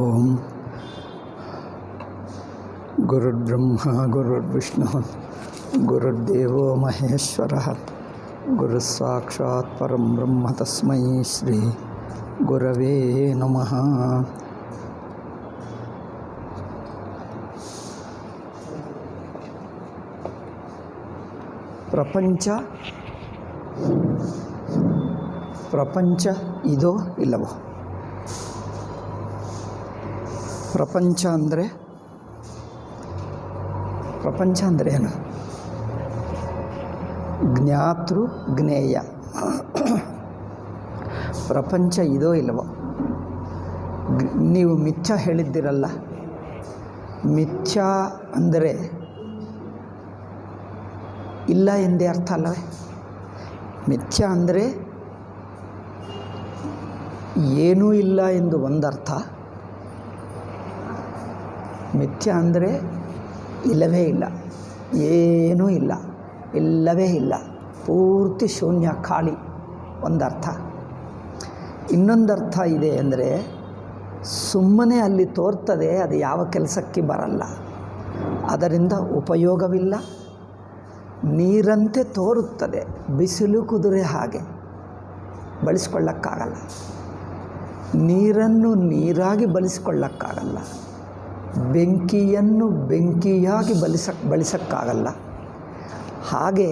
ಓಂ ಗುರುರ್ಬ್ರಹ್ಮ ಗುರುರ್ವಿಷ್ಣು ಗುರುರ್ದೇವೋ ಮಹೇಶ್ವರಃ ಗುರುಸ್ಸಾಕ್ಷಾತ್ ಪರಂ ಬ್ರಹ್ಮ ತಸ್ಮೈ ಶ್ರೀ ಗುರವೇ ನಮಃ. ಪ್ರಪಂಚ ಇದೋ ಇಲ್ಲವೋ? ಪ್ರಪಂಚ ಅಂದರೆ ಏನು? ಜ್ಞಾತೃ ಜ್ಞೇಯ. ಪ್ರಪಂಚ ಇದೋ ಇಲ್ಲವೋ? ನೀವು ಮಿಥ್ಯ ಹೇಳಿದ್ದಿರಲ್ಲ, ಮಿಥ್ಯ ಅಂದರೆ ಇಲ್ಲ ಎಂದೇ ಅರ್ಥ ಅಲ್ಲವೇ? ಮಿಥ್ಯ ಅಂದರೆ ಏನೂ ಇಲ್ಲ ಎಂದು ಒಂದರ್ಥ, ಮಿಥ್ಯ ಅಂದರೆ ಇಲ್ಲವೇ ಇಲ್ಲ, ಏನೂ ಇಲ್ಲ, ಇಲ್ಲವೇ ಇಲ್ಲ, ಪೂರ್ತಿ ಶೂನ್ಯ, ಖಾಲಿ ಒಂದರ್ಥ. ಇನ್ನೊಂದರ್ಥ ಇದೆ ಅಂದರೆ ಸುಮ್ಮನೆ ಅಲ್ಲಿ ತೋರ್ತದೆ, ಅದು ಯಾವ ಕೆಲಸಕ್ಕೆ ಬರಲ್ಲ, ಅದರಿಂದ ಉಪಯೋಗವಿಲ್ಲ, ನೀರಂತೆ ತೋರುತ್ತದೆ, ಬಿಸಿಲು ಕುದುರೆ ಹಾಗೆ ಬಳಸ್ಕೊಳ್ಳೋಕ್ಕಾಗಲ್ಲ, ನೀರನ್ನು ನೀರಾಗಿ ಬಳಸ್ಕೊಳ್ಳೋಕ್ಕಾಗಲ್ಲ, ಬೆಂಕಿಯನ್ನು ಬೆಂಕಿಯಾಗಿ ಬಳಸೋಕ್ಕಾಗಲ್ಲ. ಹಾಗೆ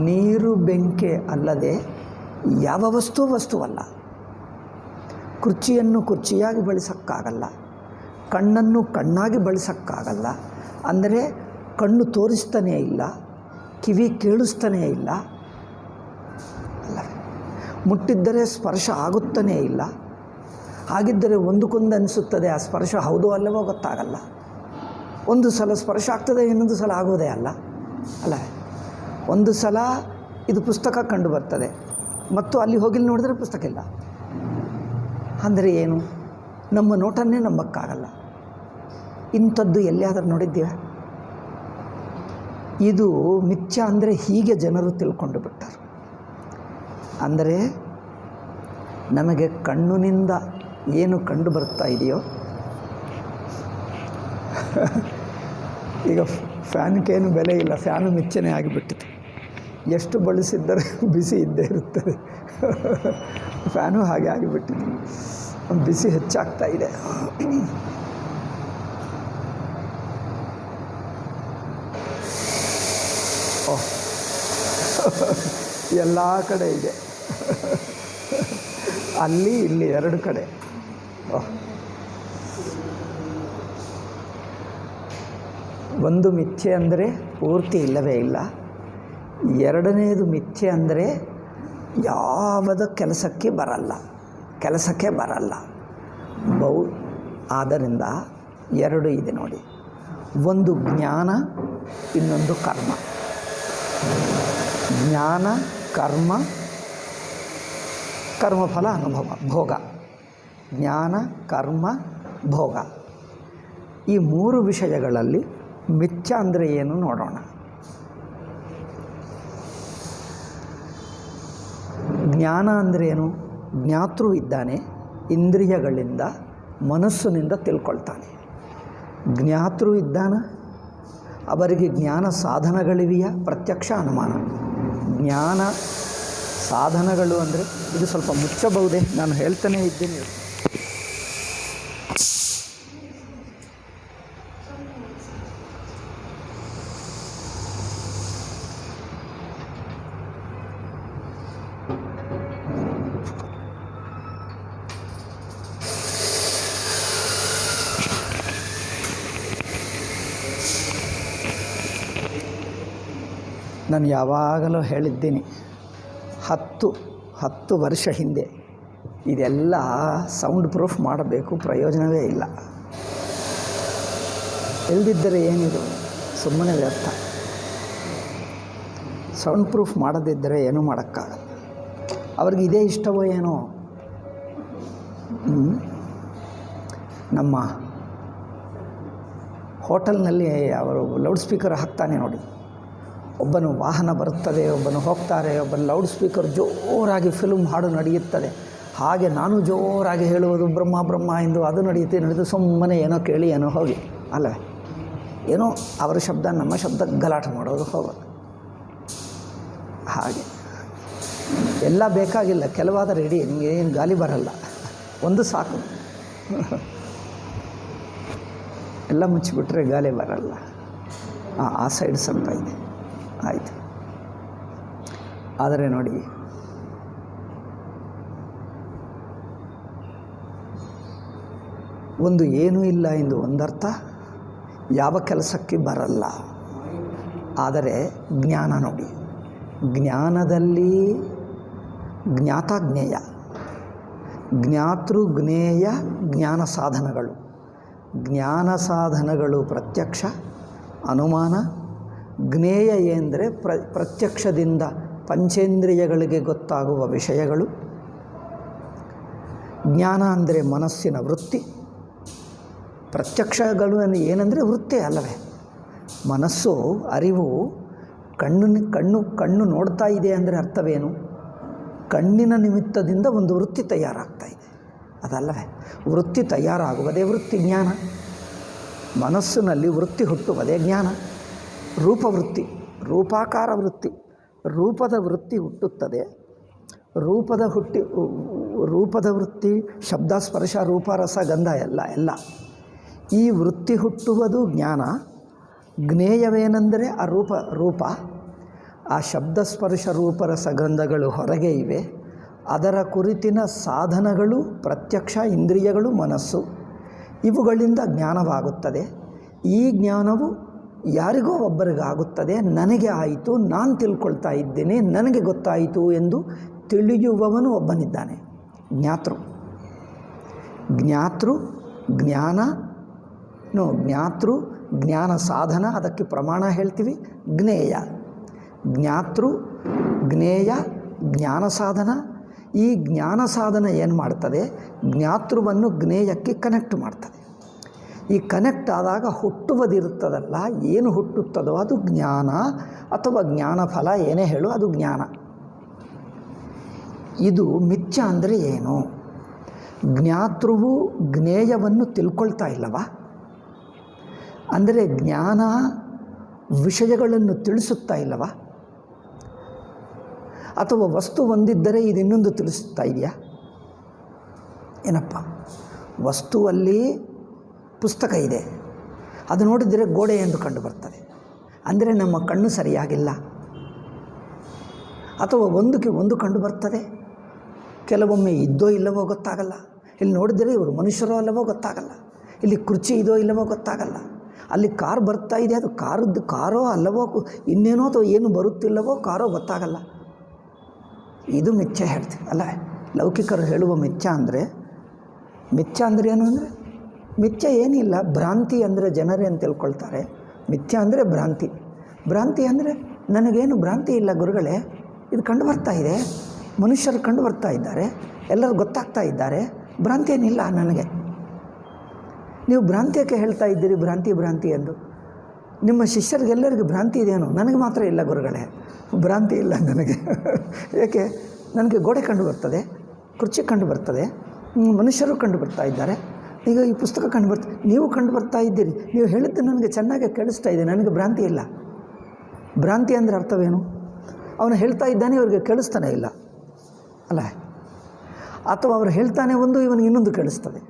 ನೀರು ಬೆಂಕಿ ಅಲ್ಲದೆ ಯಾವ ವಸ್ತುವಲ್ಲ. ಕುರ್ಚಿಯನ್ನು ಕುರ್ಚಿಯಾಗಿ ಬಳಸೋಕ್ಕಾಗಲ್ಲ, ಕಣ್ಣನ್ನು ಕಣ್ಣಾಗಿ ಬಳಸೋಕ್ಕಾಗಲ್ಲ. ಅಂದರೆ ಕಣ್ಣು ತೋರಿಸ್ತಾನೇ ಇಲ್ಲ, ಕಿವಿ ಕೇಳಿಸ್ತಾನೇ ಇಲ್ಲ, ಅಲ್ಲವೇ? ಮುಟ್ಟಿದ್ದರೆ ಸ್ಪರ್ಶ ಆಗುತ್ತಾನೇ ಇಲ್ಲ. ಹಾಗಿದ್ದರೆ ಒಂದಕ್ಕೊಂದು ಅನಿಸುತ್ತದೆ, ಆ ಸ್ಪರ್ಶ ಹೌದು ಅಲ್ಲವೋ ಗೊತ್ತಾಗಲ್ಲ. ಒಂದು ಸಲ ಸ್ಪರ್ಶ ಆಗ್ತದೆ, ಇನ್ನೊಂದು ಸಲ ಆಗೋದೇ ಅಲ್ಲ, ಅಲ್ಲವೇ? ಒಂದು ಸಲ ಇದು ಪುಸ್ತಕ ಕಂಡು ಬರ್ತದೆ, ಮತ್ತು ಅಲ್ಲಿ ಹೋಗಿ ನೋಡಿದ್ರೆ ಪುಸ್ತಕ ಇಲ್ಲ. ಅಂದರೆ ಏನು? ನಮ್ಮ ನೋಟನ್ನೇ ನಂಬಕ್ಕಾಗಲ್ಲ. ಇಂಥದ್ದು ಎಲ್ಲಿಯಾದರೂ ನೋಡಿದ್ದೀವಿ? ಇದು ಮಿಥ್ಯ ಅಂದರೆ ಹೀಗೆ ಜನರು ತಿಳ್ಕೊಂಡು ಬಿಟ್ಟರು. ಅಂದರೆ ನಮಗೆ ಕಣ್ಣಿನಿಂದ ಏನು ಕಂಡು ಬರ್ತಾ ಇದೆಯೋ, ಈಗ ಫ್ಯಾನ್ಗೇನು ಬೆಲೆ ಇಲ್ಲ, ಫ್ಯಾನು ಮಿಥ್ಯನೇ ಆಗಿಬಿಟ್ಟಿದೆ. ಎಷ್ಟು ಬಳಸಿದ್ದರೆ ಬಿಸಿ ಇದ್ದೇ ಇರುತ್ತದೆ. ಫ್ಯಾನು ಹಾಗೆ ಆಗಿಬಿಟ್ಟಿದೆ, ಬಿಸಿ ಹೆಚ್ಚಾಗ್ತಾ ಇದೆ. ಎಲ್ಲ ಕಡೆ ಇದೆ, ಅಲ್ಲಿ ಇಲ್ಲಿ ಎರಡು ಕಡೆ. ಒಂದು ಮಿಥ್ಯೆ ಅಂದರೆ ಪೂರ್ತಿ ಇಲ್ಲವೇ ಇಲ್ಲ. ಎರಡನೇದು ಮಿಥ್ಯೆ ಅಂದರೆ ಯಾವುದ ಕೆಲಸಕ್ಕೆ ಬರಲ್ಲ. ಆದ್ದರಿಂದ ಎರಡು ಇದೆ ನೋಡಿ, ಒಂದು ಜ್ಞಾನ, ಇನ್ನೊಂದು ಕರ್ಮ. ಜ್ಞಾನ, ಕರ್ಮಫಲ ಅನುಭವ, ಭೋಗ. ಜ್ಞಾನ, ಕರ್ಮ, ಭೋಗ. ಈ ಮೂರು ವಿಷಯಗಳಲ್ಲಿ ಮಿಥ್ಯ ಅಂದರೆ ಏನು ನೋಡೋಣ. ಜ್ಞಾನ ಅಂದರೆ ಏನು? ಜ್ಞಾತೃ ಇದ್ದಾನೆ, ಇಂದ್ರಿಯಗಳಿಂದ ಮನಸ್ಸಿನಿಂದ ತಿಳ್ಕೊಳ್ತಾನೆ. ಜ್ಞಾತೃ ಇದ್ದಾನ, ಅವರಿಗೆ ಜ್ಞಾನ ಸಾಧನಗಳಿವೆಯಾ? ಪ್ರತ್ಯಕ್ಷ, ಅನುಮಾನ. ಜ್ಞಾನ ಸಾಧನಗಳು ಅಂದರೆ ಇದು ಸ್ವಲ್ಪ ಮುಚ್ಚಬಹುದೇ? ನಾನು ಹೇಳ್ತಾನೇ ಇದ್ದೀನಿ. ನಾನು ಯಾವಾಗಲೂ ಹೇಳಿದ್ದೀನಿ, 10 ವರ್ಷ ಹಿಂದೆ ಇದೆಲ್ಲ ಸೌಂಡ್ ಪ್ರೂಫ್ ಮಾಡಬೇಕು, ಪ್ರಯೋಜನವೇ ಇಲ್ಲ. ಇಲ್ಲದಿದ್ದರೆ ಏನಿದು ಸುಮ್ಮನೆ ವ್ಯರ್ಥ. ಸೌಂಡ್ ಪ್ರೂಫ್ ಮಾಡದಿದ್ದರೆ ಏನೂ ಮಾಡೋಕ್ಕಾಗಲ್ಲ. ಅವ್ರಿಗೆ ಇದೇ ಇಷ್ಟವೋ ಏನೋ. ನಮ್ಮ ಹೋಟೆಲ್ನಲ್ಲಿ ಅವರು ಲೌಡ್ ಸ್ಪೀಕರ್ ಹಾಕ್ತಾನೆ ನೋಡಿ, ಒಬ್ಬನು ವಾಹನ ಬರುತ್ತದೆ, ಒಬ್ಬನು ಹೋಗ್ತಾರೆ, ಒಬ್ಬನು ಲೌಡ್ ಸ್ಪೀಕರ್ ಜೋರಾಗಿ ಫಿಲ್ಮ್ ಹಾಡು ನಡೆಯುತ್ತದೆ. ಹಾಗೆ ನಾನು ಜೋರಾಗಿ ಹೇಳುವುದು ಬ್ರಹ್ಮ ಬ್ರಹ್ಮ ಎಂದು ಅದು ನಡೆದು ಸುಮ್ಮನೆ ಏನೋ ಕೇಳಿ ಏನೋ ಹೋಗಿ ಅಲ್ಲವೇ, ಏನೋ ಅವರ ಶಬ್ದ ನಮ್ಮ ಶಬ್ದ ಗಲಾಟೆ ಮಾಡೋದು ಹೋಗೋದು. ಹಾಗೆ ಎಲ್ಲ ಬೇಕಾಗಿಲ್ಲ, ಕೆಲವಾದ ರೆಡಿ, ನಿಮಗೆ ಏನು ಗಾಲಿ ಬರಲ್ಲ, ಒಂದು ಸಾಕು. ಎಲ್ಲ ಮುಚ್ಚಿಬಿಟ್ರೆ ಗಾಲಿ ಬರಲ್ಲ. ಆ ಸೈಡ್ ಸ್ವಲ್ಪ ಇದೆ, ಆಯಿತು. ಆದರೆ ನೋಡಿ, ಒಂದು ಏನೂ ಇಲ್ಲ ಎಂದು ಒಂದರ್ಥ, ಯಾವ ಕೆಲಸಕ್ಕೆ ಬರಲ್ಲ. ಆದರೆ ಜ್ಞಾನ ನೋಡಿ, ಜ್ಞಾನದಲ್ಲಿ ಜ್ಞಾತಾಜ್ಞೇಯ, ಜ್ಞಾತೃ ಜ್ಞೇಯ ಜ್ಞಾನ ಸಾಧನಗಳು. ಜ್ಞಾನ ಸಾಧನಗಳು ಪ್ರತ್ಯಕ್ಷ, ಅನುಮಾನ. ಜ್ಞೇಯ ಎಂದರೆ ಪ್ರತ್ಯಕ್ಷದಿಂದ ಪಂಚೇಂದ್ರಿಯಗಳಿಗೆ ಗೊತ್ತಾಗುವ ವಿಷಯಗಳು. ಜ್ಞಾನ ಅಂದರೆ ಮನಸ್ಸಿನ ವೃತ್ತಿ. ಪ್ರತ್ಯಕ್ಷಗಳು ಏನಂದರೆ ವೃತ್ತಿ ಅಲ್ಲವೇ. ಮನಸ್ಸು, ಅರಿವು, ಕಣ್ಣು ನೋಡ್ತಾ ಇದೆ ಅಂದರೆ ಅರ್ಥವೇನು? ಕಣ್ಣಿನ ನಿಮಿತ್ತದಿಂದ ಒಂದು ವೃತ್ತಿ ತಯಾರಾಗ್ತಾ ಇದೆ, ಅದಲ್ಲವೇ. ವೃತ್ತಿ ತಯಾರಾಗುವುದೇ ವೃತ್ತಿ ಜ್ಞಾನ. ಮನಸ್ಸಿನಲ್ಲಿ ವೃತ್ತಿ ಹುಟ್ಟುವುದೇ ಜ್ಞಾನ. ರೂಪವೃತ್ತಿ, ರೂಪಾಕಾರ ವೃತ್ತಿ, ರೂಪದ ವೃತ್ತಿ ಹುಟ್ಟುತ್ತದೆ. ರೂಪದ ವೃತ್ತಿ ಶಬ್ದ ಸ್ಪರ್ಶ ರೂಪ ರಸ ಗಂಧ ಎಲ್ಲ ಈ ವೃತ್ತಿ ಹುಟ್ಟುವುದು ಜ್ಞಾನ. ಜ್ಞೇಯವೇನೆಂದರೆ ಆ ರೂಪ. ಆ ಶಬ್ದ ಸ್ಪರ್ಶ ರೂಪರಸ ಗಂಧಗಳು ಹೊರಗೆ ಇವೆ. ಅದರ ಕುರಿತಿನ ಸಾಧನಗಳು ಪ್ರತ್ಯಕ್ಷ, ಇಂದ್ರಿಯಗಳು, ಮನಸ್ಸು. ಇವುಗಳಿಂದ ಜ್ಞಾನವಾಗುತ್ತದೆ. ಈ ಜ್ಞಾನವು ಯಾರಿಗೋ ಒಬ್ಬರಿಗಾಗುತ್ತದೆ. ನನಗೆ ಆಯಿತು, ನಾನು ತಿಳ್ಕೊಳ್ತಾ ಇದ್ದೇನೆ, ನನಗೆ ಗೊತ್ತಾಯಿತು ಎಂದು ತಿಳಿಯುವವನು ಒಬ್ಬನಿದ್ದಾನೆ, ಜ್ಞಾತೃ. ಜ್ಞಾತೃ ಜ್ಞಾನ ಸಾಧನ, ಅದಕ್ಕೆ ಪ್ರಮಾಣ ಹೇಳ್ತೀವಿ ಜ್ಞೇಯ. ಜ್ಞಾತೃ ಜ್ಞೇಯ ಜ್ಞಾನ ಸಾಧನ. ಈ ಜ್ಞಾನ ಸಾಧನ ಏನು ಮಾಡ್ತದೆ? ಜ್ಞಾತೃವನ್ನು ಜ್ಞೇಯಕ್ಕೆ ಕನೆಕ್ಟ್ ಮಾಡ್ತದೆ. ಈ ಕನೆಕ್ಟ್ ಆದಾಗ ಹುಟ್ಟುವುದಿರುತ್ತದಲ್ಲ, ಏನು ಹುಟ್ಟುತ್ತದೋ ಅದು ಜ್ಞಾನ ಅಥವಾ ಜ್ಞಾನ ಫಲ, ಏನೇ ಹೇಳು ಅದು ಜ್ಞಾನ. ಇದು ಮಿಥ್ಯ ಅಂದರೆ ಏನು? ಜ್ಞಾತೃವು ಜ್ಞೇಯವನ್ನು ತಿಳ್ಕೊಳ್ತಾ ಇಲ್ಲವಾ? ಅಂದರೆ ಜ್ಞಾನ ವಿಷಯಗಳನ್ನು ತಿಳಿಸುತ್ತಾ ಇಲ್ಲವಾ? ಅಥವಾ ವಸ್ತು ಒಂದಿದ್ದರೆ ಇದು ಇನ್ನೊಂದು ತಿಳಿಸುತ್ತಾ ಇದೆಯಾ? ಏನಪ್ಪ, ವಸ್ತುವಲ್ಲಿ ಪುಸ್ತಕ ಇದೆ, ಅದು ನೋಡಿದರೆ ಗೋಡೆ ಎಂದು ಕಂಡು ಬರ್ತದೆ, ಅಂದರೆ ನಮ್ಮ ಕಣ್ಣು ಸರಿಯಾಗಿಲ್ಲ. ಅಥವಾ ಒಂದಕ್ಕೆ ಒಂದು ಕಂಡು ಬರ್ತದೆ, ಕೆಲವೊಮ್ಮೆ ಇದ್ದೋ ಇಲ್ಲವೋ ಗೊತ್ತಾಗಲ್ಲ. ಇಲ್ಲಿ ನೋಡಿದರೆ ಇವರು ಮನುಷ್ಯರೋ ಅಲ್ಲವೋ ಗೊತ್ತಾಗಲ್ಲ. ಇಲ್ಲಿ ಕುರ್ಚಿ ಇದೋ ಇಲ್ಲವೋ ಗೊತ್ತಾಗಲ್ಲ. ಅಲ್ಲಿ ಕಾರ್ ಬರ್ತಾ ಇದೆ, ಅದು ಕಾರೋ ಅಲ್ಲವೋ, ಇನ್ನೇನೋ ಅಥವಾ ಏನು ಬರುತ್ತಿಲ್ಲವೋ ಕಾರೋ ಗೊತ್ತಾಗಲ್ಲ. ಇದು ಮಿಥ್ಯ ಹೇಳ್ತೀವಿ ಅಲ್ಲ. ಲೌಕಿಕರು ಹೇಳುವ ಮಿಥ್ಯ ಅಂದರೆ ಏನು ಅಂದರೆ ಮಿಥ್ಯ ಏನಿಲ್ಲ, ಭ್ರಾಂತಿ ಅಂದರೆ ಜನರೇ ಅಂತ ತಿಳ್ಕೊಳ್ತಾರೆ. ಮಿಥ್ಯ ಅಂದರೆ ಭ್ರಾಂತಿ ಅಂದರೆ ನನಗೇನು ಭ್ರಾಂತಿ ಇಲ್ಲ ಗುರುಗಳೇ, ಇದು ಕಂಡು ಬರ್ತಾ ಇದೆ, ಮನುಷ್ಯರು ಕಂಡು ಬರ್ತಾ ಇದ್ದಾರೆ, ಎಲ್ಲರೂ ಗೊತ್ತಾಗ್ತಾ ಇದ್ದಾರೆ, ಭ್ರಾಂತಿ ಏನಿಲ್ಲ ನನಗೆ. ನೀವು ಭ್ರಾಂತಿಯಕ್ಕೆ ಹೇಳ್ತಾ ಇದ್ದೀರಿ ಭ್ರಾಂತಿ ಎಂದು. ನಿಮ್ಮ ಶಿಷ್ಯರಿಗೆಲ್ಲರಿಗೂ ಭ್ರಾಂತಿ ಇದೆಯೇನೋ? ನನಗೆ ಮಾತ್ರ ಇಲ್ಲ ಗುರುಗಳೇ, ಭ್ರಾಂತಿ ಇಲ್ಲ ನನಗೆ. ಏಕೆ? ನನಗೆ ಗೋಡೆ ಕಂಡು ಬರ್ತದೆ, ಕುರ್ಚಿ ಕಂಡು ಬರ್ತದೆ, ಮನುಷ್ಯರು ಕಂಡು ಬರ್ತಾ ಇದ್ದಾರೆ, ಈಗ ಈ ಪುಸ್ತಕ ಕಂಡು ಬರ್ತದೆ, ನೀವು ಕಂಡು ಬರ್ತಾ ಇದ್ದೀರಿ. ನೀವು ಹೇಳಿದ್ದು ನನಗೆ ಚೆನ್ನಾಗಿ ಕೇಳಿಸ್ತಾ ಇದೆ, ನನಗೆ ಭ್ರಾಂತಿ ಇಲ್ಲ. ಭ್ರಾಂತಿ ಅಂದರೆ ಅರ್ಥವೇನು? ಅವನು ಹೇಳ್ತಾ ಇದ್ದಾನೆ, ಇವರಿಗೆ ಕೇಳಿಸ್ತಾನೆ ಇಲ್ಲ ಅಲ್ಲ. ಅಥವಾ ಅವರು ಹೇಳ್ತಾನೆ ಒಂದು, ಇವನಿಗೆ ಇನ್ನೊಂದು ಕೇಳಿಸ್ತದೆ.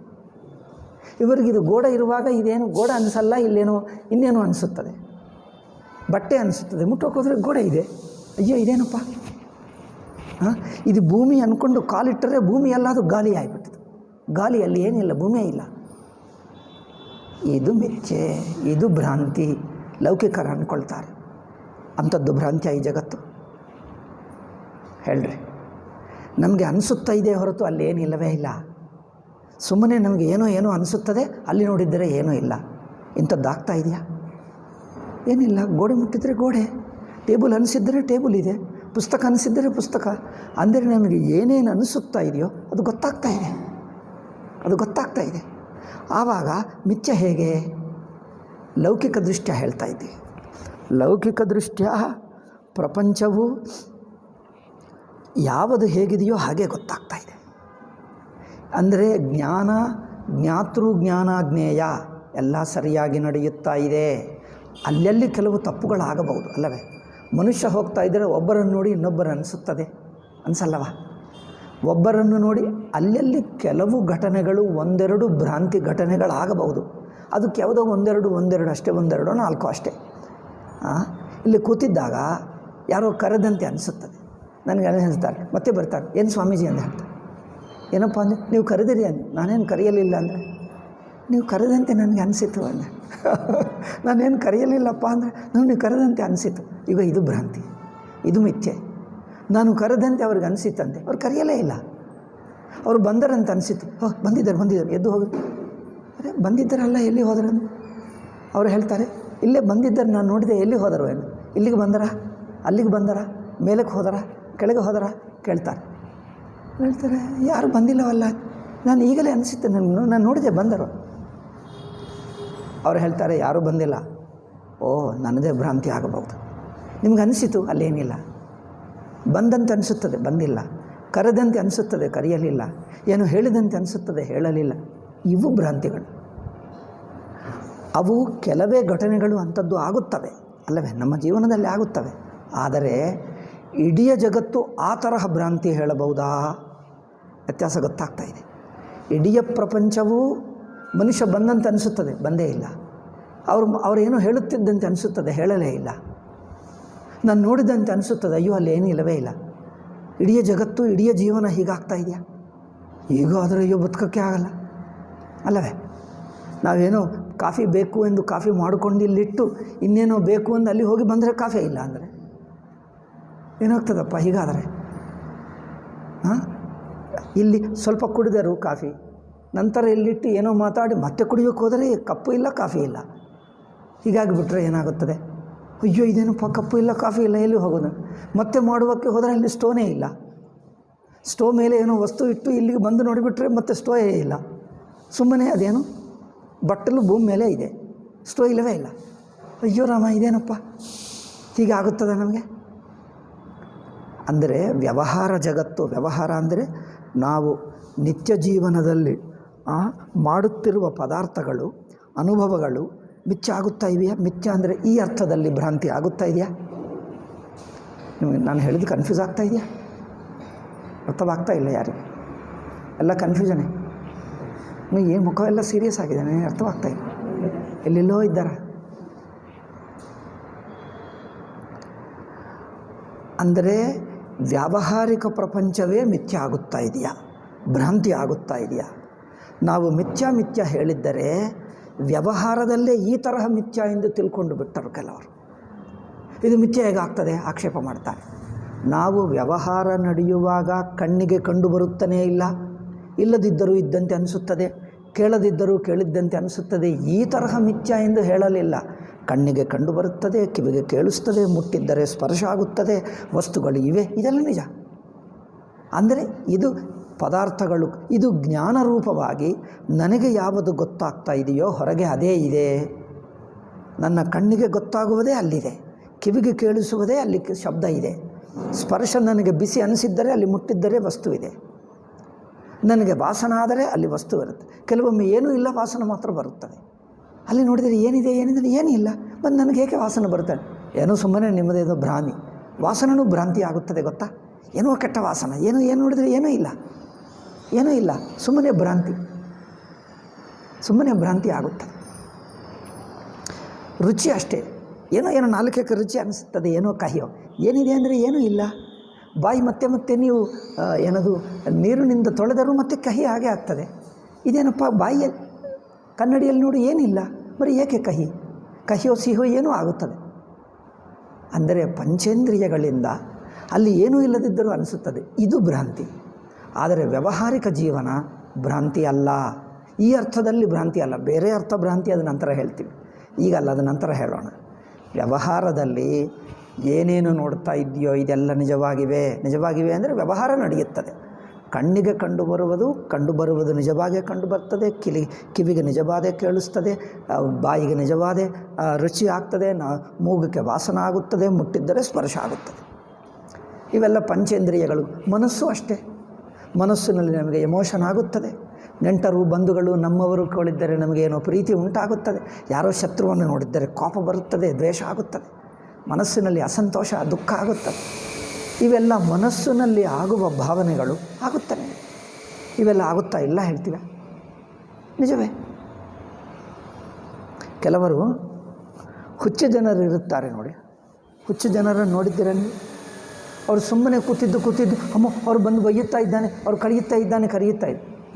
ಇವರಿಗಿದು ಗೋಡೆ ಇರುವಾಗ ಇದೇನು ಗೋಡೆ ಅನಿಸಲ್ಲ, ಇಲ್ಲೇನೋ ಇನ್ನೇನೋ ಅನಿಸುತ್ತದೆ, ಬಟ್ಟೆ ಅನಿಸುತ್ತದೆ. ಮುಟ್ಟೋಕೆ ಹೋದರೆ ಗೋಡೆ ಇದೆ, ಅಯ್ಯೋ ಇದೇನಪ್ಪ, ಇದು ಭೂಮಿ ಅಂದ್ಕೊಂಡು ಕಾಲಿಟ್ಟರೆ ಭೂಮಿ ಎಲ್ಲ ಅದು ಗಾಳಿ ಆಗಿಬಿಟ್ಟಿದೆ. ಗಾಳಿಯಲ್ಲಿ ಏನಿಲ್ಲ, ಭೂಮಿಯೇ ಇಲ್ಲ. ಇದು ಮಿಥ್ಯೆ, ಇದು ಭ್ರಾಂತಿ. ಲೌಕಿಕರು ಅಂದ್ಕೊಳ್ತಾರೆ. ಅಂಥದ್ದು ಭ್ರಾಂತಿಯ ಈ ಜಗತ್ತು? ಹೇಳ್ರಿ, ನಮಗೆ ಅನಿಸುತ್ತಾ ಇದೆ ಹೊರತು ಅಲ್ಲಿ ಏನಿಲ್ಲವೇ ಇಲ್ಲ. ಸುಮ್ಮನೆ ನಮಗೆ ಏನೋ ಅನಿಸುತ್ತದೆ, ಅಲ್ಲಿ ನೋಡಿದ್ದರೆ ಏನೂ ಇಲ್ಲ. ಇಂಥದ್ದಾಗ್ತಾ ಇದೆಯಾ? ಏನಿಲ್ಲ. ಗೋಡೆ ಮುಟ್ಟಿದರೆ ಗೋಡೆ, ಟೇಬಲ್ ಅನಿಸಿದ್ದರೆ ಟೇಬಲ್ ಇದೆ, ಪುಸ್ತಕ ಅನಿಸಿದ್ದರೆ ಪುಸ್ತಕ. ಅಂದರೆ ನಮಗೆ ಏನೇನು ಅನಿಸುತ್ತಾ ಇದೆಯೋ ಅದು ಗೊತ್ತಾಗ್ತಾ ಇದೆ. ಆವಾಗ ಮಿಥ್ಯ ಹೇಗೆ? ಲೌಕಿಕ ದೃಷ್ಟ್ಯ ಹೇಳ್ತಾ ಇದ್ದೀವಿ. ಲೌಕಿಕ ದೃಷ್ಟ್ಯ ಪ್ರಪಂಚವು ಯಾವುದು ಹೇಗಿದೆಯೋ ಹಾಗೆ ಗೊತ್ತಾಗ್ತಾ ಇದೆ. ಅಂದರೆ ಜ್ಞಾನ, ಜ್ಞಾತೃ ಜ್ಞಾನ, ಜ್ಞೇಯ ಎಲ್ಲ ಸರಿಯಾಗಿ ನಡೆಯುತ್ತಾ ಇದೆ. ಅಲ್ಲಲ್ಲಿ ಕೆಲವು ತಪ್ಪುಗಳಾಗಬಹುದು ಅಲ್ಲವೇ? ಮನುಷ್ಯ ಹೋಗ್ತಾ ಇದ್ದರೆ ಒಬ್ಬರನ್ನು ನೋಡಿ ಇನ್ನೊಬ್ಬರು ಅನಿಸುತ್ತದೆ, ಅನಿಸಲ್ಲವ? ಒಬ್ಬರನ್ನು ನೋಡಿ ಅಲ್ಲಲ್ಲಿ ಕೆಲವು ಘಟನೆಗಳು, ಒಂದೆರಡು ಭ್ರಾಂತಿ ಘಟನೆಗಳಾಗಬಹುದು. ಅದಕ್ಕೆ ಯಾವುದೋ ಒಂದೆರಡು ಅಷ್ಟೇ, ಒಂದೆರಡು ನಾಲ್ಕು ಅಷ್ಟೇ. ಇಲ್ಲಿ ಕೂತಿದ್ದಾಗ ಯಾರೋ ಕರೆದಂತೆ ಅನಿಸುತ್ತದೆ. ನನಗೆ ಹೇಳ್ತಾರೆ, ಮತ್ತೆ ಬರ್ತಾರೆ, ಏನು ಸ್ವಾಮೀಜಿ ಅಂತ ಹೇಳ್ತಾರೆ. ಏನಪ್ಪ ಅಂದರೆ, ನೀವು ಕರೆದಿರಿ ಅಂದೆ. ನಾನೇನು ಕರೆಯಲಿಲ್ಲ ಅಂದರೆ, ನೀವು ಕರೆದಂತೆ ನನಗೆ ಅನಿಸಿತು ಅಂದೆ. ನಾನೇನು ಕರೆಯಲಿಲ್ಲಪ್ಪ ಅಂದರೆ, ನೀವು ಕರೆದಂತೆ ಅನಿಸಿತು. ಈಗ ಇದು ಭ್ರಾಂತಿ, ಇದು ಮಿಥ್ಯೆ. ನಾನು ಕರೆದಂತೆ ಅವ್ರಿಗೆ ಅನಿಸಿತ್ತಂತೆ, ಅವ್ರು ಕರೆಯಲೇ ಇಲ್ಲ. ಅವರು ಬಂದರಂತ ಅನಿಸಿತು. ಬಂದಿದ್ದಾರೆ, ಎದ್ದು ಹೋಗಿದ್ರು. ಅರೆ ಬಂದಿದ್ದಾರಲ್ಲ, ಎಲ್ಲಿ ಹೋದ್ರು? ಅವರು ಹೇಳ್ತಾರೆ, ಇಲ್ಲೇ ಬಂದಿದ್ದರು, ನಾನು ನೋಡಿದೆ, ಎಲ್ಲಿ ಹೋದರು ಏನು? ಇಲ್ಲಿಗೆ ಬಂದರ, ಅಲ್ಲಿಗೆ ಬಂದರ, ಮೇಲಕ್ಕೆ ಹೋದರ, ಕೆಳಗೆ ಹೋದರ ಕೇಳ್ತಾರೆ. ಹೇಳ್ತಾರೆ, ಯಾರು ಬಂದಿಲ್ಲವಲ್ಲ, ನಾನು ಈಗಲೇ ಅನಿಸಿತ್ತು, ನಾನು ನೋಡಿದೆ, ಬಂದರು. ಅವ್ರು ಹೇಳ್ತಾರೆ, ಯಾರೂ ಬಂದಿಲ್ಲ. ಓ, ನನ್ನದೇ ಭ್ರಾಂತಿ ಆಗಬಹುದು. ನಿಮ್ಗೆ ಅನಿಸಿತು, ಅಲ್ಲೇನಿಲ್ಲ. ಬಂದಂತೆ ಅನಿಸುತ್ತದೆ, ಬಂದಿಲ್ಲ. ಕರೆದಂತೆ ಅನಿಸುತ್ತದೆ, ಕರೆಯಲಿಲ್ಲ. ಏನು ಹೇಳಿದಂತೆ ಅನಿಸುತ್ತದೆ, ಹೇಳಲಿಲ್ಲ. ಇವು ಭ್ರಾಂತಿಗಳು. ಅವು ಕೆಲವೇ ಘಟನೆಗಳು ಅಂಥದ್ದು ಆಗುತ್ತವೆ ಅಲ್ಲವೇ? ನಮ್ಮ ಜೀವನದಲ್ಲಿ ಆಗುತ್ತವೆ. ಆದರೆ ಇಡೀ ಜಗತ್ತು ಆ ತರಹ ಭ್ರಾಂತಿ ಹೇಳಬಹುದಾ? ವ್ಯತ್ಯಾಸ ಗೊತ್ತಾಗ್ತಾ ಇದೆ. ಇಡೀ ಪ್ರಪಂಚವೂ ಮನುಷ್ಯ ಬಂದಂತೆ ಅನಿಸುತ್ತದೆ, ಬಂದೇ ಇಲ್ಲ. ಅವರೇನೋ ಹೇಳುತ್ತಿದ್ದಂತೆ ಅನಿಸುತ್ತದೆ, ಹೇಳಲೇ ಇಲ್ಲ. ನಾನು ನೋಡಿದಂತೆ ಅನಿಸುತ್ತದೆ, ಅಯ್ಯೋ ಅಲ್ಲಿ ಏನೂ ಇಲ್ಲವೇ ಇಲ್ಲ. ಇಡೀ ಜಗತ್ತು, ಇಡೀ ಜೀವನ ಹೀಗಾಗ್ತಾ ಇದೆಯಾ? ಈಗ ಆದರೆ ಅಯ್ಯೋ ಬದುಕೋಕ್ಕೆ ಆಗಲ್ಲ ಅಲ್ಲವೇ? ನಾವೇನೋ ಕಾಫಿ ಬೇಕು ಎಂದು ಕಾಫಿ ಮಾಡಿಕೊಂಡು ಇಲ್ಲಿಟ್ಟು ಇನ್ನೇನೋ ಬೇಕು ಎಂದು ಅಲ್ಲಿ ಹೋಗಿ ಬಂದರೆ ಕಾಫಿ ಇಲ್ಲ ಅಂದರೆ ಏನಾಗ್ತದಪ್ಪ ಹೀಗಾದರೆ? ಇಲ್ಲಿ ಸ್ವಲ್ಪ ಕುಡಿದರು ಕಾಫಿ, ನಂತರ ಇಲ್ಲಿಟ್ಟು ಏನೋ ಮಾತಾಡಿ ಮತ್ತೆ ಕುಡಿಯೋಕ್ಕೆ ಹೋದರೆ ಕಪ್ಪು ಇಲ್ಲ, ಕಾಫಿ ಇಲ್ಲ. ಹೀಗಾಗಿಬಿಟ್ರೆ ಏನಾಗುತ್ತದೆ? ಅಯ್ಯೋ ಇದೇನಪ್ಪ, ಕಪ್ಪು ಇಲ್ಲ, ಕಾಫಿ ಇಲ್ಲ, ಎಲ್ಲಿ ಹೋಗೋದು? ಮತ್ತೆ ಮಾಡುವಕ್ಕೆ ಹೋದರೆ ಅಲ್ಲಿ ಸ್ಟೋನೇ ಇಲ್ಲ. ಸ್ಟೋವ್ ಮೇಲೆ ಏನೋ ವಸ್ತು ಇಟ್ಟು ಇಲ್ಲಿಗೆ ಬಂದು ನೋಡಿಬಿಟ್ರೆ ಮತ್ತೆ ಸ್ಟೋವೇ ಇಲ್ಲ. ಸುಮ್ಮನೆ ಅದೇನು ಬಟ್ಟಲು ಭೂಮಿ ಮೇಲೆ ಇದೆ, ಸ್ಟೋವ್ ಇಲ್ಲವೇ ಇಲ್ಲ. ಅಯ್ಯೋ ರಾಮ, ಇದೇನಪ್ಪ, ಹೀಗಾಗುತ್ತದೆ ನಮಗೆ? ಅಂದರೆ ವ್ಯವಹಾರ ಜಗತ್ತು. ವ್ಯವಹಾರ ಅಂದರೆ ನಾವು ನಿತ್ಯ ಜೀವನದಲ್ಲಿ ಮಾಡುತ್ತಿರುವ ಪದಾರ್ಥಗಳು, ಅನುಭವಗಳು ಮಿಥ್ಯ ಆಗುತ್ತಾ ಇದೆಯಾ? ಮಿಥ್ಯ ಅಂದರೆ ಈ ಅರ್ಥದಲ್ಲಿ ಭ್ರಾಂತಿ ಆಗುತ್ತಾ ಇದೆಯಾ? ನಿಮಗೆ ನಾನು ಹೇಳಿದ್ದು ಕನ್ಫ್ಯೂಸ್ ಆಗ್ತಾ ಇದೆಯಾ? ಅರ್ಥವಾಗ್ತಾ ಇಲ್ಲ ಯಾರಿಗೆ? ಎಲ್ಲ ಕನ್ಫ್ಯೂಷನೇ. ನೀವು ಏನು ಮುಖವೆಲ್ಲ ಸೀರಿಯಸ್ ಆಗಿದೆ, ನನಗೆ ಅರ್ಥವಾಗ್ತಾ ಇಲ್ಲ. ಎಲ್ಲೆಲ್ಲೋ ಇದ್ದಾರೆ. ಅಂದರೆ ವ್ಯಾವಹಾರಿಕ ಪ್ರಪಂಚವೇ ಮಿಥ್ಯ ಆಗುತ್ತಾ ಇದೆಯಾ? ಭ್ರಾಂತಿ ಆಗುತ್ತಾ ಇದೆಯಾ? ನಾವು ಮಿಥ್ಯ ಹೇಳಿದ್ದರೆ ವ್ಯವಹಾರದಲ್ಲೇ ಈ ತರಹ ಮಿಥ್ಯ ಎಂದು ತಿಳ್ಕೊಂಡು ಬಿಟ್ಟರು ಕೆಲವರು. ಇದು ಮಿಥ್ಯ ಹೇಗಾಗ್ತದೆ ಆಕ್ಷೇಪ ಮಾಡ್ತಾರೆ. ನಾವು ವ್ಯವಹಾರ ನಡೆಯುವಾಗ ಕಣ್ಣಿಗೆ ಕಂಡು ಬರುತ್ತಲೇ ಇಲ್ಲ, ಇಲ್ಲದಿದ್ದರೂ ಇದ್ದಂತೆ ಅನಿಸುತ್ತದೆ, ಕೇಳದಿದ್ದರೂ ಕೇಳಿದ್ದಂತೆ ಅನಿಸುತ್ತದೆ. ಈ ತರಹ ಮಿಥ್ಯ ಎಂದು ಹೇಳಲಿಲ್ಲ. ಕಣ್ಣಿಗೆ ಕಂಡು ಬರುತ್ತದೆ, ಕಿವಿಗೆ ಕೇಳಿಸ್ತದೆ, ಮುಟ್ಟಿದ್ದರೆ ಸ್ಪರ್ಶ ಆಗುತ್ತದೆ, ವಸ್ತುಗಳು ಇವೆ, ಇದೆಲ್ಲ ನಿಜ. ಅಂದರೆ ಇದು ಪದಾರ್ಥಗಳು, ಇದು ಜ್ಞಾನರೂಪವಾಗಿ ನನಗೆ ಯಾವುದು ಗೊತ್ತಾಗ್ತಾ ಇದೆಯೋ ಹೊರಗೆ ಅದೇ ಇದೆ. ನನ್ನ ಕಣ್ಣಿಗೆ ಗೊತ್ತಾಗುವುದೇ ಅಲ್ಲಿದೆ, ಕಿವಿಗೆ ಕೇಳಿಸುವುದೇ ಅಲ್ಲಿ ಶಬ್ದ ಇದೆ, ಸ್ಪರ್ಶ ನನಗೆ ಬಿಸಿ ಅನಿಸಿದ್ದರೆ ಅಲ್ಲಿ ಮುಟ್ಟಿದ್ದರೆ ವಸ್ತು ಇದೆ, ನನಗೆ ವಾಸನ ಆದರೆ ಅಲ್ಲಿ ವಸ್ತು ಬರುತ್ತೆ. ಕೆಲವೊಮ್ಮೆ ಏನೂ ಇಲ್ಲ, ವಾಸನ ಮಾತ್ರ ಬರುತ್ತದೆ. ಅಲ್ಲಿ ನೋಡಿದರೆ ಏನಿದೆ ಏನೂ ಇಲ್ಲ, ಬಂದು ನನಗೆ ಹೇಗೆ ವಾಸನೆ ಬರುತ್ತೆ? ಏನೋ ಸುಮ್ಮನೆ ನಿಮ್ಮದೇನೋ ಭ್ರಾಂತಿ. ವಾಸನೂ ಭ್ರಾಂತಿ ಆಗುತ್ತದೆ ಗೊತ್ತಾ? ಏನೋ ಕೆಟ್ಟ ವಾಸನ, ಏನು ನೋಡಿದರೆ ಏನೂ ಇಲ್ಲ, ಸುಮ್ಮನೆ ಭ್ರಾಂತಿ ಆಗುತ್ತದೆ. ರುಚಿ ಅಷ್ಟೇ, ಏನೋ ನಾಲ್ಕಕ್ಕೆ ರುಚಿ ಅನಿಸುತ್ತದೆ, ಏನೋ ಕಹಿಯೋ, ಏನಿದೆ ಅಂದರೆ ಏನೂ ಇಲ್ಲ. ಬಾಯಿ ಮತ್ತೆ ನೀವು ಏನದು ನೀರಿನಿಂದ ತೊಳೆದರೂ ಮತ್ತೆ ಕಹಿ ಹಾಗೆ ಆಗ್ತದೆ. ಇದೇನಪ್ಪ, ಬಾಯಿಯಲ್ಲಿ ಕನ್ನಡಿಯಲ್ಲಿ ನೋಡಿ ಏನಿಲ್ಲ, ಬರೀ ಏಕೆ ಕಹಿಯೋ ಸಿಹಿಯೋ ಏನೂ ಆಗುತ್ತದೆ. ಅಂದರೆ ಪಂಚೇಂದ್ರಿಯಗಳಿಂದ ಅಲ್ಲಿ ಏನೂ ಇಲ್ಲದಿದ್ದರೂ ಅನಿಸುತ್ತದೆ, ಇದು ಭ್ರಾಂತಿ. ಆದರೆ ವ್ಯಾವಹಾರಿಕ ಜೀವನ ಭ್ರಾಂತಿ ಅಲ್ಲ. ಈ ಅರ್ಥದಲ್ಲಿ ಭ್ರಾಂತಿ ಅಲ್ಲ, ಬೇರೆ ಅರ್ಥ ಭ್ರಾಂತಿ, ಅದು ನಂತರ ಹೇಳ್ತೀವಿ, ಈಗಲ್ಲ, ಅದು ನಂತರ ಹೇಳೋಣ. ವ್ಯವಹಾರದಲ್ಲಿ ಏನೇನು ನೋಡ್ತಾ ಇದೆಯೋ ಇದೆಲ್ಲ ನಿಜವಾಗಿವೆ ಅಂದರೆ ವ್ಯವಹಾರ ನಡೆಯುತ್ತದೆ. ಕಣ್ಣಿಗೆ ಕಂಡುಬರುವುದು ನಿಜವಾಗೇ ಕಂಡುಬರ್ತದೆ, ಕಿವಿಗೆ ನಿಜವಾದೇ ಕೇಳಿಸ್ತದೆ, ಬಾಯಿಗೆ ನಿಜವಾದೇ ರುಚಿ ಆಗ್ತದೆ, ಮೂಗಕ್ಕೆ ವಾಸನ ಆಗುತ್ತದೆ, ಮುಟ್ಟಿದ್ದರೆ ಸ್ಪರ್ಶ ಆಗುತ್ತದೆ. ಇವೆಲ್ಲ ಪಂಚೇಂದ್ರಿಯಗಳು. ಮನಸ್ಸು ಅಷ್ಟೇ. ಮನಸ್ಸಿನಲ್ಲಿ ನಮಗೆ ಎಮೋಷನ್ ಆಗುತ್ತದೆ. ನೆಂಟರು ಬಂಧುಗಳು ನಮ್ಮವರು ಕೇಳಿದ್ದರೆ ನಮಗೇನೋ ಪ್ರೀತಿ ಉಂಟಾಗುತ್ತದೆ. ಯಾರೋ ಶತ್ರುವನ್ನು ನೋಡಿದ್ದರೆ ಕೋಪ ಬರುತ್ತದೆ, ದ್ವೇಷ ಆಗುತ್ತದೆ, ಮನಸ್ಸಿನಲ್ಲಿ ಅಸಂತೋಷ ದುಃಖ ಆಗುತ್ತದೆ. ಇವೆಲ್ಲ ಮನಸ್ಸಿನಲ್ಲಿ ಆಗುವ ಭಾವನೆಗಳು ಆಗುತ್ತವೆ. ಇವೆಲ್ಲ ಆಗುತ್ತಾ ಇಲ್ಲ ಹೇಳ್ತೀವಿ, ನಿಜವೇ. ಕೆಲವರು ಹುಚ್ಚು ಜನರು ಇರುತ್ತಾರೆ ನೋಡಿ. ಹುಚ್ಚು ಜನರನ್ನು ನೋಡಿದ್ದೀರ ನೀವು? ಅವರು ಸುಮ್ಮನೆ ಕೂತಿದ್ದು ಅಮ್ಮ ಅವ್ರು ಬಂದು ಬೈಯುತ್ತಾ ಇದ್ದಾನೆ, ಅವ್ರು ಕರೆಯುತ್ತಾ ಇದ್ದಾನೆ.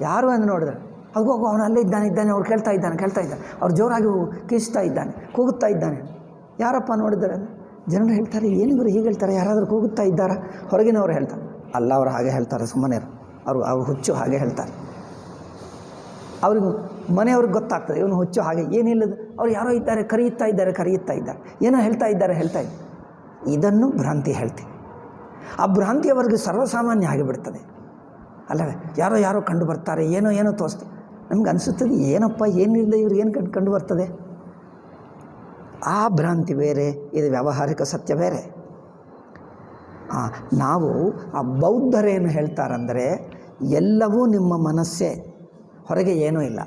ಯಾರು ಎಂದು ನೋಡಿದ್ರೆ ಅಗೋ ಅವನು ಅಲ್ಲೇ ಇದ್ದಾನೆ, ಅವ್ರು ಕೇಳ್ತಾ ಇದ್ದಾನೆ, ಅವ್ರು ಜೋರಾಗಿ ಕೀಸ್ತಾ ಇದ್ದಾನೆ, ಕೂಗುತ್ತಾ ಇದ್ದಾನೆ. ಯಾರಪ್ಪ ನೋಡಿದ್ದಾರೆ? ಜನರು ಹೇಳ್ತಾರೆ, ಏನಿವರು ಹೀಗೆ ಹೇಳ್ತಾರೆ, ಯಾರಾದರೂ ಕೂಗುತ್ತಾ ಇದ್ದಾರಾ? ಹೊರಗಿನವರು ಹೇಳ್ತಾರೆ, ಅಲ್ಲ ಅವ್ರು ಹಾಗೆ ಹೇಳ್ತಾರೆ, ಸುಮ್ಮನೆ ಅವ್ರು ಹುಚ್ಚು ಹಾಗೆ ಹೇಳ್ತಾರೆ. ಅವ್ರಿಗೆ ಮನೆಯವ್ರಿಗೆ ಗೊತ್ತಾಗ್ತದೆ ಇವನು ಹುಚ್ಚು ಹಾಗೆ ಏನಿಲ್ಲದು, ಅವ್ರು ಯಾರೋ ಇದ್ದಾರೆ ಕರೆಯುತ್ತಾ ಇದ್ದಾರೆ, ಏನೋ ಹೇಳ್ತಾ ಇದ್ದಾರೆ. ಇದನ್ನು ಭ್ರಾಂತಿ ಹೇಳ್ತೀವಿ. ಆ ಭ್ರಾಂತಿ ಅವರಿಗೆ ಸರ್ವಸಾಮಾನ್ಯ ಆಗಿಬಿಡ್ತದೆ ಅಲ್ಲವೇ? ಯಾರೋ ಕಂಡು ಬರ್ತಾರೆ, ಏನೋ ತೋರಿಸ್ತಾರೆ. ನಮ್ಗೆ ಅನಿಸುತ್ತದೆ ಏನಪ್ಪ ಏನಿಲ್ಲ ಇವ್ರು ಏನು ಕಂಡು ಬರ್ತದೆ. ಆ ಭ್ರಾಂತಿ ಬೇರೆ, ಇದು ವ್ಯಾವಹಾರಿಕ ಸತ್ಯ ಬೇರೆ. ನಾವು ಆ ಬೌದ್ಧರೇನು ಹೇಳ್ತಾರಂದರೆ, ಎಲ್ಲವೂ ನಿಮ್ಮ ಮನಸ್ಸೇ, ಹೊರಗೆ ಏನೂ ಇಲ್ಲ,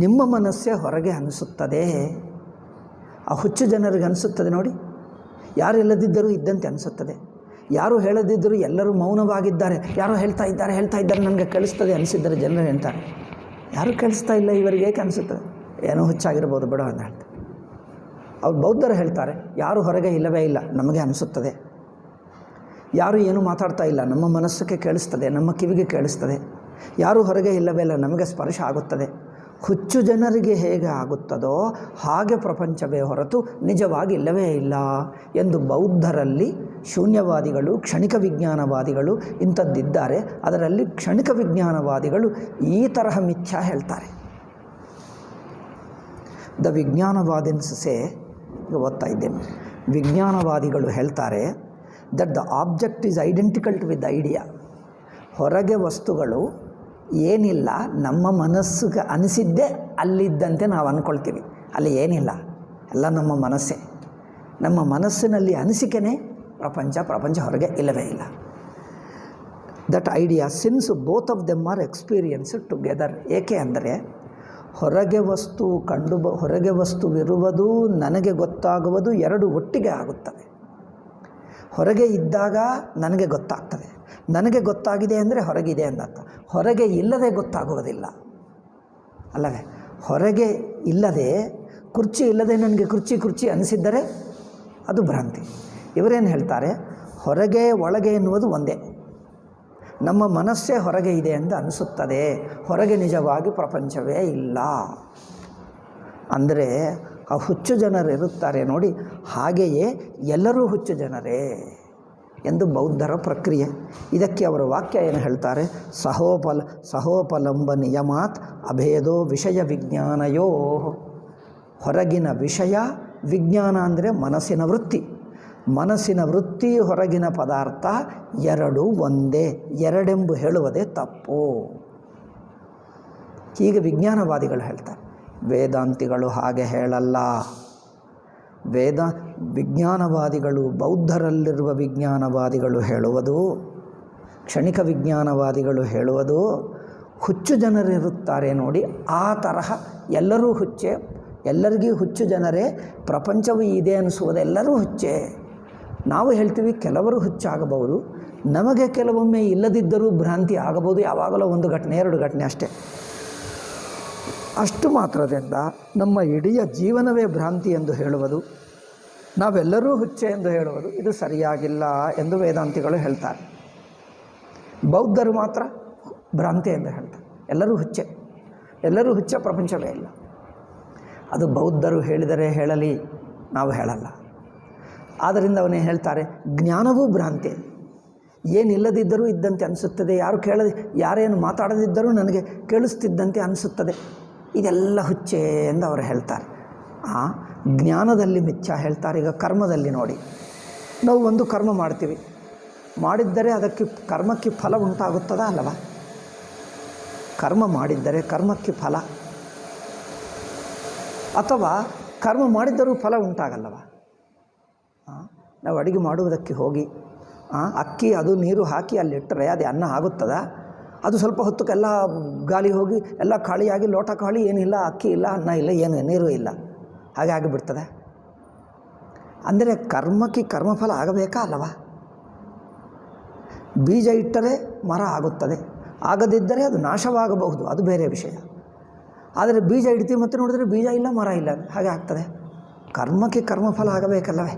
ನಿಮ್ಮ ಮನಸ್ಸೇ ಹೊರಗೆ ಅನಿಸುತ್ತದೆ. ಆ ಹುಚ್ಚು ಜನರಿಗೆ ಅನಿಸುತ್ತದೆ ನೋಡಿ. ಯಾರು ಇಲ್ಲದಿದ್ದರೂ ಇದ್ದಂತೆ ಅನಿಸುತ್ತದೆ, ಯಾರು ಹೇಳದಿದ್ದರೂ ಎಲ್ಲರೂ ಮೌನವಾಗಿದ್ದಾರೆ, ಯಾರೋ ಹೇಳ್ತಾ ಇದ್ದಾರೆ ನನಗೆ ಕೇಳಿಸ್ತದೆ ಅನಿಸಿದ್ದಾರೆ ಜನರು ಹೇಳ್ತಾರೆ. ಯಾರೂ ಕೇಳಿಸ್ತಾ ಇಲ್ಲ ಇವರಿಗೆ ಏಕೆ ಅನಿಸುತ್ತದೆ? ಏನೋ ಹುಚ್ಚಾಗಿರ್ಬೋದು ಬಿಡೋ ಅಂತ ಹೇಳ್ತಾರೆ. ಅವ್ರು ಬೌದ್ಧರು ಹೇಳ್ತಾರೆ, ಯಾರು ಹೊರಗೆ ಇಲ್ಲವೇ ಇಲ್ಲ, ನಮಗೆ ಅನಿಸುತ್ತದೆ. ಯಾರು ಏನು ಮಾತಾಡ್ತಾ ಇಲ್ಲ, ನಮ್ಮ ಮನಸ್ಸಿಗೆ ಕೇಳಿಸ್ತದೆ, ನಮ್ಮ ಕಿವಿಗೆ ಕೇಳಿಸ್ತದೆ. ಯಾರು ಹೊರಗೆ ಇಲ್ಲವೇ ಇಲ್ಲ, ನಮಗೆ ಸ್ಪರ್ಶ ಆಗುತ್ತದೆ. ಹುಚ್ಚು ಜನರಿಗೆ ಹೇಗೆ ಆಗುತ್ತದೋ ಹಾಗೆ ಪ್ರಪಂಚವೇ ಹೊರತು ನಿಜವಾಗಿ ಇಲ್ಲವೇ ಇಲ್ಲ ಎಂದು ಬೌದ್ಧರಲ್ಲಿ ಶೂನ್ಯವಾದಿಗಳು, ಕ್ಷಣಿಕ ವಿಜ್ಞಾನವಾದಿಗಳು ಇಂಥದ್ದಿದ್ದಾರೆ. ಅದರಲ್ಲಿ ಕ್ಷಣಿಕ ವಿಜ್ಞಾನವಾದಿಗಳು ಈ ತರಹ ಮಿಥ್ಯಾ ಹೇಳ್ತಾರೆ. ದ ವಿಜ್ಞಾನವಾದಿನ್ಸೇ ಓದ್ತಾ ಇದ್ದೇನೆ. ವಿಜ್ಞಾನವಾದಿಗಳು ಹೇಳ್ತಾರೆ that the object is identical to with the idea. ಹೊರಗೆ ವಸ್ತುಗಳು ಏನಿಲ್ಲ, ನಮ್ಮ ಮನಸ್ಸಿಗೆ ಅನಿಸಿದ್ದೇ ಅಲ್ಲಿದ್ದಂತೆ ನಾವು ಅಂದ್ಕೊಳ್ತೀವಿ. ಅಲ್ಲಿ ಏನಿಲ್ಲ, ಎಲ್ಲ ನಮ್ಮ ಮನಸ್ಸೇ. ನಮ್ಮ ಮನಸ್ಸಿನಲ್ಲಿ ಅನಿಸಿಕೆನೇ ಪ್ರಪಂಚ ಹೊರಗೆ ಇಲ್ಲವೇ ಇಲ್ಲ. That idea since both of them are experienced together. ಏಕೆ ಅಂದರೆ ಹೊರಗೆ ವಸ್ತುವಿರುವುದು, ನನಗೆ ಗೊತ್ತಾಗುವುದು ಎರಡು ಒಟ್ಟಿಗೆ ಆಗುತ್ತವೆ. ಹೊರಗೆ ಇದ್ದಾಗ ನನಗೆ ಗೊತ್ತಾಗ್ತದೆ, ನನಗೆ ಗೊತ್ತಾಗಿದೆ ಅಂದರೆ ಹೊರಗಿದೆ ಎಂದರ್ಥ. ಹೊರಗೆ ಇಲ್ಲದೆ ಗೊತ್ತಾಗುವುದಿಲ್ಲ ಅಲ್ಲವೇ? ಹೊರಗೆ ಇಲ್ಲದೆ, ಕುರ್ಚಿ ಇಲ್ಲದೆ ನನಗೆ ಕುರ್ಚಿ ಅನಿಸಿದ್ದರೆ ಅದು ಭ್ರಾಂತಿ. ಇವರೇನು ಹೇಳ್ತಾರೆ, ಹೊರಗೆ ಒಳಗೆ ಎನ್ನುವುದು ಒಂದೇ. ನಮ್ಮ ಮನಸ್ಸೇ ಹೊರಗೆ ಇದೆ ಎಂದು ಅನಿಸುತ್ತದೆ, ಹೊರಗೆ ನಿಜವಾಗಿ ಪ್ರಪಂಚವೇ ಇಲ್ಲ. ಅಂದರೆ ಆ ಹುಚ್ಚು ಜನರು ಇರುತ್ತಾರೆ ನೋಡಿ, ಹಾಗೆಯೇ ಎಲ್ಲರೂ ಹುಚ್ಚು ಜನರೇ ಎಂದು ಬೌದ್ಧರ ಪ್ರಕ್ರಿಯೆ. ಇದಕ್ಕೆ ಅವರ ವಾಕ್ಯ ಏನು ಹೇಳ್ತಾರೆ, ಸಹೋಪಲಂಬ ನಿಯಮಾತ್ ಅಭೇದೋ ವಿಷಯ ವಿಜ್ಞಾನಯೋ. ಹೊರಗಿನ ವಿಷಯ, ವಿಜ್ಞಾನ ಅಂದರೆ ಮನಸ್ಸಿನ ವೃತ್ತಿ ಹೊರಗಿನ ಪದಾರ್ಥ ಎರಡೂ ಒಂದೇ, ಎರಡೆಂಬು ಹೇಳುವುದೇ ತಪ್ಪು. ಹೀಗೆ ವಿಜ್ಞಾನವಾದಿಗಳು ಹೇಳ್ತಾರೆ. ವೇದಾಂತಿಗಳು ಹಾಗೆ ಹೇಳಲ್ಲ. ವಿಜ್ಞಾನವಾದಿಗಳು, ಬೌದ್ಧರಲ್ಲಿರುವ ವಿಜ್ಞಾನವಾದಿಗಳು ಹೇಳುವುದು, ಕ್ಷಣಿಕ ವಿಜ್ಞಾನವಾದಿಗಳು ಹೇಳುವುದು, ಹುಚ್ಚು ಜನರಿರುತ್ತಾರೆ ನೋಡಿ, ಆ ತರಹ ಎಲ್ಲರೂ ಹುಚ್ಚೆ, ಎಲ್ಲರಿಗೂ ಹುಚ್ಚು ಜನರೇ, ಪ್ರಪಂಚವು ಇದೆ ಅನಿಸುವುದೆಲ್ಲರೂ ಹುಚ್ಚೆ. ನಾವು ಹೇಳ್ತೀವಿ ಕೆಲವರು ಹುಚ್ಚಾಗಬಹುದು, ನಮಗೆ ಕೆಲವೊಮ್ಮೆ ಇಲ್ಲದಿದ್ದರೂ ಭ್ರಾಂತಿ ಆಗಬಹುದು. ಯಾವಾಗಲೂ ಒಂದು ಘಟನೆ, ಎರಡು ಘಟನೆ ಅಷ್ಟೇ. ಅಷ್ಟು ಮಾತ್ರದಿಂದ ನಮ್ಮ ಇಡೀ ಜೀವನವೇ ಭ್ರಾಂತಿ ಎಂದು ಹೇಳುವುದು, ನಾವೆಲ್ಲರೂ ಹುಚ್ಚೆ ಎಂದು ಹೇಳುವುದು ಇದು ಸರಿಯಾಗಿಲ್ಲ ಎಂದು ವೇದಾಂತಿಗಳು ಹೇಳ್ತಾರೆ. ಬೌದ್ಧರು ಮಾತ್ರ ಭ್ರಾಂತಿ ಎಂದು ಹೇಳ್ತಾರೆ. ಎಲ್ಲರೂ ಹುಚ್ಚೆ, ಪ್ರಪಂಚವೇ ಇಲ್ಲ. ಅದು ಬೌದ್ಧರು ಹೇಳಿದರೆ ಹೇಳಲಿ, ನಾವು ಹೇಳಲ್ಲ. ಆದ್ದರಿಂದ ಅವನೇ ಹೇಳ್ತಾರೆ, ಜ್ಞಾನವೂ ಭ್ರಾಂತಿ. ಏನಿಲ್ಲದಿದ್ದರೂ ಇದ್ದಂತೆ ಅನಿಸುತ್ತದೆ, ಯಾರೇನು ಮಾತಾಡದಿದ್ದರೂ ನನಗೆ ಕೇಳಿಸ್ತಿದ್ದಂತೆ ಅನಿಸುತ್ತದೆ, ಇದೆಲ್ಲ ಹುಚ್ಚೆ ಎಂದು ಅವರು ಹೇಳ್ತಾರೆ. ಜ್ಞಾನದಲ್ಲಿ ಮಿಥ್ಯಾ ಹೇಳ್ತಾರೆ. ಈಗ ಕರ್ಮದಲ್ಲಿ ನೋಡಿ, ನಾವು ಒಂದು ಕರ್ಮ ಮಾಡ್ತೀವಿ, ಮಾಡಿದ್ದರೆ ಅದಕ್ಕೆ ಕರ್ಮಕ್ಕೆ ಫಲ ಉಂಟಾಗುತ್ತದಾ ಅಲ್ಲವಾ? ಕರ್ಮ ಮಾಡಿದ್ದರೆ ಕರ್ಮಕ್ಕೆ ಫಲ, ಅಥವಾ ಕರ್ಮ ಮಾಡಿದ್ದರೂ ಫಲ ಉಂಟಾಗಲ್ಲವ? ನಾವು ಅಡುಗೆ ಮಾಡುವುದಕ್ಕೆ ಹೋಗಿ ಅಕ್ಕಿ ಅದು ನೀರು ಹಾಕಿ ಅಲ್ಲಿಟ್ಟರೆ ಅದು ಅನ್ನ ಆಗುತ್ತದ? ಅದು ಸ್ವಲ್ಪ ಹೊತ್ತಕ್ಕೆಲ್ಲ ಗಾಳಿ ಹೋಗಿ ಎಲ್ಲ ಖಾಳಿಯಾಗಿ ಲೋಟ ಖಾಳಿ, ಏನಿಲ್ಲ, ಅಕ್ಕಿ ಇಲ್ಲ, ಅನ್ನ ಇಲ್ಲ, ಏನು ನೀರು ಇಲ್ಲ, ಹಾಗೆ ಆಗಿಬಿಡ್ತದೆ. ಅಂದರೆ ಕರ್ಮಕ್ಕೆ ಕರ್ಮಫಲ ಆಗಬೇಕಾ ಅಲ್ಲವಾ? ಬೀಜ ಇಟ್ಟರೆ ಮರ ಆಗುತ್ತದೆ, ಆಗದಿದ್ದರೆ ಅದು ನಾಶವಾಗಬಹುದು, ಅದು ಬೇರೆ ವಿಷಯ. ಆದರೆ ಬೀಜ ಇಡ್ತೀವಿ ಮತ್ತು ನೋಡಿದರೆ ಬೀಜ ಇಲ್ಲ, ಮರ ಇಲ್ಲ, ಹಾಗೆ ಆಗ್ತದೆ. ಕರ್ಮಕ್ಕೆ ಕರ್ಮಫಲ ಆಗಬೇಕಲ್ಲವೇ?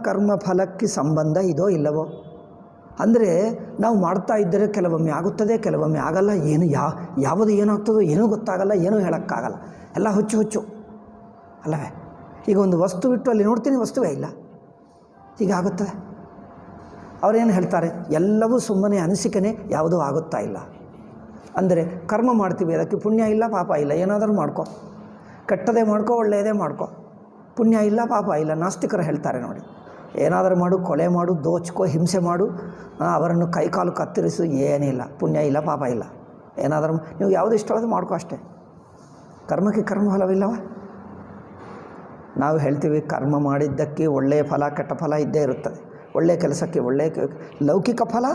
ಕರ್ಮಫಲಕ್ಕೆ ಸಂಬಂಧ ಇದೋ ಇಲ್ಲವೋ? ಅಂದರೆ ನಾವು ಮಾಡ್ತಾ ಇದ್ದರೆ ಕೆಲವೊಮ್ಮೆ ಆಗುತ್ತದೆ, ಕೆಲವೊಮ್ಮೆ ಆಗಲ್ಲ. ಯಾವುದು ಏನಾಗ್ತದೋ ಏನೂ ಗೊತ್ತಾಗಲ್ಲ, ಏನೂ ಹೇಳೋಕ್ಕಾಗಲ್ಲ, ಎಲ್ಲ ಹುಚ್ಚು ಅಲ್ಲವೇ? ಈಗ ಒಂದು ವಸ್ತು ಬಿಟ್ಟು ಅಲ್ಲಿ ನೋಡ್ತೀನಿ, ವಸ್ತುವೇ ಇಲ್ಲ, ಹೀಗಾಗುತ್ತದೆ. ಅವರೇನು ಹೇಳ್ತಾರೆ? ಎಲ್ಲವೂ ಸುಮ್ಮನೆ ಅನಿಸಿಕೆನೇ, ಯಾವುದೂ ಆಗುತ್ತಾ ಇಲ್ಲ. ಅಂದರೆ ಕರ್ಮ ಮಾಡ್ತೀವಿ, ಅದಕ್ಕೆ ಪುಣ್ಯ ಇಲ್ಲ, ಪಾಪ ಇಲ್ಲ, ಏನಾದರೂ ಮಾಡ್ಕೊ, ಕೆಟ್ಟದೇ ಮಾಡ್ಕೊ, ಒಳ್ಳೆಯದೇ ಮಾಡ್ಕೊ, ಪುಣ್ಯ ಇಲ್ಲ, ಪಾಪ ಇಲ್ಲ. ನಾಸ್ತಿಕರು ಹೇಳ್ತಾರೆ ನೋಡಿ, ಏನಾದರೂ ಮಾಡು, ಕೊಲೆ ಮಾಡು, ದೋಚ್ಕೋ, ಹಿಂಸೆ ಮಾಡು, ಅವರನ್ನು ಕೈಕಾಲು ಕತ್ತರಿಸು, ಏನಿಲ್ಲ, ಪುಣ್ಯ ಇಲ್ಲ, ಪಾಪ ಇಲ್ಲ. ಏನಾದರೂ ನೀವು ಯಾವುದು ಇಷ್ಟವಾದ ಮಾಡ್ಕೋ ಅಷ್ಟೇ. ಕರ್ಮಕ್ಕೆ ಕರ್ಮಫಲವಿಲ್ಲವ? ನಾವು ಹೇಳ್ತೀವಿ ಕರ್ಮ ಮಾಡಿದ್ದಕ್ಕೆ ಒಳ್ಳೆಯ ಫಲ, ಕೆಟ್ಟ ಫಲ ಇದ್ದೇ ಇರುತ್ತದೆ. ಒಳ್ಳೆಯ ಕೆಲಸಕ್ಕೆ ಒಳ್ಳೆಯ ಲೌಕಿಕ ಫಲ,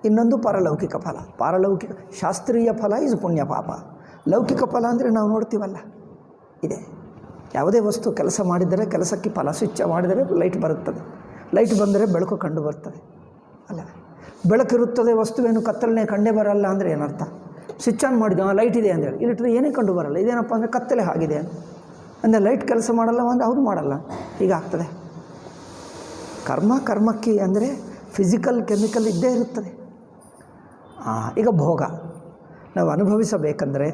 ಇನ್ನೊಂದು ಪಾರಲೌಕಿಕ ಫಲ. ಪಾರಲೌಕಿಕ ಶಾಸ್ತ್ರೀಯ ಫಲ ಇಸ್ ಪುಣ್ಯ ಪಾಪ. ಲೌಕಿಕ ಫಲ ಅಂದರೆ ನಾವು ನೋಡ್ತೀವಲ್ಲ, ಇದೆ. ಯಾವುದೇ ವಸ್ತು ಕೆಲಸ ಮಾಡಿದರೆ ಕೆಲಸಕ್ಕೆ ಫಲ. ಸ್ವಿಚ್ ಮಾಡಿದರೆ ಲೈಟ್ ಬರುತ್ತದೆ, ಲೈಟ್ ಬಂದರೆ ಬೆಳಕು ಕಂಡು ಬರ್ತದೆ ಅಲ್ಲ? ಬೆಳಕಿರುತ್ತದೆ, ವಸ್ತುವೇನು ಕತ್ತಲನೆ ಕಂಡೇ ಬರಲ್ಲ ಅಂದರೆ ಏನರ್ಥ? ಸ್ವಿಚ್ ಆನ್ ಮಾಡಿದ್ವಿ, ಲೈಟ್ ಇದೆ ಅಂದೇಳಿ, ಇಲ್ಲಿಟ್ಟರೆ ಏನೇ ಕಂಡು ಬರಲ್ಲ. ಇದೇನಪ್ಪ ಅಂದರೆ ಕತ್ತಲೆ ಆಗಿದೆ ಅಂದರೆ ಲೈಟ್ ಕೆಲಸ ಮಾಡಲ್ಲ ಅಂದರೆ ಹೌದು ಮಾಡಲ್ಲ, ಹೀಗಾಗ್ತದೆ. ಕರ್ಮಕ್ಕೆ ಅಂದರೆ ಫಿಸಿಕಲ್, ಕೆಮಿಕಲ್ ಇದ್ದೇ ಇರುತ್ತದೆ. ಈಗ ಭೋಗ ನಾವು ಅನುಭವಿಸಬೇಕಂದ್ರೆ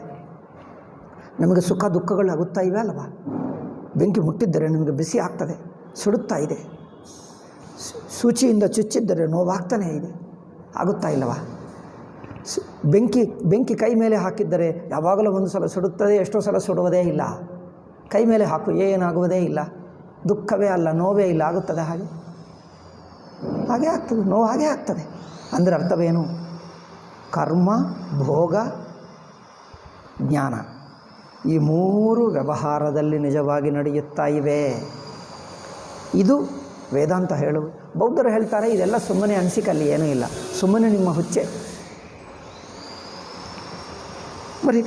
ನಮಗೆ ಸುಖ ದುಃಖಗಳು ಆಗುತ್ತಾ ಇವೆ ಅಲ್ವಾ? ಬೆಂಕಿ ಮುಟ್ಟಿದ್ದರೆ ನಿಮಗೆ ಬಿಸಿ ಆಗ್ತದೆ, ಸುಡುತ್ತಾ ಇದೆ. ಸೂಚಿಯಿಂದ ಚುಚ್ಚಿದ್ದರೆ ನೋವಾಗ್ತಾನೇ ಇದೆ, ಆಗುತ್ತಾ ಇಲ್ಲವಾ? ಬೆಂಕಿ ಕೈ ಮೇಲೆ ಹಾಕಿದ್ದರೆ ಯಾವಾಗಲೂ ಒಂದು ಸಲ ಸುಡುತ್ತದೆ, ಎಷ್ಟೋ ಸಲ ಸುಡುವುದೇ ಇಲ್ಲ. ಕೈ ಮೇಲೆ ಹಾಕು, ಏನಾಗುವುದೇ ಇಲ್ಲ, ದುಃಖವೇ ಅಲ್ಲ, ನೋವೇ ಇಲ್ಲ, ಆಗುತ್ತದೆ ಹಾಗೆ ಆಗ್ತದೆ, ನೋವು ಹಾಗೆ ಆಗ್ತದೆ. ಅಂದರೆ ಅರ್ಥವೇನು? ಕರ್ಮ, ಭೋಗ, ಜ್ಞಾನ, ಈ ಮೂರು ವ್ಯವಹಾರದಲ್ಲಿ ನಿಜವಾಗಿ ನಡೆಯುತ್ತಾ ಇವೆ. ಇದು ವೇದಾಂತ ಹೇಳುವುದು. ಬೌದ್ಧರು ಹೇಳ್ತಾರೆ ಇದೆಲ್ಲ ಸುಮ್ಮನೆ ಅನಿಸಿಕಲ್ಲಿ ಏನೂ ಇಲ್ಲ, ಸುಮ್ಮನೆ ನಿಮ್ಮ ಹುಚ್ಚೆ. ಬರೀ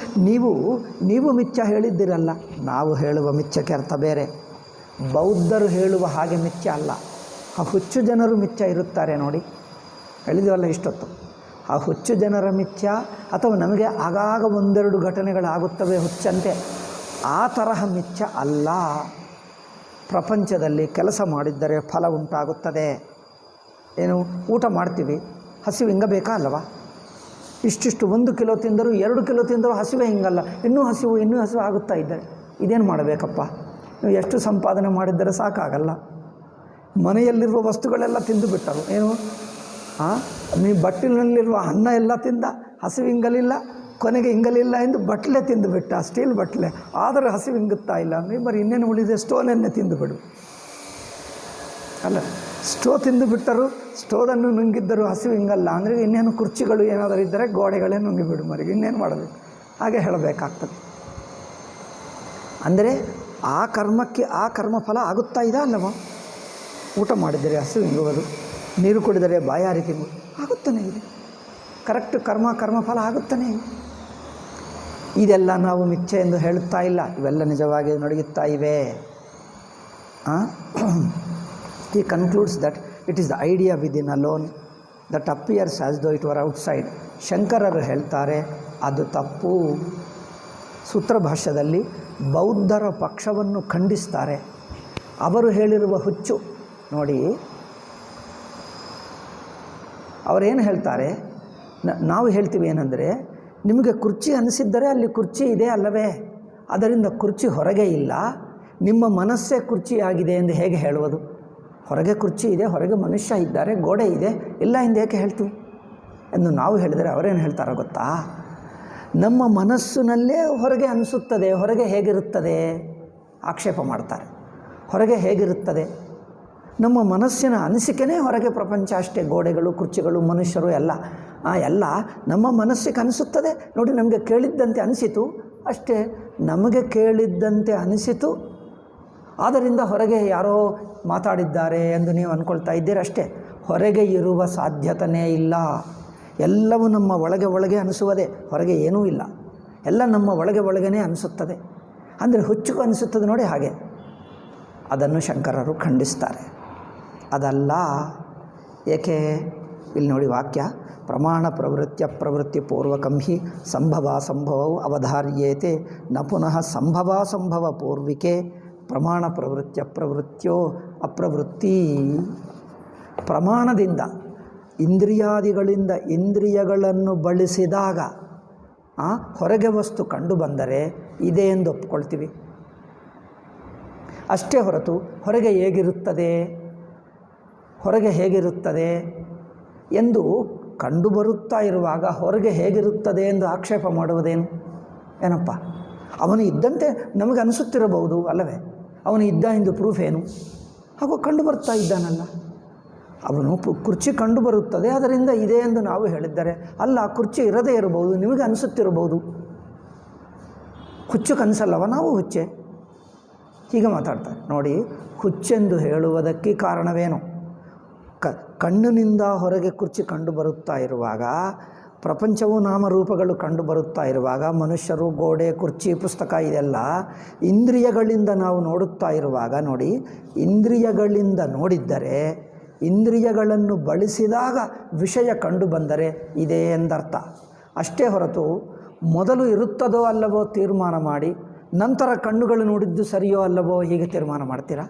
ನೀವು ಮಿಥ್ಯ ಹೇಳಿದ್ದಿರಲ್ಲ, ನಾವು ಹೇಳುವ ಮಿಥ್ಯಕ್ಕೆ ಅರ್ಥ ಬೇರೆ. ಬೌದ್ಧರು ಹೇಳುವ ಹಾಗೆ ಮಿಥ್ಯ ಅಲ್ಲ. ಆ ಹುಚ್ಚು ಜನರು ಮಿಥ್ಯ ಇರುತ್ತಾರೆ ನೋಡಿ, ಹೇಳಿದವಲ್ಲ ಇಷ್ಟೊತ್ತು. ಆ ಹುಚ್ಚು ಜನರ ಮಿಥ್ಯ, ಅಥವಾ ನಮಗೆ ಆಗಾಗ ಒಂದೆರಡು ಘಟನೆಗಳಾಗುತ್ತವೆ ಹುಚ್ಚಂತೆ, ಆ ತರಹ ಮಿಥ್ಯ ಅಲ್ಲ. ಪ್ರಪಂಚದಲ್ಲಿ ಕೆಲಸ ಮಾಡಿದ್ದರೆ ಫಲ ಉಂಟಾಗುತ್ತದೆ. ಏನು, ಊಟ ಮಾಡ್ತೀವಿ, ಹಸಿವು ಹಿಂಗಬೇಕಾ ಅಲ್ಲವಾ? ಇಷ್ಟಿಷ್ಟು 1 ಕಿಲೋ ತಿಂದರೂ 2 ಕಿಲೋ ತಿಂದರೂ ಹಸಿವೆ ಹಿಂಗಲ್ಲ, ಇನ್ನೂ ಹಸಿವು ಆಗುತ್ತಾ ಇದ್ದರೆ ಇದೇನು ಮಾಡಬೇಕಪ್ಪ? ನೀವು ಎಷ್ಟು ಸಂಪಾದನೆ ಮಾಡಿದ್ದರೆ ಸಾಕಾಗಲ್ಲ. ಮನೆಯಲ್ಲಿರುವ ವಸ್ತುಗಳೆಲ್ಲ ತಿಂದು ಬಿಟ್ಟರು. ಏನು, ನೀವು ಬಟ್ಟಲಿನಲ್ಲಿರುವ ಅನ್ನ ಎಲ್ಲ ತಿಂದ, ಹಸಿವು ಹಿಂಗಲಿಲ್ಲ, ಕೊನೆಗೆ ಹಿಂಗಲಿಲ್ಲ ಎಂದು ಬಟ್ಲೆ ತಿಂದು ಬಿಟ್ಟ, ಸ್ಟೀಲ್ ಬಟ್ಲೆ, ಆದರೆ ಹಸಿವು ಹಿಂಗುತ್ತಾ ಇಲ್ಲ. ನೀವು ಬರೀ ಇನ್ನೇನು ಉಳಿದೆ, ಸ್ಟೋನನ್ನೇ ತಿಂದು ಬಿಡು ಅಲ್ಲ. ಸ್ಟೋ ತಿಂದು ಬಿಟ್ಟರು, ಸ್ಟೋವನ್ನು ನುಂಗಿದ್ದರು, ಹಸಿವು ಹಿಂಗಲ್ಲ ಅಂದರೆ ಇನ್ನೇನು ಕುರ್ಚಿಗಳು ಏನಾದರೂ ಇದ್ದರೆ ಗೋಡೆಗಳೇ ನುಂಗಿಬಿಡು ಮರಿಗೆ, ಇನ್ನೇನು ಮಾಡಬೇಕು? ಹಾಗೆ ಹೇಳಬೇಕಾಗ್ತದೆ. ಅಂದರೆ ಆ ಕರ್ಮಕ್ಕೆ ಆ ಕರ್ಮಫಲ ಆಗುತ್ತಾ ಇದೆ ಅಲ್ಲವೋ? ಊಟ ಮಾಡಿದರೆ ಹಸಿವು ಹಿಂಗುವುದು, ನೀರು ಕುಡಿದರೆ ಬಾಯಾರಿಕೆ ಆಗುತ್ತಾನೆ ಇದೆ. ಕರೆಕ್ಟ್ ಕರ್ಮಫಲ ಆಗುತ್ತಾನೆ ಇದೆ. ಇದೆಲ್ಲ ನಾವು ಮಿಥ್ಯೆ ಎಂದು ಹೇಳುತ್ತಾ ಇಲ್ಲ, ಇವೆಲ್ಲ ನಿಜವಾಗಿ ನಡೆಯುತ್ತಾ ಇವೆ. He concludes that it is the idea within alone that appears as though it were outside. ಶಂಕರರು ಹೇಳ್ತಾರೆ ಅದು ತಪ್ಪು. ಸೂತ್ರ ಭಾಷ್ಯದಲ್ಲಿ ಬೌದ್ಧರ ಪಕ್ಷವನ್ನು ಖಂಡಿಸ್ತಾರೆ. ಅವರು ಹೇಳಿರುವ ಹುಚ್ಚು ನೋಡಿ, ಅವರೇನು ಹೇಳ್ತಾರೆ, ನಾವು ಹೇಳ್ತೀವಿ ಏನಂದರೆ, ನಿಮಗೆ ಕುರ್ಚಿ ಅನಿಸಿದ್ದರೆ ಅಲ್ಲಿ ಕುರ್ಚಿ ಇದೆ ಅಲ್ಲವೇ? ಅದರಿಂದ ಕುರ್ಚಿ ಹೊರಗೆ ಇಲ್ಲ, ನಿಮ್ಮ ಮನಸ್ಸೇ ಕುರ್ಚಿಯಾಗಿದೆ ಎಂದು ಹೇಗೆ ಹೇಳುವುದು? ಹೊರಗೆ ಕುರ್ಚಿ ಇದೆ, ಹೊರಗೆ ಮನುಷ್ಯ ಇದ್ದಾರೆ, ಗೋಡೆ ಇದೆ, ಇಲ್ಲ ಎಂದು ಏಕೆ ಹೇಳ್ತೀವಿ ಎಂದು ನಾವು ಹೇಳಿದರೆ ಅವರೇನು ಹೇಳ್ತಾರೋ ಗೊತ್ತಾ? ನಮ್ಮ ಮನಸ್ಸಿನಲ್ಲೇ ಹೊರಗೆ ಅನಿಸುತ್ತದೆ, ಹೊರಗೆ ಹೇಗಿರುತ್ತದೆ ಆಕ್ಷೇಪ ಮಾಡ್ತಾರೆ. ಹೊರಗೆ ಹೇಗಿರುತ್ತದೆ? ನಮ್ಮ ಮನಸ್ಸಿನ ಅನಿಸಿಕೆನೇ ಹೊರಗೆ ಪ್ರಪಂಚ ಅಷ್ಟೇ, ಗೋಡೆಗಳು, ಕುರ್ಚಿಗಳು, ಮನುಷ್ಯರು ಎಲ್ಲ ನಮ್ಮ ಮನಸ್ಸಿಗೆ ಅನಿಸುತ್ತದೆ. ನೋಡಿ, ನಮಗೆ ಕೇಳಿದ್ದಂತೆ ಅನಿಸಿತು ಅಷ್ಟೇ, ನಮಗೆ ಕೇಳಿದ್ದಂತೆ ಅನಿಸಿತು, ಆದ್ದರಿಂದ ಹೊರಗೆ ಯಾರೋ ಮಾತಾಡಿದ್ದಾರೆ ಎಂದು ನೀವು ಅಂದ್ಕೊಳ್ತಾ ಇದ್ದೀರಷ್ಟೇ. ಹೊರಗೆ ಇರುವ ಸಾಧ್ಯತೆಯೇ ಇಲ್ಲ. ಎಲ್ಲವೂ ನಮ್ಮ ಒಳಗೆ ಅನಿಸುವುದೇ, ಹೊರಗೆ ಏನೂ ಇಲ್ಲ. ಎಲ್ಲ ನಮ್ಮ ಒಳಗೇ ಅನಿಸುತ್ತದೆ. ಅಂದರೆ ಹುಚ್ಚು ಅನಿಸುತ್ತದೆ ನೋಡಿ, ಹಾಗೆ ಅದನ್ನು ಶಂಕರರು ಖಂಡಿಸ್ತಾರೆ. ಅದಲ್ಲ. ಏಕೆ? ಇಲ್ಲಿ ನೋಡಿ ವಾಕ್ಯ, ಪ್ರಮಾಣ ಪ್ರವೃತ್ತಿ ಅಪ್ರವೃತ್ತಿ ಪೂರ್ವಕಂ ಹಿ ಸಂಭವಾಸಂಭವವು ಅವಧಾರ್ಯೇತೆ ನ ಪುನಃ ಸಂಭವಾಸಂಭವ ಪೂರ್ವಿಕೆ ಪ್ರಮಾಣ ಪ್ರವೃತ್ತಿ ಅಪ್ರವೃತ್ತಿಯೋ ಅಪ್ರವೃತ್ತಿ. ಪ್ರಮಾಣದಿಂದ ಇಂದ್ರಿಯಾದಿಗಳಿಂದ ಇಂದ್ರಿಯಗಳನ್ನು ಬಳಸಿದಾಗ ಹೊರಗೆ ವಸ್ತು ಕಂಡು ಬಂದರೆ ಇದೆ ಎಂದು ಒಪ್ಕೊಳ್ತೀವಿ ಅಷ್ಟೇ ಹೊರತು ಹೊರಗೆ ಹೇಗಿರುತ್ತದೆ ಎಂದು ಕಂಡುಬರುತ್ತಾ ಇರುವಾಗ ಹೊರಗೆ ಹೇಗಿರುತ್ತದೆ ಎಂದು ಆಕ್ಷೇಪ ಮಾಡುವುದೇನು? ಏನಪ್ಪ, ಅವನು ಇದ್ದಂತೆ ನಮಗೆ ಅನಿಸುತ್ತಿರಬಹುದು ಅಲ್ಲವೇ? ಅವನು ಇದ್ದ ಎಂದು ಪ್ರೂಫ್ ಏನು? ಹಾಗೂ ಕಂಡು ಬರ್ತಾ ಇದ್ದಾನಲ್ಲ. ಅವನು ಕುರ್ಚಿ ಕಂಡು ಬರುತ್ತದೆ, ಅದರಿಂದ ಇದೆ ಎಂದು ನಾವು ಹೇಳಿದ್ದಾರೆ. ಅಲ್ಲ, ಕುರ್ಚಿ ಇರದೇ ಇರಬಹುದು, ನಿಮಗೆ ಅನಿಸುತ್ತಿರಬಹುದು. ಹುಚ್ಚು ಕನಸಲ್ಲವ, ನಾವು ಹುಚ್ಚೆ. ಹೀಗೆ ಮಾತಾಡ್ತಾರೆ ನೋಡಿ. ಹುಚ್ಚೆಂದು ಹೇಳುವುದಕ್ಕೆ ಕಾರಣವೇನು? ಕಣ್ಣಿನಿಂದ ಹೊರಗೆ ಕುರ್ಚಿ ಕಂಡು ಬರುತ್ತಾ ಇರುವಾಗ, ಪ್ರಪಂಚವು ನಾಮರೂಪಗಳು ಕಂಡು ಬರುತ್ತಾ ಇರುವಾಗ, ಮನುಷ್ಯರು, ಗೋಡೆ, ಕುರ್ಚಿ, ಪುಸ್ತಕ ಇದೆಲ್ಲ ಇಂದ್ರಿಯಗಳಿಂದ ನಾವು ನೋಡುತ್ತಾ ಇರುವಾಗ ನೋಡಿ, ಇಂದ್ರಿಯಗಳಿಂದ ನೋಡಿದ್ದರೆ, ಇಂದ್ರಿಯಗಳನ್ನು ಬಳಸಿದಾಗ ವಿಷಯ ಕಂಡು ಬಂದರೆ ಇದೆ ಎಂದರ್ಥ. ಅಷ್ಟೇ ಹೊರತು ಮೊದಲು ಇರುತ್ತದೋ ಅಲ್ಲವೋ ತೀರ್ಮಾನ ಮಾಡಿ ನಂತರ ಕಣ್ಣುಗಳು ನೋಡಿದ್ದು ಸರಿಯೋ ಅಲ್ಲವೋ ಹೀಗೆ ತೀರ್ಮಾನ ಮಾಡ್ತೀರಾ?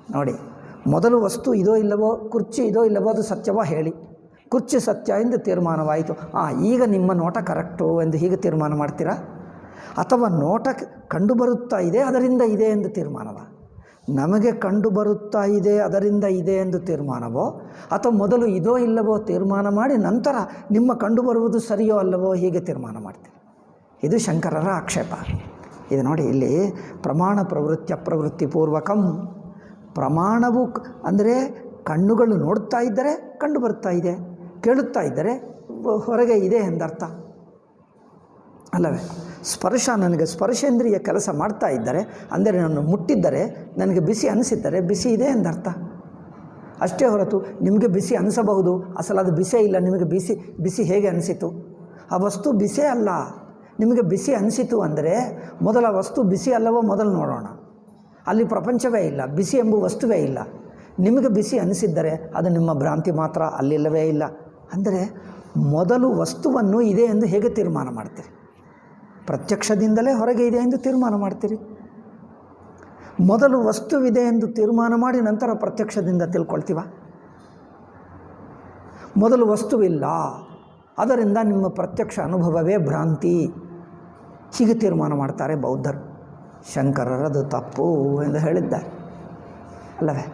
ನೋಡಿ, ಮೊದಲು ವಸ್ತು ಇದೋ ಇಲ್ಲವೋ, ಕುರ್ಚಿ ಇದೋ ಇಲ್ಲವೋ, ಅದು ಸತ್ಯವೋ ಹೇಳಿ. ಕುರ್ಚಿ ಸತ್ಯ ಎಂದು ತೀರ್ಮಾನವಾಯಿತು, ಈಗ ನಿಮ್ಮ ನೋಟ ಕರೆಕ್ಟು ಎಂದು ಹೀಗೆ ತೀರ್ಮಾನ ಮಾಡ್ತೀರಾ? ಅಥವಾ ನೋಟ ಕಂಡು ಬರುತ್ತಾ ಇದೆ, ಅದರಿಂದ ಇದೆ ಎಂದು ತೀರ್ಮಾನವ? ನಮಗೆ ಕಂಡು ಬರುತ್ತಾ ಇದೆ, ಅದರಿಂದ ಇದೆ ಎಂದು ತೀರ್ಮಾನವೋ, ಅಥವಾ ಮೊದಲು ಇದೋ ಇಲ್ಲವೋ ತೀರ್ಮಾನ ಮಾಡಿ ನಂತರ ನಿಮ್ಮ ಕಂಡು ಬರುವುದು ಸರಿಯೋ ಅಲ್ಲವೋ ಹೀಗೆ ತೀರ್ಮಾನ ಮಾಡ್ತೀರಿ? ಇದು ಶಂಕರರ ಆಕ್ಷೇಪ. ಇದು ನೋಡಿ, ಇಲ್ಲಿ ಪ್ರಮಾಣ ಪ್ರವೃತ್ತಿ ಅಪ್ರವೃತ್ತಿ ಪೂರ್ವಕಂ. ಪ್ರಮಾಣವು ಅಂದರೆ ಕಣ್ಣುಗಳು ನೋಡ್ತಾ ಇದ್ದರೆ ಕಂಡು ಬರ್ತಾ ಇದೆ, ಕೇಳುತ್ತಾ ಇದ್ದರೆ ಹೊರಗೆ ಇದೆ ಎಂದರ್ಥ ಅಲ್ಲವೇ? ನನಗೆ ಸ್ಪರ್ಶೇಂದ್ರಿಯ ಕೆಲಸ ಮಾಡ್ತಾ ಇದ್ದರೆ, ಅಂದರೆ ನಾನು ಮುಟ್ಟಿದ್ದರೆ ನನಗೆ ಬಿಸಿ ಅನಿಸಿದ್ದರೆ ಬಿಸಿ ಇದೆ ಎಂದರ್ಥ ಅಷ್ಟೇ ಹೊರತು ನಿಮಗೆ ಬಿಸಿ ಅನಿಸಬಹುದು, ಅಸಲು ಅದು ಬಿಸೇ ಇಲ್ಲ. ನಿಮಗೆ ಬಿಸಿ ಹೇಗೆ ಅನಿಸಿತು? ಆ ವಸ್ತು ಬಿಸೇ ಅಲ್ಲ. ನಿಮಗೆ ಬಿಸಿ ಅನಿಸಿತು ಅಂದರೆ ಮೊದಲ ವಸ್ತು ಬಿಸಿ ಅಲ್ಲವೋ ಮೊದಲು ನೋಡೋಣ. ಅಲ್ಲಿ ಪ್ರಪಂಚವೇ ಇಲ್ಲ, ಬಿಸಿ ಎಂಬ ವಸ್ತುವೇ ಇಲ್ಲ. ನಿಮಗೆ ಬಿಸಿ ಅನಿಸಿದ್ದರೆ ಅದು ನಿಮ್ಮ ಭ್ರಾಂತಿ ಮಾತ್ರ, ಅಲ್ಲಿಲ್ಲವೇ ಇಲ್ಲ. ಅಂದರೆ ಮೊದಲು ವಸ್ತುವನ್ನು ಇದೆ ಎಂದು ಹೇಗೆ ತೀರ್ಮಾನ ಮಾಡ್ತೀರಿ? ಪ್ರತ್ಯಕ್ಷದಿಂದಲೇ ಹೊರಗೆ ಇದೆ ಎಂದು ತೀರ್ಮಾನ ಮಾಡ್ತೀರಿ. ಮೊದಲು ವಸ್ತುವಿದೆ ಎಂದು ತೀರ್ಮಾನ ಮಾಡಿ ನಂತರ ಪ್ರತ್ಯಕ್ಷದಿಂದ ತಿಳ್ಕೊಳ್ತೀವ? ಮೊದಲು ವಸ್ತುವಿಲ್ಲ, ಅದರಿಂದ ನಿಮ್ಮ ಪ್ರತ್ಯಕ್ಷ ಅನುಭವವೇ ಭ್ರಾಂತಿ, ಹೀಗೆ ತೀರ್ಮಾನ ಮಾಡ್ತಾರೆ ಬೌದ್ಧರು. ಶಂಕರರದು ತಪ್ಪು ಎಂದು ಹೇಳಿದ್ದಾರೆ ಅಲ್ಲವೇ?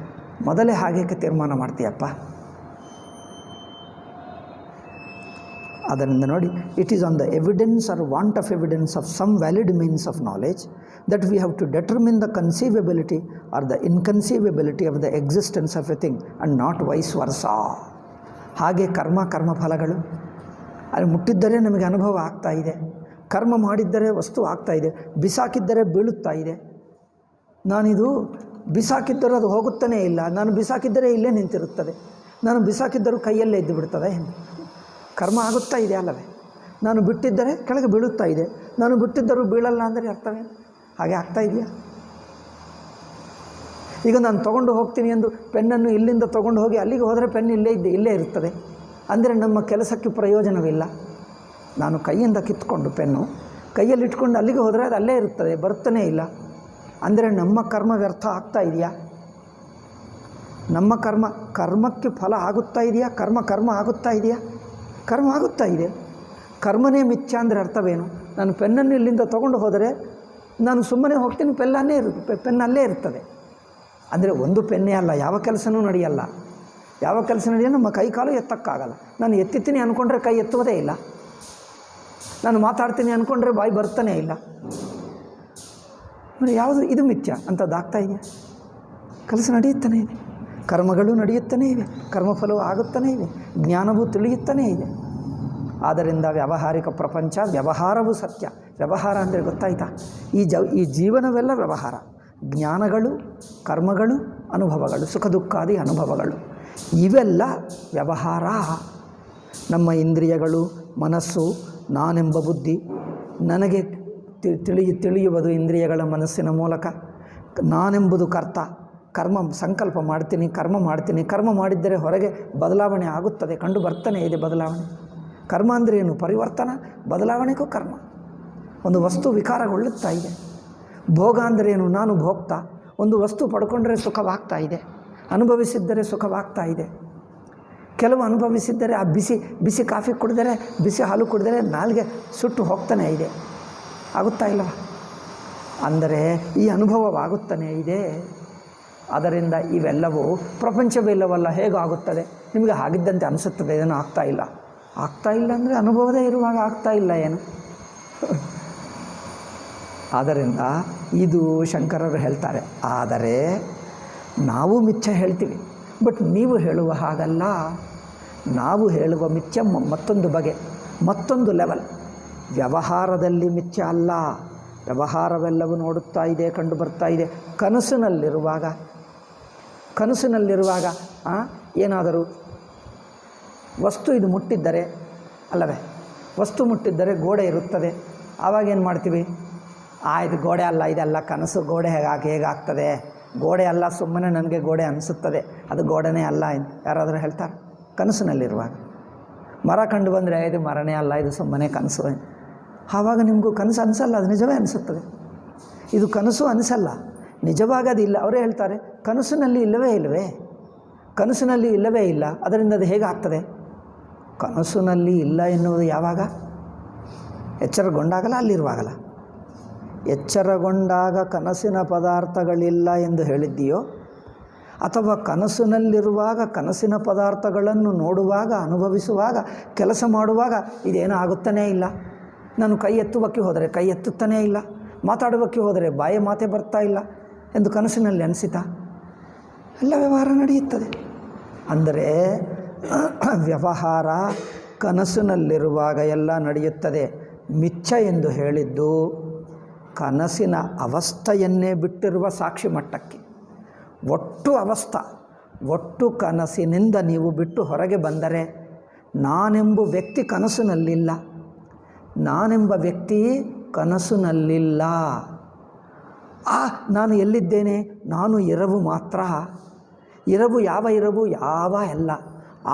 ಮೊದಲೇ ಹಾಗೇಕೆ ತೀರ್ಮಾನ ಮಾಡ್ತೀಯಪ್ಪ? ಅದರಿಂದ ನೋಡಿ, it is on the evidence or want of evidence of some valid means of knowledge that we have to determine the conceivability or the inconceivability of the existence of a thing and not vice versa. ಹಾಗೆ ಕರ್ಮಫಲಗಳು ಅಲ್ಲಿ ಮುಟ್ಟಿದ್ದರೆ ನಮಗೆ ಅನುಭವ ಆಗ್ತಾ ಇದೆ, ಕರ್ಮ ಮಾಡಿದ್ದರೆ ವಸ್ತು ಆಗ್ತಾ ಇದೆ, ಬಿಸಾಕಿದ್ದರೆ ಬೀಳುತ್ತಾ ಇದೆ. ನಾನಿದು ಬಿಸಾಕಿದ್ದರೂ ಅದು ಹೋಗುತ್ತಾನೇ ಇಲ್ಲ, ನಾನು ಬಿಸಾಕಿದ್ದರೆ ಇಲ್ಲೇ ನಿಂತಿರುತ್ತದೆ, ನಾನು ಬಿಸಾಕಿದ್ದರೂ ಕೈಯಲ್ಲೇ ಇದ್ದು ಬಿಡ್ತದೆ. ಕರ್ಮ ಆಗುತ್ತಾ ಇದೆ ಅಲ್ಲವೇ? ನಾನು ಬಿಟ್ಟಿದ್ದರೆ ಕೆಳಗೆ ಬೀಳುತ್ತಾ ಇದೆ, ನಾನು ಬಿಟ್ಟಿದ್ದರೂ ಬೀಳಲ್ಲ ಅಂದರೆ ಅರ್ಥವೇ? ಹಾಗೆ ಆಗ್ತಾ ಇದೆಯಾ? ಈಗ ನಾನು ತೊಗೊಂಡು ಹೋಗ್ತೀನಿ ಎಂದು ಪೆನ್ನನ್ನು ಇಲ್ಲಿಂದ ತೊಗೊಂಡು ಹೋಗಿ ಅಲ್ಲಿಗೆ ಹೋದರೆ ಪೆನ್ ಇಲ್ಲೇ ಇರುತ್ತದೆ, ಅಂದರೆ ನಮ್ಮ ಕೆಲಸಕ್ಕೆ ಪ್ರಯೋಜನವಿಲ್ಲ. ನಾನು ಕೈಯಿಂದ ಕಿತ್ಕೊಂಡು ಪೆನ್ನು ಕೈಯಲ್ಲಿ ಇಟ್ಕೊಂಡು ಅಲ್ಲಿಗೆ ಹೋದರೆ ಅದು ಅಲ್ಲೇ ಇರುತ್ತದೆ, ಬರ್ತಾನೇ ಇಲ್ಲ. ಅಂದರೆ ನಮ್ಮ ಕರ್ಮ ವ್ಯರ್ಥ ಆಗ್ತಾ ಇದೆಯಾ? ನಮ್ಮ ಕರ್ಮಕ್ಕೆ ಫಲ ಆಗುತ್ತಾ ಇದೆಯಾ? ಕರ್ಮ ಆಗುತ್ತಾ ಇದೆಯಾ? ಕರ್ಮ ಆಗುತ್ತಾ ಇದೆ. ಕರ್ಮನೇ ಮಿಥ್ಯ ಅಂದರೆ ಅರ್ಥವೇನು? ನಾನು ಪೆನ್ನನ್ನು ಇಲ್ಲಿಂದ ತೊಗೊಂಡು ಹೋದರೆ ನಾನು ಸುಮ್ಮನೆ ಹೋಗ್ತೀನಿ, ಪೆನ್ನಲ್ಲೇ ಇರ್ತದೆ. ಅಂದರೆ ಒಂದು ಪೆನ್ನೇ ಅಲ್ಲ, ಯಾವ ಕೆಲಸನೂ ನಡೆಯಲ್ಲ. ಯಾವ ಕೆಲಸ ನಡೆಯಲ್ಲ, ನಮ್ಮ ಕೈ ಕಾಲು ಎತ್ತಕ್ಕಾಗಲ್ಲ. ನಾನು ಎತ್ತಿತೀನಿ ಅಂದ್ಕೊಂಡ್ರೆ ಕೈ ಎತ್ತುವುದೇ ಇಲ್ಲ, ನಾನು ಮಾತಾಡ್ತೀನಿ ಅಂದ್ಕೊಂಡ್ರೆ ಬಾಯಿ ಬರ್ತಾನೇ ಇಲ್ಲ. ನೋಡಿ, ಯಾವುದು ಇದು ಮಿಥ್ಯ ಅಂಥದ್ದಾಗ್ತಾ ಇದೆ. ಕೆಲಸ ನಡೆಯುತ್ತಾನೇ ಇದೆ, ಕರ್ಮಗಳು ನಡೆಯುತ್ತಾನೇ ಇವೆ, ಕರ್ಮಫಲವು ಆಗುತ್ತಾನೇ ಇವೆ, ಜ್ಞಾನವೂ ತಿಳಿಯುತ್ತಾನೇ ಇದೆ. ಆದ್ದರಿಂದ ವ್ಯಾವಹಾರಿಕ ಪ್ರಪಂಚ, ವ್ಯವಹಾರವೂ ಸತ್ಯ. ವ್ಯವಹಾರ ಅಂದರೆ ಗೊತ್ತಾಯ್ತಾ? ಈ ಜೀವನವೆಲ್ಲ ವ್ಯವಹಾರ. ಜ್ಞಾನಗಳು, ಕರ್ಮಗಳು, ಅನುಭವಗಳು, ಸುಖ ದುಃಖಾದಿ ಅನುಭವಗಳು, ಇವೆಲ್ಲ ವ್ಯವಹಾರ. ನಮ್ಮ ಮನಸ್ಸು, ನಾನೆಂಬ ಬುದ್ಧಿ, ನನಗೆ ತಿಳಿಯುವುದು ಇಂದ್ರಿಯಗಳ ಮನಸ್ಸಿನ ಮೂಲಕ. ನಾನೆಂಬುದು ಕರ್ತ, ಸಂಕಲ್ಪ ಮಾಡ್ತೀನಿ, ಕರ್ಮ ಮಾಡಿದ್ದರೆ ಹೊರಗೆ ಬದಲಾವಣೆ ಆಗುತ್ತದೆ, ಕಂಡು ಬರ್ತಾನೆ ಇದೆ ಬದಲಾವಣೆ. ಕರ್ಮ ಅಂದರೆ ಏನು? ಪರಿವರ್ತನ, ಬದಲಾವಣೆಗೂ ಕರ್ಮ. ಒಂದು ವಸ್ತು ವಿಕಾರಗೊಳ್ಳುತ್ತಾ ಇದೆ. ಭೋಗ ಅಂದರೆ ಏನು? ನಾನು ಭೋಗ್ತಾ. ಒಂದು ವಸ್ತು ಪಡ್ಕೊಂಡ್ರೆ ಸುಖವಾಗ್ತಾ ಇದೆ, ಅನುಭವಿಸಿದ್ದರೆ ಸುಖವಾಗ್ತಾ ಇದೆ. ಕೆಲವು ಅನುಭವಿಸಿದ್ದರೆ ಆ ಬಿಸಿ ಕಾಫಿ ಕುಡಿದರೆ, ಬಿಸಿ ಹಾಲು ಕುಡಿದರೆ ನಾಲ್ಗೆ ಸುಟ್ಟು ಹೋಗ್ತಾನೆ ಇದೆ, ಆಗುತ್ತಾ ಇಲ್ಲವ? ಅಂದರೆ ಈ ಅನುಭವವಾಗುತ್ತಾನೆ ಇದೆ. ಅದರಿಂದ ಇವೆಲ್ಲವೂ ಪ್ರಪಂಚವಿಲ್ಲವಲ್ಲ, ಹೇಗೋ ಆಗುತ್ತದೆ. ನಿಮಗೆ ಆಗಿದ್ದಂತೆ ಅನಿಸುತ್ತದೆ, ಏನೂ ಆಗ್ತಾ ಇಲ್ಲ ಅಂದರೆ ಅನುಭವದೇ ಇರುವಾಗ ಆಗ್ತಾ ಇಲ್ಲ ಏನು? ಆದ್ದರಿಂದ ಇದು ಶಂಕರರು ಹೇಳ್ತಾರೆ. ಆದರೆ ನಾವು ಮಿಥ್ಯ ಹೇಳ್ತೀವಿ, ಬಟ್ ನೀವು ಹೇಳುವ ಹಾಗಲ್ಲ. ನಾವು ಹೇಳುವ ಮಿಥ್ಯ ಮತ್ತೊಂದು ಬಗೆ, ಮತ್ತೊಂದು ಲೆವೆಲ್. ವ್ಯವಹಾರದಲ್ಲಿ ಮಿಥ್ಯ ಅಲ್ಲ, ವ್ಯವಹಾರವೆಲ್ಲವೂ ನೋಡುತ್ತಾ ಇದೆ, ಕಂಡು ಬರ್ತಾ ಇದೆ. ಕನಸಿನಲ್ಲಿರುವಾಗ ಏನಾದರೂ ವಸ್ತು ಇದು ಮುಟ್ಟಿದ್ದರೆ ಅಲ್ಲವೇ, ವಸ್ತು ಮುಟ್ಟಿದ್ದರೆ ಗೋಡೆ ಇರುತ್ತದೆ. ಆವಾಗೇನು ಮಾಡ್ತೀವಿ? ಇದು ಗೋಡೆ ಅಲ್ಲ, ಇದೆಲ್ಲ ಕನಸು, ಗೋಡೆ ಹೇಗಾಗ್ತದೆ, ಗೋಡೆ ಅಲ್ಲ, ಸುಮ್ಮನೆ ನನಗೆ ಗೋಡೆ ಅನಿಸುತ್ತದೆ, ಅದು ಗೋಡೆನೇ ಅಲ್ಲ ಯಾರಾದರೂ ಹೇಳ್ತಾರೆ? ಕನಸಿನಲ್ಲಿರುವಾಗ. ಮರ ಕಂಡು ಬಂದರೆ ಇದು ಮರನೇ ಅಲ್ಲ, ಇದು ಸುಮ್ಮನೆ ಕನಸು. ಆವಾಗ ನಿಮಗೂ ಕನಸು ಅನಿಸಲ್ಲ, ಅದು ನಿಜವೇ ಅನಿಸುತ್ತದೆ. ಇದು ಕನಸು ಅನಿಸಲ್ಲ, ನಿಜವಾಗದಿಲ್ಲ. ಅವರೇ ಹೇಳ್ತಾರೆ ಕನಸಿನಲ್ಲಿ ಕನಸಿನಲ್ಲಿ ಇಲ್ಲವೇ ಇಲ್ಲ, ಅದರಿಂದ ಅದು ಹೇಗಾಗ್ತದೆ? ಕನಸಿನಲ್ಲಿ ಇಲ್ಲ ಎನ್ನುವುದು ಯಾವಾಗ? ಎಚ್ಚರಗೊಂಡಾಗಲ್ಲ, ಅಲ್ಲಿರುವಾಗಲ್ಲ. ಎಚ್ಚರಗೊಂಡಾಗ ಕನಸಿನ ಪದಾರ್ಥಗಳಿಲ್ಲ ಎಂದು ಹೇಳಿದ್ದೀಯೋ, ಅಥವಾ ಕನಸಿನಲ್ಲಿರುವಾಗ ಕನಸಿನ ಪದಾರ್ಥಗಳನ್ನು ನೋಡುವಾಗ, ಅನುಭವಿಸುವಾಗ, ಕೆಲಸ ಮಾಡುವಾಗ ಇದೇನೂ ಆಗುತ್ತಾನೇ ಇಲ್ಲ. ನಾನು ಕೈ ಎತ್ತುವಕ್ಕೆ ಹೋದರೆ ಕೈ ಎತ್ತುತ್ತಾನೇ ಇಲ್ಲ, ಮಾತಾಡುವಕ್ಕೆ ಹೋದರೆ ಬಾಯಿ ಮಾತೇ ಬರ್ತಾ ಇಲ್ಲ ಎಂದು ಕನಸಿನಲ್ಲಿ ಅನಿಸಿತಾ? ಎಲ್ಲ ವ್ಯವಹಾರ ನಡೆಯುತ್ತದೆ. ಅಂದರೆ ವ್ಯವಹಾರ ಕನಸಿನಲ್ಲಿರುವಾಗ ಎಲ್ಲ ನಡೆಯುತ್ತದೆ. ಮಿಥ್ಯ ಎಂದು ಹೇಳಿದ್ದು ಕನಸಿನ ಅವಸ್ಥೆಯನ್ನೇ ಬಿಟ್ಟಿರುವ ಸಾಕ್ಷಿ ಮಟ್ಟಕ್ಕೆ. ಒಟ್ಟು ಕನಸಿನಿಂದ ನೀವು ಬಿಟ್ಟು ಹೊರಗೆ ಬಂದರೆ ನಾನೆಂಬ ವ್ಯಕ್ತಿ ಕನಸಿನಲ್ಲಿಲ್ಲ, ನಾನೆಂಬ ವ್ಯಕ್ತಿ ಕನಸಿನಲ್ಲಿಲ್ಲ. ನಾನು ಎಲ್ಲಿದ್ದೇನೆ? ನಾನು ಇರವು ಮಾತ್ರ. ಇರವು ಯಾವ ಇರವು? ಯಾವ ಎಲ್ಲ.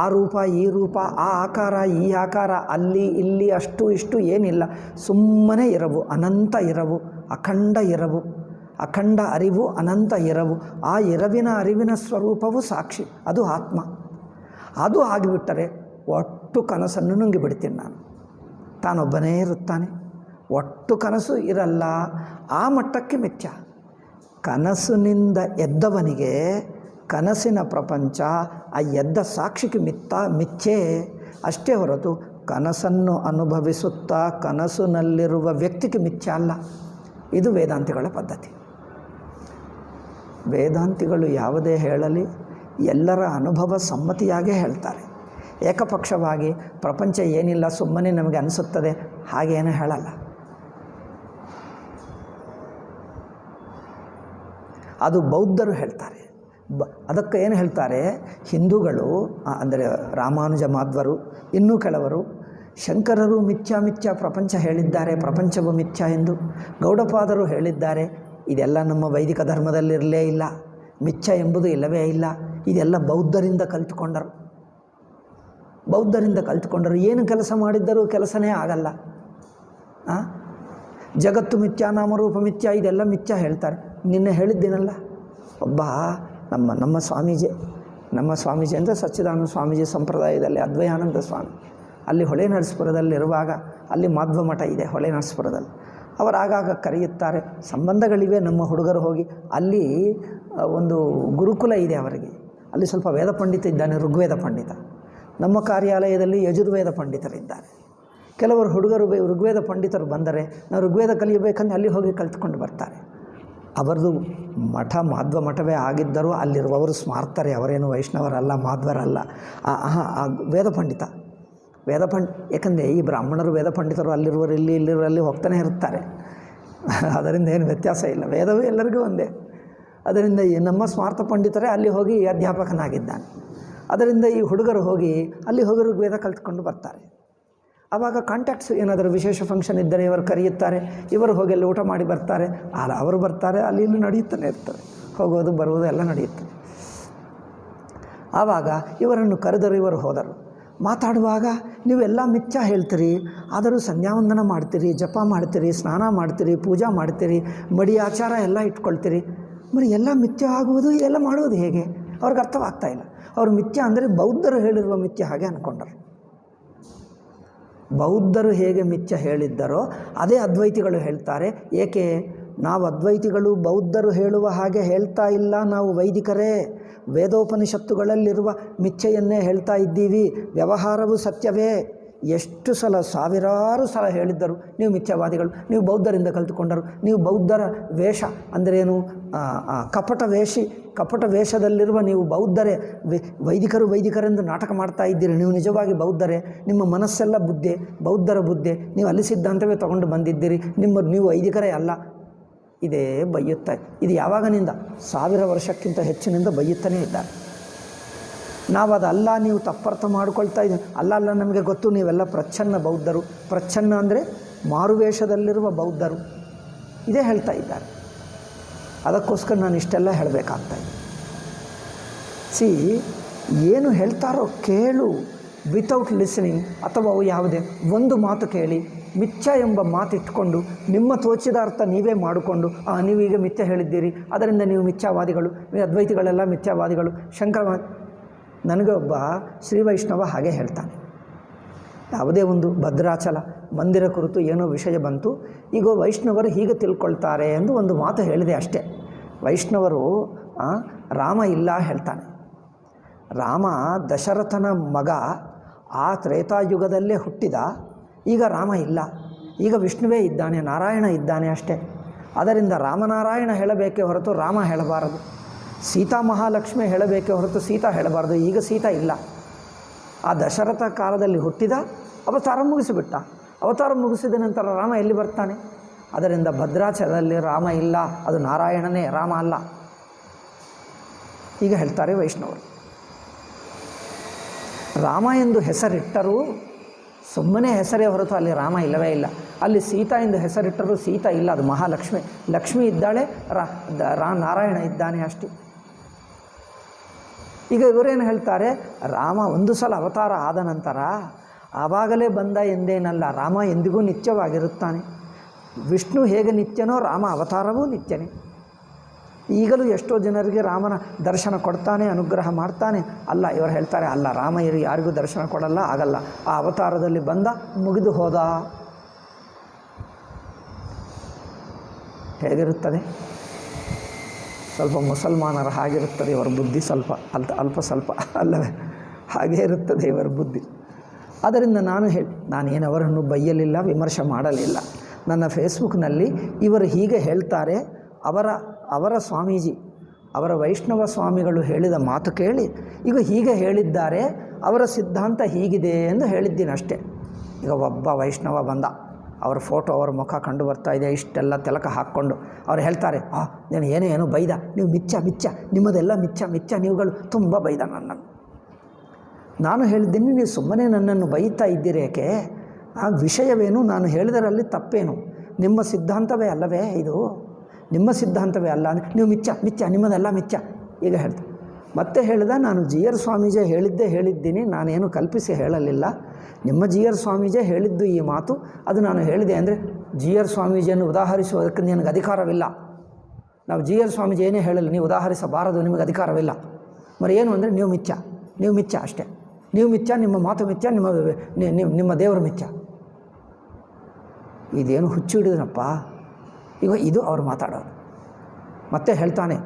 ಆ ರೂಪ, ಈ ರೂಪ, ಆ ಆಕಾರ, ಈ ಆಕಾರ, ಅಲ್ಲಿ ಇಲ್ಲಿ ಅಷ್ಟು ಇಷ್ಟು ಏನಿಲ್ಲ, ಸುಮ್ಮನೆ ಇರವು, ಅನಂತ ಇರವು, ಅಖಂಡ ಇರವು, ಅಖಂಡ ಅರಿವು, ಅನಂತ ಇರವು. ಆ ಇರವಿನ ಅರಿವಿನ ಸ್ವರೂಪವು ಸಾಕ್ಷಿ, ಅದು ಆತ್ಮ. ಅದು ಆಗಿಬಿಟ್ಟರೆ ಒಟ್ಟು ಕನಸನ್ನು ನುಂಗಿಬಿಡ್ತೀನಿ ನಾನು. ತಾನೊಬ್ಬನೇ ಇರುತ್ತಾನೆ, ಒಟ್ಟು ಕನಸು ಇರಲ್ಲ. ಆ ಮಟ್ಟಕ್ಕೆ ಮಿಥ್ಯ. ಕನಸಿನಿಂದ ಎದ್ದವನಿಗೆ ಕನಸಿನ ಪ್ರಪಂಚ, ಆ ಎದ್ದ ಸಾಕ್ಷಿಗೆ ಮಿಥ್ಯೆ ಅಷ್ಟೇ ಹೊರತು ಕನಸನ್ನು ಅನುಭವಿಸುತ್ತಾ ಕನಸಿನಲ್ಲಿರುವ ವ್ಯಕ್ತಿಗೆ ಮಿಥ್ಯ ಅಲ್ಲ. ಇದು ವೇದಾಂತಿಗಳ ಪದ್ಧತಿ. ವೇದಾಂತಿಗಳು ಯಾವುದೇ ಹೇಳಲಿ ಎಲ್ಲರ ಅನುಭವ ಸಮ್ಮತಿಯಾಗೇ ಹೇಳ್ತಾರೆ. ಏಕಪಕ್ಷವಾಗಿ ಪ್ರಪಂಚ ಏನಿಲ್ಲ, ಸುಮ್ಮನೆ ನಮಗೆ ಅನಿಸುತ್ತದೆ ಹಾಗೇನೂ ಹೇಳಲ್ಲ. ಅದು ಬೌದ್ಧರು ಹೇಳ್ತಾರೆ. ಅದಕ್ಕೆ ಏನು ಹೇಳ್ತಾರೆ? ಹಿಂದೂಗಳು ಅಂದರೆ ರಾಮಾನುಜ ಮಾಧ್ವರು, ಇನ್ನೂ ಕೆಲವರು ಶಂಕರರು ಮಿಥ್ಯಾ ಪ್ರಪಂಚ ಹೇಳಿದ್ದಾರೆ, ಪ್ರಪಂಚವು ಮಿಥ್ಯ ಎಂದು. ಗೌಡಪಾದರು ಹೇಳಿದ್ದಾರೆ, ಇದೆಲ್ಲ ನಮ್ಮ ವೈದಿಕ ಧರ್ಮದಲ್ಲಿರಲೇ ಇಲ್ಲ, ಮಿಥ್ಯ ಎಂಬುದು ಇಲ್ಲವೇ ಇಲ್ಲ. ಇದೆಲ್ಲ ಬೌದ್ಧರಿಂದ ಕಲಿತುಕೊಂಡರು. ಏನು ಕೆಲಸ ಮಾಡಿದ್ದರೂ ಕೆಲಸನೇ ಆಗಲ್ಲ. ಜಗತ್ತು ಮಿಥ್ಯ, ನಾಮರೂಪ ಮಿಥ್ಯ, ಇದೆಲ್ಲ ಮಿಥ್ಯ ಹೇಳ್ತಾರೆ. ನಿನ್ನೆ ಹೇಳಿದ್ದೀನಲ್ಲ, ಒಬ್ಬ ನಮ್ಮ ಸ್ವಾಮೀಜಿ ಅಂದರೆ ಸಚ್ಚಿದಾನಂದ ಸ್ವಾಮೀಜಿ ಸಂಪ್ರದಾಯದಲ್ಲಿ ಅದ್ವಯಾನಂದ ಸ್ವಾಮಿ, ಅಲ್ಲಿ ಹೊಳೆ ನರಸೀಪುರದಲ್ಲಿರುವಾಗ, ಅಲ್ಲಿ ಮಾಧ್ವ ಮಠ ಇದೆ ಹೊಳೆ ನರಸೀಪುರದಲ್ಲಿ. ಅವರು ಆಗಾಗ ಕರೆಯುತ್ತಾರೆ, ಸಂಬಂಧಗಳಿವೆ. ನಮ್ಮ ಹುಡುಗರು ಹೋಗಿ ಅಲ್ಲಿ ಒಂದು ಗುರುಕುಲ ಇದೆ ಅವರಿಗೆ, ಅಲ್ಲಿ ಸ್ವಲ್ಪ ವೇದ ಪಂಡಿತ ಇದ್ದಾನೆ, ಋಗ್ವೇದ ಪಂಡಿತ. ನಮ್ಮ ಕಾರ್ಯಾಲಯದಲ್ಲಿ ಯಜುರ್ವೇದ ಪಂಡಿತರಿದ್ದಾರೆ. ಕೆಲವರು ಹುಡುಗರು ಋಗ್ವೇದ ಪಂಡಿತರು ಬಂದರೆ ನಾವು ಋಗ್ವೇದ ಕಲಿಯಬೇಕಂದ್ರೆ ಅಲ್ಲಿ ಹೋಗಿ ಕಲಿತ್ಕೊಂಡು ಬರ್ತಾರೆ. ಅವರದು ಮಠ ಮಾಧ್ವ ಮಠವೇ ಆಗಿದ್ದರೂ ಅಲ್ಲಿರುವವರು ಸ್ಮಾರ್ತರೆ, ಅವರೇನು ವೈಷ್ಣವರಲ್ಲ, ಮಾಧ್ವರಲ್ಲ. ವೇದ ಪಂಡಿತ ಯಾಕಂದರೆ ಈ ಬ್ರಾಹ್ಮಣರು ವೇದ ಪಂಡಿತರು ಅಲ್ಲಿರುವರು, ಇಲ್ಲಿರುವರಲ್ಲಿ ಹೋಗ್ತಾನೆ ಇರ್ತಾರೆ. ಅದರಿಂದ ಏನು ವ್ಯತ್ಯಾಸ ಇಲ್ಲ. ವೇದವೂ ಎಲ್ಲರಿಗೂ ಒಂದೇ. ಅದರಿಂದ ಈ ನಮ್ಮ ಸ್ಮಾರ್ಥ ಪಂಡಿತರೇ ಅಲ್ಲಿ ಹೋಗಿ ಅಧ್ಯಾಪಕನಾಗಿದ್ದಾನೆ. ಅದರಿಂದ ಈ ಹುಡುಗರು ಹೋಗಿ ಅಲ್ಲಿ ಹೋಗಿ ಋಗ್ವೇದ ಕಲ್ತ್ಕೊಂಡು ಬರ್ತಾರೆ. ಆವಾಗ ಕಾಂಟ್ಯಾಕ್ಟ್ಸ್ ಏನಾದರೂ ವಿಶೇಷ ಫಂಕ್ಷನ್ ಇದ್ದರೆ ಇವರು ಕರೆಯುತ್ತಾರೆ, ಇವರು ಹೋಗಿ ಅಲ್ಲಿ ಊಟ ಮಾಡಿ ಬರ್ತಾರೆ. ಅವರು ಬರ್ತಾರೆ, ಅಲ್ಲಿ ಇಲ್ಲಿ ನಡೆಯುತ್ತಲೇ ಇರ್ತಾರೆ, ಹೋಗೋದು ಬರುವುದು ಎಲ್ಲ ನಡೆಯುತ್ತದೆ. ಆವಾಗ ಇವರನ್ನು ಕರೆದರು, ಇವರು ಹೋದರು. ಮಾತಾಡುವಾಗ ನೀವೆಲ್ಲ ಮಿಥ್ಯ ಹೇಳ್ತೀರಿ, ಆದರೂ ಸಂಧ್ಯಾವಂದನ ಮಾಡ್ತೀರಿ, ಜಪ ಮಾಡ್ತೀರಿ, ಸ್ನಾನ ಮಾಡ್ತೀರಿ, ಪೂಜಾ ಮಾಡ್ತೀರಿ, ಮಡಿ ಆಚಾರ ಎಲ್ಲ ಇಟ್ಕೊಳ್ತೀರಿ, మరి ಎಲ್ಲ ಮಿಥ್ಯ ಆಗುವುದು ಇದೆಲ್ಲ ಮಾಡುವುದು ಹೇಗೆ? ಅವ್ರಿಗೆ ಅರ್ಥವಾಗ್ತಾ ಇಲ್ಲ. ಅವರು ಮಿಥ್ಯ ಅಂದರೆ ಬೌದ್ಧರು ಹೇಳಿರುವ ಮಿಥ್ಯ ಹಾಗೆ ಅಂದ್ಕೊಂಡರು. ಬೌದ್ಧರು ಹೇಗೆ ಮಿಥ್ಯ ಹೇಳಿದ್ದರೋ ಅದೇ ಅದ್ವೈತಿಗಳು ಹೇಳ್ತಾರೆ. ಏಕೆ? ನಾವು ಅದ್ವೈತಿಗಳು ಬೌದ್ಧರು ಹೇಳುವ ಹಾಗೆ ಹೇಳ್ತಾ ಇಲ್ಲ, ನಾವು ವೈದಿಕರೇ. ವೇದೋಪನಿಷತ್ತುಗಳಲ್ಲಿರುವ ಮಿಥ್ಯೆಯನ್ನೇ ಹೇಳ್ತಾ ಇದ್ದೀವಿ. ವ್ಯವಹಾರವು ಸತ್ಯವೇ. ಎಷ್ಟು ಸಲ, ಸಾವಿರಾರು ಸಲ ಹೇಳಿದ್ದರು ನೀವು ಮಿಥ್ಯಾವಾದಿಗಳು, ನೀವು ಬೌದ್ಧರಿಂದ ಕಲಿತುಕೊಂಡರು, ನೀವು ಬೌದ್ಧರ ವೇಷ ಅಂದರೇನು, ಕಪಟ ವೇಷದಲ್ಲಿರುವ ನೀವು ಬೌದ್ಧರೇ, ವೈದಿಕರೆಂದು ನಾಟಕ ಮಾಡ್ತಾ ಇದ್ದೀರಿ, ನೀವು ನಿಜವಾಗಿ ಬೌದ್ಧರೇ, ನಿಮ್ಮ ಮನಸ್ಸೆಲ್ಲ ಬುದ್ಧಿ, ಬೌದ್ಧರ ಬುದ್ಧಿ, ನೀವು ಅಲ್ಲಿ ಸಿದ್ಧಾಂತವೇ ತೊಗೊಂಡು ಬಂದಿದ್ದೀರಿ, ನೀವು ವೈದಿಕರೇ ಅಲ್ಲ. ಇದೇ ಬೈಯುತ್ತಾ, ಇದು ಯಾವಾಗನಿಂದ 1000 ವರ್ಷಕ್ಕಿಂತ ಹೆಚ್ಚಿನಿಂದ ಬೈಯುತ್ತಲೇ ಇದ್ದಾರೆ. ನಾವು ಅದಲ್ಲ, ನೀವು ತಪ್ಪರ್ಥ ಮಾಡ್ಕೊಳ್ತಾ ಇದ್ದೀವಿ. ಅಲ್ಲ, ನಮಗೆ ಗೊತ್ತು, ನೀವೆಲ್ಲ ಪ್ರಚ್ಛನ್ನ ಬೌದ್ಧರು. ಪ್ರಚ್ಛನ್ನ ಅಂದರೆ ಮಾರುವೇಷದಲ್ಲಿರುವ ಬೌದ್ಧರು. ಇದೇ ಹೇಳ್ತಾ ಇದ್ದಾರೆ. ಅದಕ್ಕೋಸ್ಕರ ನಾನು ಇಷ್ಟೆಲ್ಲ ಹೇಳಬೇಕಾಗ್ತಾಯಿದೆ. ಏನು ಹೇಳ್ತಾರೋ ಕೇಳು, ವಿತೌಟ್ ಲಿಸನಿಂಗ್. ಅಥವಾ ಅವು ಯಾವುದೇ ಒಂದು ಮಾತು ಕೇಳಿ ಮಿಥ್ಯ ಎಂಬ ಮಾತಿಟ್ಕೊಂಡು ನಿಮ್ಮ ತೋಚಿದ ಅರ್ಥ ನೀವೇ ಮಾಡಿಕೊಂಡು ನೀವೀಗ ಮಿಥ್ಯ ಹೇಳಿದ್ದೀರಿ, ಅದರಿಂದ ನೀವು ಮಿಥ್ಯಾವಾದಿಗಳು, ಅದ್ವೈತಿಗಳೆಲ್ಲ ಮಿಥ್ಯಾವಾದಿಗಳು, ಶಂಕರವಾದಿ. ನನಗೆ ಒಬ್ಬ ಶ್ರೀ ವೈಷ್ಣವ ಹಾಗೆ ಹೇಳ್ತಾನೆ. ಯಾವುದೇ ಒಂದು ಭದ್ರಾಚಲ ಮಂದಿರ ಕುರಿತು ಏನೋ ವಿಷಯ ಬಂತು, ಈಗ ವೈಷ್ಣವರು ಹೀಗೆ ತಿಳ್ಕೊಳ್ತಾರೆ ಎಂದು ಒಂದು ಮಾತು ಹೇಳಿದೆ ಅಷ್ಟೇ. ವೈಷ್ಣವರು ರಾಮ ಇಲ್ಲ ಹೇಳ್ತಾನೆ. ರಾಮ ದಶರಥನ ಮಗ, ಆ ತ್ರೇತಾಯುಗದಲ್ಲೇ ಹುಟ್ಟಿದ. ಈಗ ರಾಮ ಇಲ್ಲ, ಈಗ ವಿಷ್ಣುವೇ ಇದ್ದಾನೆ, ನಾರಾಯಣ ಇದ್ದಾನೆ ಅಷ್ಟೇ. ಅದರಿಂದ ರಾಮನಾರಾಯಣ ಹೇಳಬೇಕೇ ಹೊರತು ರಾಮ ಹೇಳಬಾರದು. ಸೀತಾ ಮಹಾಲಕ್ಷ್ಮಿ ಹೇಳಬೇಕೇ ಹೊರತು ಸೀತಾ ಹೇಳಬಾರ್ದು. ಈಗ ಸೀತಾ ಇಲ್ಲ. ಆ ದಶರಥ ಕಾಲದಲ್ಲಿ ಹುಟ್ಟಿದ, ಅವತಾರ ಮುಗಿಸಿಬಿಟ್ಟ. ಅವತಾರ ಮುಗಿಸಿದ ನಂತರ ರಾಮ ಎಲ್ಲಿ ಬರ್ತಾನೆ? ಅದರಿಂದ ಭದ್ರಾಚಲದಲ್ಲಿ ರಾಮ ಇಲ್ಲ, ಅದು ನಾರಾಯಣನೇ, ರಾಮ ಅಲ್ಲ. ಈಗ ಹೇಳ್ತಾರೆ ವೈಷ್ಣವರು. ರಾಮ ಎಂದು ಹೆಸರಿಟ್ಟರೂ ಸುಮ್ಮನೆ ಹೆಸರೇ ಹೊರತು ಅಲ್ಲಿ ರಾಮ ಇಲ್ಲವೇ ಇಲ್ಲ. ಅಲ್ಲಿ ಸೀತಾ ಎಂದು ಹೆಸರಿಟ್ಟರೂ ಸೀತಾ ಇಲ್ಲ, ಅದು ಮಹಾಲಕ್ಷ್ಮಿ. ಲಕ್ಷ್ಮಿ ಇದ್ದಾಳೆ, ನಾರಾಯಣ ಇದ್ದಾನೆ ಅಷ್ಟೇ. ಈಗ ಇವರೇನು ಹೇಳ್ತಾರೆ, ರಾಮ ಒಂದು ಸಲ ಅವತಾರ ಆದ ನಂತರ ಆವಾಗಲೇ ಬಂದ ಎಂದೇನಲ್ಲ, ರಾಮ ಎಂದಿಗೂ ನಿತ್ಯವಾಗಿರುತ್ತಾನೆ. ವಿಷ್ಣು ಹೇಗೆ ನಿತ್ಯನೋ ರಾಮ ಅವತಾರವೂ ನಿತ್ಯನೇ. ಈಗಲೂ ಎಷ್ಟೋ ಜನರಿಗೆ ರಾಮನ ದರ್ಶನ ಕೊಡ್ತಾನೆ, ಅನುಗ್ರಹ ಮಾಡ್ತಾನೆ. ಅಲ್ಲ, ಇವರು ಹೇಳ್ತಾರೆ ಅಲ್ಲ, ರಾಮ ಯಾರಿಗೂ ದರ್ಶನ ಕೊಡಲ್ಲ, ಆಗಲ್ಲ. ಆ ಅವತಾರದಲ್ಲಿ ಬಂದ, ಮುಗಿದು ಹೋದ. ಹೇಗಿರುತ್ತದೆ? ಸ್ವಲ್ಪ ಮುಸಲ್ಮಾನರ ಹಾಗಿರುತ್ತದೆ ಇವರ ಬುದ್ಧಿ, ಅಲ್ಪ ಸ್ವಲ್ಪ ಅಲ್ಲವೇ? ಹಾಗೇ ಇರುತ್ತದೆ ಇವರ ಬುದ್ಧಿ. ಆದ್ದರಿಂದ ನಾನೇನು ಅವರನ್ನು ಬೈಯಲಿಲ್ಲ, ವಿಮರ್ಶೆ ಮಾಡಲಿಲ್ಲ. ನನ್ನ ಫೇಸ್ಬುಕ್ನಲ್ಲಿ ಇವರು ಹೀಗೆ ಹೇಳ್ತಾರೆ, ಅವರ ಸ್ವಾಮೀಜಿ, ಅವರ ವೈಷ್ಣವ ಸ್ವಾಮಿಗಳು ಹೇಳಿದ ಮಾತು ಕೇಳಿ ಈಗ ಹೀಗೆ ಹೇಳಿದ್ದಾರೆ, ಅವರ ಸಿದ್ಧಾಂತ ಹೀಗಿದೆ ಎಂದು ಹೇಳಿದ್ದೀನಿ ಅಷ್ಟೇ. ಈಗ ಒಬ್ಬ ವೈಷ್ಣವ ಬಂದ, ಅವರ ಫೋಟೋ, ಅವರ ಮುಖ ಕಂಡು ಬರ್ತಾ ಇದೆ, ಇಷ್ಟೆಲ್ಲ ತಿಲಕ ಹಾಕ್ಕೊಂಡು ಅವ್ರು ಹೇಳ್ತಾರೆ, ನೀನು ಏನು ಬೈದ, ನೀವು ಮಿಚ್ಚ ನಿಮ್ಮದೆಲ್ಲ ಮಿಚ್ಚ ನೀವುಗಳು ತುಂಬ ಬೈದ ನನ್ನನ್ನು. ನಾನು ಹೇಳಿದ್ದೀನಿ, ನೀವು ಸುಮ್ಮನೆ ನನ್ನನ್ನು ಬೈತಾ ಇದ್ದೀರೇಕೆ? ಆ ವಿಷಯವೇನು, ನಾನು ಹೇಳಿದರಲ್ಲಿ ತಪ್ಪೇನು? ನಿಮ್ಮ ಸಿದ್ಧಾಂತವೇ ಅಲ್ಲವೇ ಇದು? ನಿಮ್ಮ ಸಿದ್ಧಾಂತವೇ ಅಲ್ಲ ಅಂದರೆ ನೀವು ಮಿಚ್ಚ ನಿಮ್ಮದೆಲ್ಲ ಮಿಚ್ಚ. ಈಗ ಹೇಳ್ದೆ, ಮತ್ತೆ ಹೇಳಿದ, ನಾನು ಜಿ ಆರ್ ಸ್ವಾಮೀಜಿ ಹೇಳಿದ್ದೀನಿ, ನಾನೇನು ಕಲ್ಪಿಸಿ ಹೇಳಲಿಲ್ಲ. ನಿಮ್ಮ ಜಿ ಆರ್ ಸ್ವಾಮೀಜಿ ಹೇಳಿದ್ದು ಈ ಮಾತು, ಅದು ನಾನು ಹೇಳಿದೆ ಅಂದರೆ ಜಿ ಆರ್ ಸ್ವಾಮೀಜಿಯನ್ನು ಉದಾಹರಿಸುವುದಕ್ಕೆ ನಿನಗೆ ಅಧಿಕಾರವಿಲ್ಲ. ನಾವು ಜಿ ಆರ್ ಸ್ವಾಮೀಜಿ ಏನೇ ಹೇಳಲ್ಲ, ನೀವು ಉದಾಹರಿಸಬಾರದು, ನಿಮಗೆ ಅಧಿಕಾರವಿಲ್ಲ. మరి ಏನು ಅಂದರೆ ನೀವು ಮಿಚ್ಚ ಅಷ್ಟೇ. ನೀವು ಮಿಚ್ಚ, ನಿಮ್ಮ ಮಾತು ಮಿಚ್ಚ, ನಿಮ್ಮ ದೇವರು ಮಿಚ್ಚ. ಇದೇನು ಹುಚ್ಚು ಹಿಡಿದನಪ್ಪ. ಈಗ ಇದು ಅವ್ರು ಮಾತಾಡೋದು. ಮತ್ತೆ ಹೇಳ್ತಾನೆ,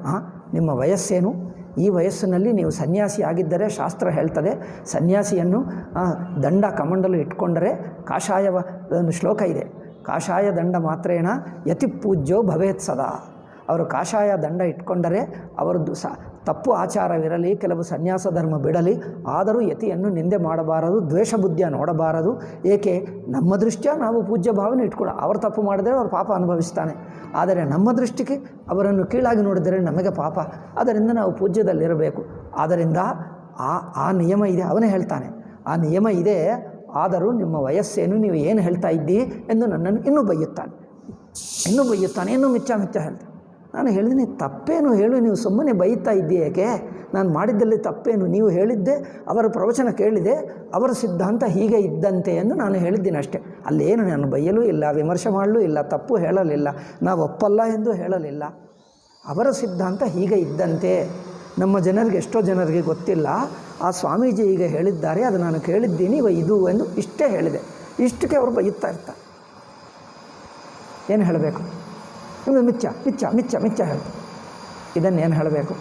ನಿಮ್ಮ ವಯಸ್ಸೇನು? ಈ ವಯಸ್ಸಿನಲ್ಲಿ ನೀವು ಸನ್ಯಾಸಿ ಆಗಿದ್ದರೆ ಶಾಸ್ತ್ರ ಹೇಳ್ತದೆ, ಸನ್ಯಾಸಿಯನ್ನು ದಂಡ ಕಮಂಡಲು ಇಟ್ಕೊಂಡರೆ ಕಾಷಾಯವ ಒಂದು ಶ್ಲೋಕ ಇದೆ, ಕಾಷಾಯ ದಂಡ ಮಾತ್ರೇಣ ಯತಿ ಪೂಜ್ಯೋ ಭವೇತ್ ಸದಾ. ಅವರು ಕಾಷಾಯ ದಂಡ ಇಟ್ಕೊಂಡರೆ ಅವರದ್ದು ತಪ್ಪು ಆಚಾರವಿರಲಿ, ಕೆಲವು ಸನ್ಯಾಸ ಧರ್ಮ ಬಿಡಲಿ, ಆದರೂ ಯತಿಯನ್ನು ನಿಂದೆ ಮಾಡಬಾರದು, ದ್ವೇಷ ಬುದ್ಧಿಯ ನೋಡಬಾರದು. ಏಕೆ? ನಮ್ಮ ದೃಷ್ಟಿಯ ನಾವು ಪೂಜ್ಯ ಭಾವನೆ ಇಟ್ಕೊಳ್ಳೋ, ಅವರು ತಪ್ಪು ಮಾಡಿದರೆ ಅವರು ಪಾಪ ಅನುಭವಿಸ್ತಾನೆ. ಆದರೆ ನಮ್ಮ ದೃಷ್ಟಿಗೆ ಅವರನ್ನು ಕೀಳಾಗಿ ನೋಡಿದರೆ ನಮಗೆ ಪಾಪ. ಅದರಿಂದ ನಾವು ಪೂಜ್ಯದಲ್ಲಿರಬೇಕು. ಆದ್ದರಿಂದ ಆ ನಿಯಮ ಇದೆ. ಅವನೇ ಹೇಳ್ತಾನೆ, ಆ ನಿಯಮ ಇದೆ, ಆದರೂ ನಿಮ್ಮ ವಯಸ್ಸೇನು, ನೀವು ಏನು ಹೇಳ್ತಾ ಇದ್ದೀ ಎಂದು ನನ್ನನ್ನು ಇನ್ನೂ ಬೈಯುತ್ತಾನೆ, ಇನ್ನೂ ಮಿಚ್ಚ ಹೇಳ್ತಾನೆ. ನಾನು ಹೇಳಿದ್ದೀನಿ, ತಪ್ಪೇನು ಹೇಳು, ನೀವು ಸುಮ್ಮನೆ ಬೈತಾ ಇದ್ದೀ ಏಕೆ? ನಾನು ಮಾಡಿದ್ದಲ್ಲಿ ತಪ್ಪೇನು? ನೀವು ಹೇಳಿದ್ದೆ, ಅವರ ಪ್ರವಚನ ಕೇಳಿದೆ, ಅವರ ಸಿದ್ಧಾಂತ ಹೀಗೆ ಇದ್ದಂತೆ ಎಂದು ನಾನು ಹೇಳಿದ್ದೀನಿ ಅಷ್ಟೇ. ಅಲ್ಲೇನು ನಾನು ಬೈಯಲೂ ಇಲ್ಲ, ವಿಮರ್ಶೆ ಮಾಡಲೂ ಇಲ್ಲ, ತಪ್ಪು ಹೇಳಲಿಲ್ಲ, ನಾವು ಒಪ್ಪಲ್ಲ ಎಂದು ಹೇಳಲಿಲ್ಲ. ಅವರ ಸಿದ್ಧಾಂತ ಹೀಗೆ ಇದ್ದಂತೆ. ನಮ್ಮ ಜನರಿಗೆ, ಎಷ್ಟೋ ಜನರಿಗೆ ಗೊತ್ತಿಲ್ಲ, ಆ ಸ್ವಾಮೀಜಿ ಈಗ ಹೇಳಿದ್ದಾರೆ, ಅದು ನಾನು ಕೇಳಿದ್ದೀನಿ, ಇದು ಎಂದು ಇಷ್ಟೇ ಹೇಳಿದೆ. ಇಷ್ಟಕ್ಕೆ ಅವರು ಬೈಯುತ್ತಾ ಇರ್ತಾರೆ. ಏನು ಹೇಳಬೇಕು? ನಿಮಗೆ ಮಿಚ್ಚ ಹೇಳಿ, ಇದನ್ನೇನು ಹೇಳಬೇಕು?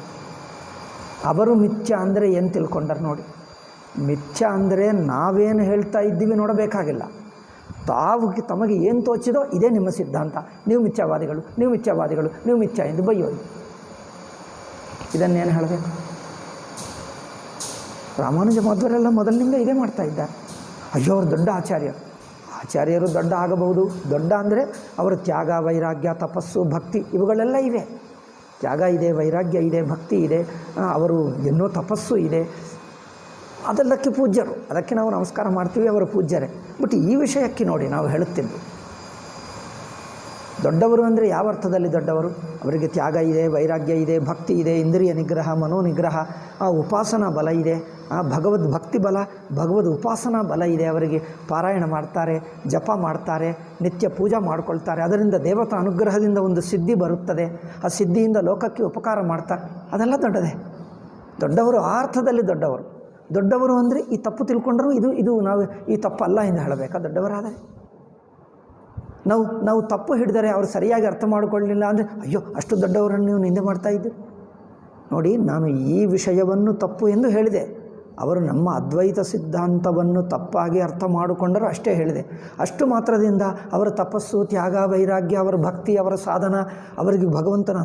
ಅವರು ಮಿಚ್ಚ ಅಂದರೆ ಏನು ತಿಳ್ಕೊಂಡರು ನೋಡಿ. ಮಿಚ್ಚ ಅಂದರೆ ನಾವೇನು ಹೇಳ್ತಾ ಇದ್ದೀವಿ ನೋಡಬೇಕಾಗಿಲ್ಲ, ತಮಗೆ ಏನು ತೋಚಿದೋ ಇದೇ ನಿಮ್ಮ ಸಿದ್ಧಾಂತ, ನೀವು ಮಿಚ್ಚ ಎಂದು ಬೈಯೋದು. ಇದನ್ನೇನು ಹೇಳಬೇಕು? ರಾಮಾನುಜ ಮಧ್ವರೆಲ್ಲ ಮೊದಲಿನಿಂದ ಇದೇ ಮಾಡ್ತಾ ಇದ್ದಾರೆ. ಅಯ್ಯೋ, ಅವರು ದೊಡ್ಡ ಆಚಾರ್ಯರು ದೊಡ್ಡ ಆಗಬಹುದು. ದೊಡ್ಡ ಅಂದರೆ ಅವರು ತ್ಯಾಗ, ವೈರಾಗ್ಯ, ತಪಸ್ಸು, ಭಕ್ತಿ ಇವುಗಳೆಲ್ಲ ಇವೆ. ತ್ಯಾಗ ಇದೆ, ವೈರಾಗ್ಯ ಇದೆ, ಭಕ್ತಿ ಇದೆ, ಅವರು ಎನ್ನೋ ತಪಸ್ಸು ಇದೆ. ಅದೆಲ್ಲಕ್ಕೆ ಪೂಜ್ಯರು, ಅದಕ್ಕೆ ನಾವು ನಮಸ್ಕಾರ ಮಾಡ್ತೀವಿ, ಅವರು ಪೂಜ್ಯರೇ. ಬಟ್ ಈ ವಿಷಯಕ್ಕೆ ನೋಡಿ ನಾವು ಹೇಳುತ್ತಿದ್ದು, ದೊಡ್ಡವರು ಅಂದರೆ ಯಾವ ಅರ್ಥದಲ್ಲಿ ದೊಡ್ಡವರು? ಅವರಿಗೆ ತ್ಯಾಗ ಇದೆ, ವೈರಾಗ್ಯ ಇದೆ, ಭಕ್ತಿ ಇದೆ, ಇಂದ್ರಿಯ ನಿಗ್ರಹ, ಮನೋನಿಗ್ರಹ, ಉಪಾಸನಾ ಬಲ ಇದೆ, ಭಗವದ್ ಭಕ್ತಿ ಬಲ, ಭಗವದ್ ಉಪಾಸನಾ ಬಲ ಇದೆ. ಅವರಿಗೆ ಪಾರಾಯಣ ಮಾಡ್ತಾರೆ, ಜಪ ಮಾಡ್ತಾರೆ, ನಿತ್ಯ ಪೂಜಾ ಮಾಡ್ಕೊಳ್ತಾರೆ. ಅದರಿಂದ ದೇವತಾ ಅನುಗ್ರಹದಿಂದ ಒಂದು ಸಿದ್ಧಿ ಬರುತ್ತದೆ. ಆ ಸಿದ್ಧಿಯಿಂದ ಲೋಕಕ್ಕೆ ಉಪಕಾರ ಮಾಡ್ತಾರೆ. ಅದೆಲ್ಲ ದೊಡ್ಡವರು ಆ ಅರ್ಥದಲ್ಲಿ ದೊಡ್ಡವರು ಅಂದರೆ ಈ ತಪ್ಪು ತಿಳ್ಕೊಂಡ್ರು ಇದು ನಾವು ಈ ತಪ್ಪಲ್ಲ ಎಂದು ಹೇಳಬೇಕಾ? ದೊಡ್ಡವರಾದರೆ ನಾವು ತಪ್ಪು ಹಿಡಿದರೆ ಅವರು ಸರಿಯಾಗಿ ಅರ್ಥ ಮಾಡಿಕೊಳ್ಳಲಿಲ್ಲ ಅಂದರೆ, ಅಯ್ಯೋ, ಅಷ್ಟು ದೊಡ್ಡವರನ್ನು ನೀವು ನಿಂದೆ ಮಾಡ್ತಾ ಇದ್ದೀರಿ. ನೋಡಿ, ನಾನು ಈ ವಿಷಯವನ್ನು ತಪ್ಪು ಎಂದು ಹೇಳಿದೆ. ಅವರು ನಮ್ಮ ಅದ್ವೈತ ಸಿದ್ಧಾಂತವನ್ನು ತಪ್ಪಾಗಿ ಅರ್ಥ ಮಾಡಿಕೊಂಡರು ಅಷ್ಟೇ ಹೇಳಿದೆ. ಅಷ್ಟು ಮಾತ್ರದಿಂದ ಅವರ ತಪಸ್ಸು, ತ್ಯಾಗ, ವೈರಾಗ್ಯ, ಅವರ ಭಕ್ತಿ, ಅವರ ಸಾಧನ, ಅವರಿಗೆ ಭಗವಂತನ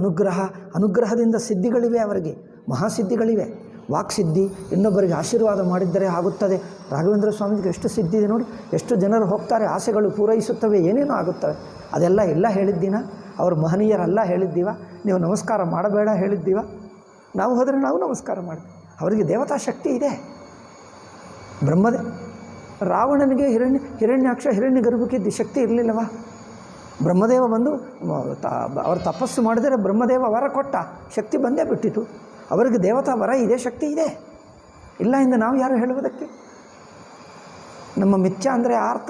ಅನುಗ್ರಹದಿಂದ ಸಿದ್ಧಿಗಳಿವೆ. ಅವರಿಗೆ ಮಹಾಸಿದ್ಧಿಗಳಿವೆ. ವಾಕ್ಸಿದ್ಧಿ, ಇನ್ನೊಬ್ಬರಿಗೆ ಆಶೀರ್ವಾದ ಮಾಡಿದ್ದರೆ ಆಗುತ್ತದೆ. ರಾಘವೇಂದ್ರ ಸ್ವಾಮಿಗೆ ಎಷ್ಟು ಸಿದ್ಧಿ ಇದೆ ನೋಡಿ. ಎಷ್ಟು ಜನರು ಹೋಗ್ತಾರೆ, ಆಸೆಗಳು ಪೂರೈಸುತ್ತವೆ, ಏನೇನೋ ಆಗುತ್ತವೆ. ಅದೆಲ್ಲ ಎಲ್ಲ ಹೇಳಿದ್ದೀನ? ಅವರು ಮಹನೀಯರೆಲ್ಲ ಹೇಳಿದ್ದೀವ? ನೀವು ನಮಸ್ಕಾರ ಮಾಡಬೇಡ ಹೇಳಿದ್ದೀವ? ನಾವು ಹೋದರೆ ನಾವು ನಮಸ್ಕಾರ ಮಾಡ್ತೀವಿ. ಅವರಿಗೆ ದೇವತಾ ಶಕ್ತಿ ಇದೆ. ರಾವಣನಿಗೆ ಹಿರಣ್ಯಾಕ್ಷ, ಹಿರಣ್ಯ ಗರ್ಭಕ್ಕೆ ಶಕ್ತಿ ಇರಲಿಲ್ಲವಾ? ಬ್ರಹ್ಮದೇವ ಬಂದು ಅವರು ತಪಸ್ಸು ಮಾಡಿದರೆ ಬ್ರಹ್ಮದೇವ ವರ ಕೊಟ್ಟ, ಶಕ್ತಿ ಬಂದೇ ಬಿಟ್ಟಿತು. ಅವರಿಗೆ ದೇವತಾ ವರ ಇದೆ, ಶಕ್ತಿ ಇದೆ. ಇಲ್ಲ ಎಂದು ನಾವು ಯಾರು ಹೇಳುವುದಕ್ಕೆ? ನಮ್ಮ ಮಿಥ್ಯ ಅಂದರೆ ಅರ್ಥ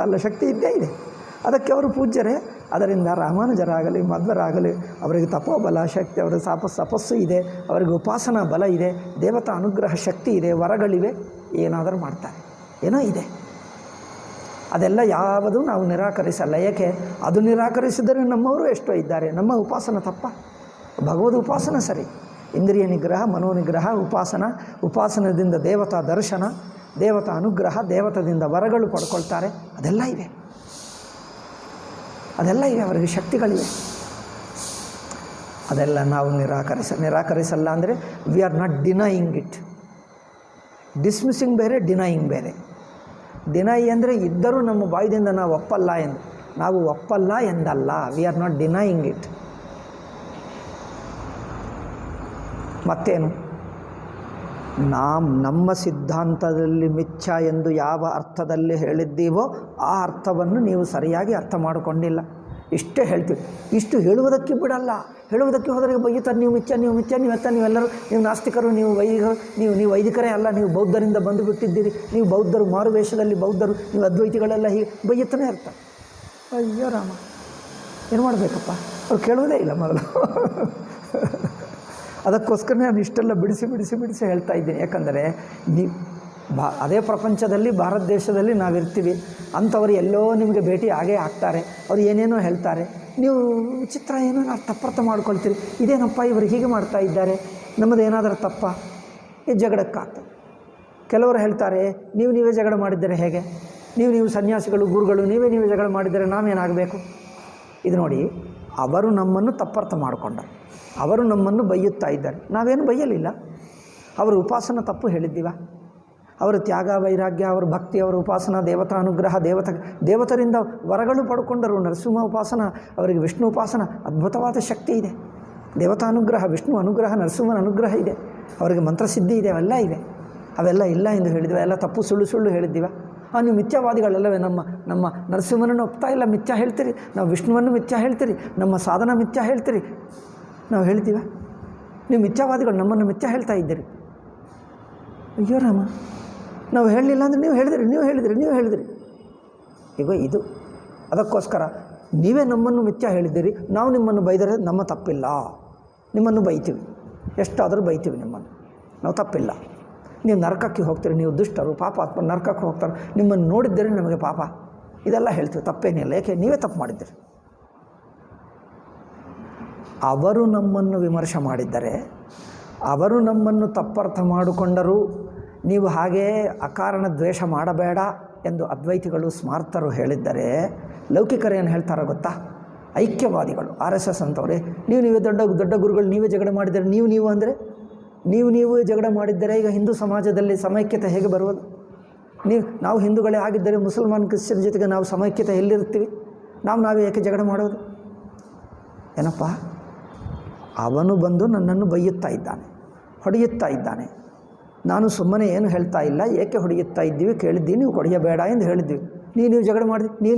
ಅಲ್ಲ, ಶಕ್ತಿ ಇದ್ದೇ ಇದೆ. ಅದಕ್ಕೆ ಅವರು ಪೂಜ್ಯರೇ. ಅದರಿಂದ ರಾಮಾನುಜರಾಗಲಿ, ಮಧ್ವರಾಗಲಿ, ಅವರಿಗೆ ತಪೋಬಲ, ಶಕ್ತಿ, ಅವರ ತಪಸ್ಸು ಇದೆ, ಅವರಿಗೆ ಉಪಾಸನಾ ಬಲ ಇದೆ, ದೇವತಾ ಅನುಗ್ರಹ ಶಕ್ತಿ ಇದೆ, ವರಗಳಿವೆ. ಏನಾದರೂ ಮಾಡ್ತಾರೆ, ಏನೋ ಇದೆ. ಅದೆಲ್ಲ ಯಾವುದೂ ನಾವು ನಿರಾಕರಿಸಲ್ಲ. ಏಕೆ? ಅದು ನಿರಾಕರಿಸಿದರೆ ನಮ್ಮವರು ಎಷ್ಟೋ ಇದ್ದಾರೆ. ನಮ್ಮ ಉಪಾಸನ ತಪ್ಪ? ಭಗವದ್ ಉಪಾಸನ ಸರಿ. ಇಂದ್ರಿಯ ನಿಗ್ರಹ, ಮನೋನಿಗ್ರಹ, ಉಪಾಸನದಿಂದ ದೇವತಾ ದರ್ಶನ, ದೇವತಾ ಅನುಗ್ರಹ, ದೇವತದಿಂದ ವರಗಳು ಪಡ್ಕೊಳ್ತಾರೆ. ಅದೆಲ್ಲ ಇವೆ. ಅವರಿಗೆ ಶಕ್ತಿಗಳಿವೆ. ಅದೆಲ್ಲ ನಾವು ನಿರಾಕರಿಸಲ್ಲ ಅಂದರೆ we are not denying it. Dismissing ಬೇರೆ, ಡಿನೈಯಿಂಗ್ ಬೇರೆ. ಡಿನೈ ಅಂದರೆ ಇದ್ದರೂ ನಮ್ಮ ಬಾಯಿದಿಂದ ನಾವು ಒಪ್ಪಲ್ಲ ಎಂದು. ನಾವು ಒಪ್ಪಲ್ಲ ಎಂದಲ್ಲ, V are not denying it. ಮತ್ತೇನು? ನಮ್ಮ ಸಿದ್ಧಾಂತದಲ್ಲಿ ಮಿಥ್ಯ ಎಂದು ಯಾವ ಅರ್ಥದಲ್ಲಿ ಹೇಳಿದ್ದೀವೋ ಆ ಅರ್ಥವನ್ನು ನೀವು ಸರಿಯಾಗಿ ಅರ್ಥ ಮಾಡಿಕೊಂಡಿಲ್ಲ. ಇಷ್ಟೇ ಹೇಳ್ತೀವಿ. ಇಷ್ಟು ಹೇಳುವುದಕ್ಕೆ ಬಿಡಲ್ಲ. ಹೇಳುವುದಕ್ಕೆ ಹೋದರೆ ಬೈಯುತ್ತಾರೆ, ನೀವು ಮಿಥ್ಯ, ನೀವೆಲ್ಲರೂ ನೀವು ನಾಸ್ತಿಕರು, ನೀವು ವೈದಿಕರೇ ಅಲ್ಲ, ನೀವು ಬೌದ್ಧರಿಂದ ಬಂದು ಬಿಟ್ಟಿದ್ದೀರಿ, ನೀವು ಬೌದ್ಧರು, ಮಾರುವೇಷದಲ್ಲಿ ಬೌದ್ಧರು, ನೀವು ಅದ್ವೈತಿಗಳೆಲ್ಲ ಹೀಗೆ ಬೈಯುತ್ತಲೇ ಇರ್ತಾರೆ. ಅಯ್ಯೋ ರಾಮ, ಏನು ಮಾಡಬೇಕಪ್ಪ? ಅವ್ರು ಕೇಳುವುದೇ ಇಲ್ಲ ಮೊದಲು. ಅದಕ್ಕೋಸ್ಕರ ನಾನು ಇಷ್ಟೆಲ್ಲ ಬಿಡಿಸಿ ಹೇಳ್ತಾ ಇದ್ದೀನಿ. ಯಾಕಂದರೆ ಅದೇ ಪ್ರಪಂಚದಲ್ಲಿ, ಭಾರತ ದೇಶದಲ್ಲಿ ನಾವಿರ್ತೀವಿ. ಅಂಥವ್ರು ಎಲ್ಲೋ ನಿಮಗೆ ಭೇಟಿ ಆಗೇ ಆಗ್ತಾರೆ. ಅವ್ರು ಏನೇನೋ ಹೇಳ್ತಾರೆ. ನೀವು ವಿಚಿತ್ರ ಏನೋ ತಪ್ಪರ್ಥ ಮಾಡ್ಕೊಳ್ತೀರಿ. ಇದೇನಪ್ಪ ಇವರು ಹೀಗೆ ಮಾಡ್ತಾ ಇದ್ದಾರೆ, ನಮ್ಮದು ಏನಾದರೂ ತಪ್ಪ? ಈ ಜಗಳಕ್ಕಾಗ್ತದೆ. ಕೆಲವರು ಹೇಳ್ತಾರೆ, ನೀವೇ ಜಗಳ ಮಾಡಿದ್ದರೆ ಹೇಗೆ? ನೀವು ಸನ್ಯಾಸಿಗಳು, ಗುರುಗಳು, ನೀವೇ ಜಗಳ ಮಾಡಿದರೆ ನಾವೇನಾಗಬೇಕು? ಇದು ನೋಡಿ, ಅವರು ನಮ್ಮನ್ನು ತಪ್ಪರ್ಥ ಮಾಡಿಕೊಂಡರು. ಅವರು ನಮ್ಮನ್ನು ಬೈಯುತ್ತಾ ಇದ್ದಾರೆ. ನಾವೇನು ಬೈಯಲಿಲ್ಲ. ಅವರ ಉಪಾಸನ ತಪ್ಪು ಹೇಳಿದ್ದೀವ? ಅವರ ತ್ಯಾಗ, ವೈರಾಗ್ಯ, ಅವರ ಭಕ್ತಿ, ಅವರ ಉಪಾಸನ, ದೇವತಾ ಅನುಗ್ರಹ, ದೇವತರಿಂದ ವರಗಳು ಪಡ್ಕೊಂಡರು. ನರಸಿಂಹ ಉಪಾಸನ, ಅವರಿಗೆ ವಿಷ್ಣು ಉಪಾಸನ ಅದ್ಭುತವಾದ ಶಕ್ತಿ ಇದೆ. ದೇವತಾ ಅನುಗ್ರಹ, ವಿಷ್ಣು ಅನುಗ್ರಹ, ನರಸಿಂಹನ ಅನುಗ್ರಹ ಇದೆ. ಅವರಿಗೆ ಮಂತ್ರಸಿದ್ಧಿ ಇದೆ, ಅವೆಲ್ಲ ಇವೆ. ಅವೆಲ್ಲ ಇಲ್ಲ ಎಂದು ಹೇಳಿದ್ವಿ. ಎಲ್ಲ ತಪ್ಪು ಸುಳ್ಳು ಹೇಳಿದ್ದೀವ? ನೀವು ಮಿಥ್ಯಾವಾದಿಗಳಲ್ಲವೇ? ನಮ್ಮ ನರಸಿಂಹನನ್ನು ಒಪ್ತಾ ಇಲ್ಲ, ಮಿಥ್ಯಾ ಹೇಳ್ತೀರಿ. ನಾವು ವಿಷ್ಣುವನ್ನು ಮಿಥ್ಯಾ ಹೇಳ್ತೀರಿ, ನಮ್ಮ ಸಾಧನ ಮಿಥ್ಯಾ ಹೇಳ್ತೀರಿ. ನಾವು ಹೇಳ್ತೀವ? ನೀವು ಮಿಥ್ಯಾವಾದಿಗಳು, ನಮ್ಮನ್ನು ಮಿಥ್ಯಾ ಹೇಳ್ತಾ ಇದ್ದೀರಿ. ಅಯ್ಯೋ ರಾಮ, ನಾವು ಹೇಳಲಿಲ್ಲ ಅಂದರೆ ನೀವು ಹೇಳಿದಿರಿ. ಈಗ ಇದು ಅದಕ್ಕೋಸ್ಕರ ನೀವೇ ನಮ್ಮನ್ನು ಮಿಥ್ಯಾ ಹೇಳಿದ್ದೀರಿ, ನಾವು ನಿಮ್ಮನ್ನು ಬೈದರೆ ನಮ್ಮ ತಪ್ಪಿಲ್ಲ. ನಿಮ್ಮನ್ನು ಬೈತೀವಿ, ಎಷ್ಟಾದರೂ ಬೈತೀವಿ ನಿಮ್ಮನ್ನು, ನಾವು ತಪ್ಪಿಲ್ಲ. ನೀವು ನರಕಕ್ಕೆ ಹೋಗ್ತೀರಿ, ನೀವು ದುಷ್ಟರು, ಪಾಪಾತ್ಮ, ನರಕಕ್ಕೆ ಹೋಗ್ತಾರೆ. ನಿಮ್ಮನ್ನು ನೋಡಿದ್ದೀರಿ ನಮಗೆ ಪಾಪ, ಇದೆಲ್ಲ ಹೇಳ್ತೀವಿ, ತಪ್ಪೇನಿಲ್ಲ. ಏಕೆ? ನೀವೇ ತಪ್ಪು ಮಾಡಿದ್ದೀರಿ. ಅವರು ನಮ್ಮನ್ನು ವಿಮರ್ಶೆ ಮಾಡಿದ್ದರೆ, ಅವರು ನಮ್ಮನ್ನು ತಪ್ಪರ್ಥ ಮಾಡಿಕೊಂಡರೂ ನೀವು ಹಾಗೇ ಅಕಾರಣ ದ್ವೇಷ ಮಾಡಬೇಡ ಎಂದು ಅದ್ವೈತಿಗಳು ಸ್ಮಾರ್ತರು ಹೇಳಿದ್ದರೆ, ಲೌಕಿಕರೇನು ಹೇಳ್ತಾರೋ ಗೊತ್ತಾ? ಐಕ್ಯವಾದಿಗಳು, RSS ಅಂತವ್ರೆ, ನೀವೇ ದೊಡ್ಡ ಗುರುಗಳು, ನೀವೇ ಜಗಳ ಮಾಡಿದರೆ, ನೀವು ಅಂದರೆ ನೀವು ಜಗಳ ಮಾಡಿದ್ದರೆ ಈಗ ಹಿಂದೂ ಸಮಾಜದಲ್ಲಿ ಸಮೈಕ್ಯತೆ ಹೇಗೆ ಬರುವುದು? ನಾವು ಹಿಂದೂಗಳೇ ಆಗಿದ್ದರೆ ಮುಸಲ್ಮಾನ್ ಕ್ರಿಶ್ಚಿಯನ್ ಜೊತೆಗೆ ನಾವು ಸಮೈಕ್ಯತೆ ಎಲ್ಲಿರ್ತೀವಿ? ನಾವೇ ಏಕೆ ಜಗಳ ಮಾಡೋದು? ಏನಪ್ಪ, ಅವನು ಬಂದು ನನ್ನನ್ನು ಬೈಯುತ್ತಾ ಇದ್ದಾನೆ, ಹೊಡೆಯುತ್ತಾ ಇದ್ದಾನೆ. ನಾನು ಸುಮ್ಮನೆ ಏನು ಹೇಳ್ತಾ ಇಲ್ಲ, ಏಕೆ ಹೊಡೆಯುತ್ತಾ ಇದ್ದೀವಿ ಕೇಳಿದ್ದೀವಿ, ನೀವು ಹೊಡೆಯಬೇಡ ಎಂದು ಹೇಳಿದ್ವಿ. ನೀವು ಜಗಳ ಮಾಡಿದ್ವಿ,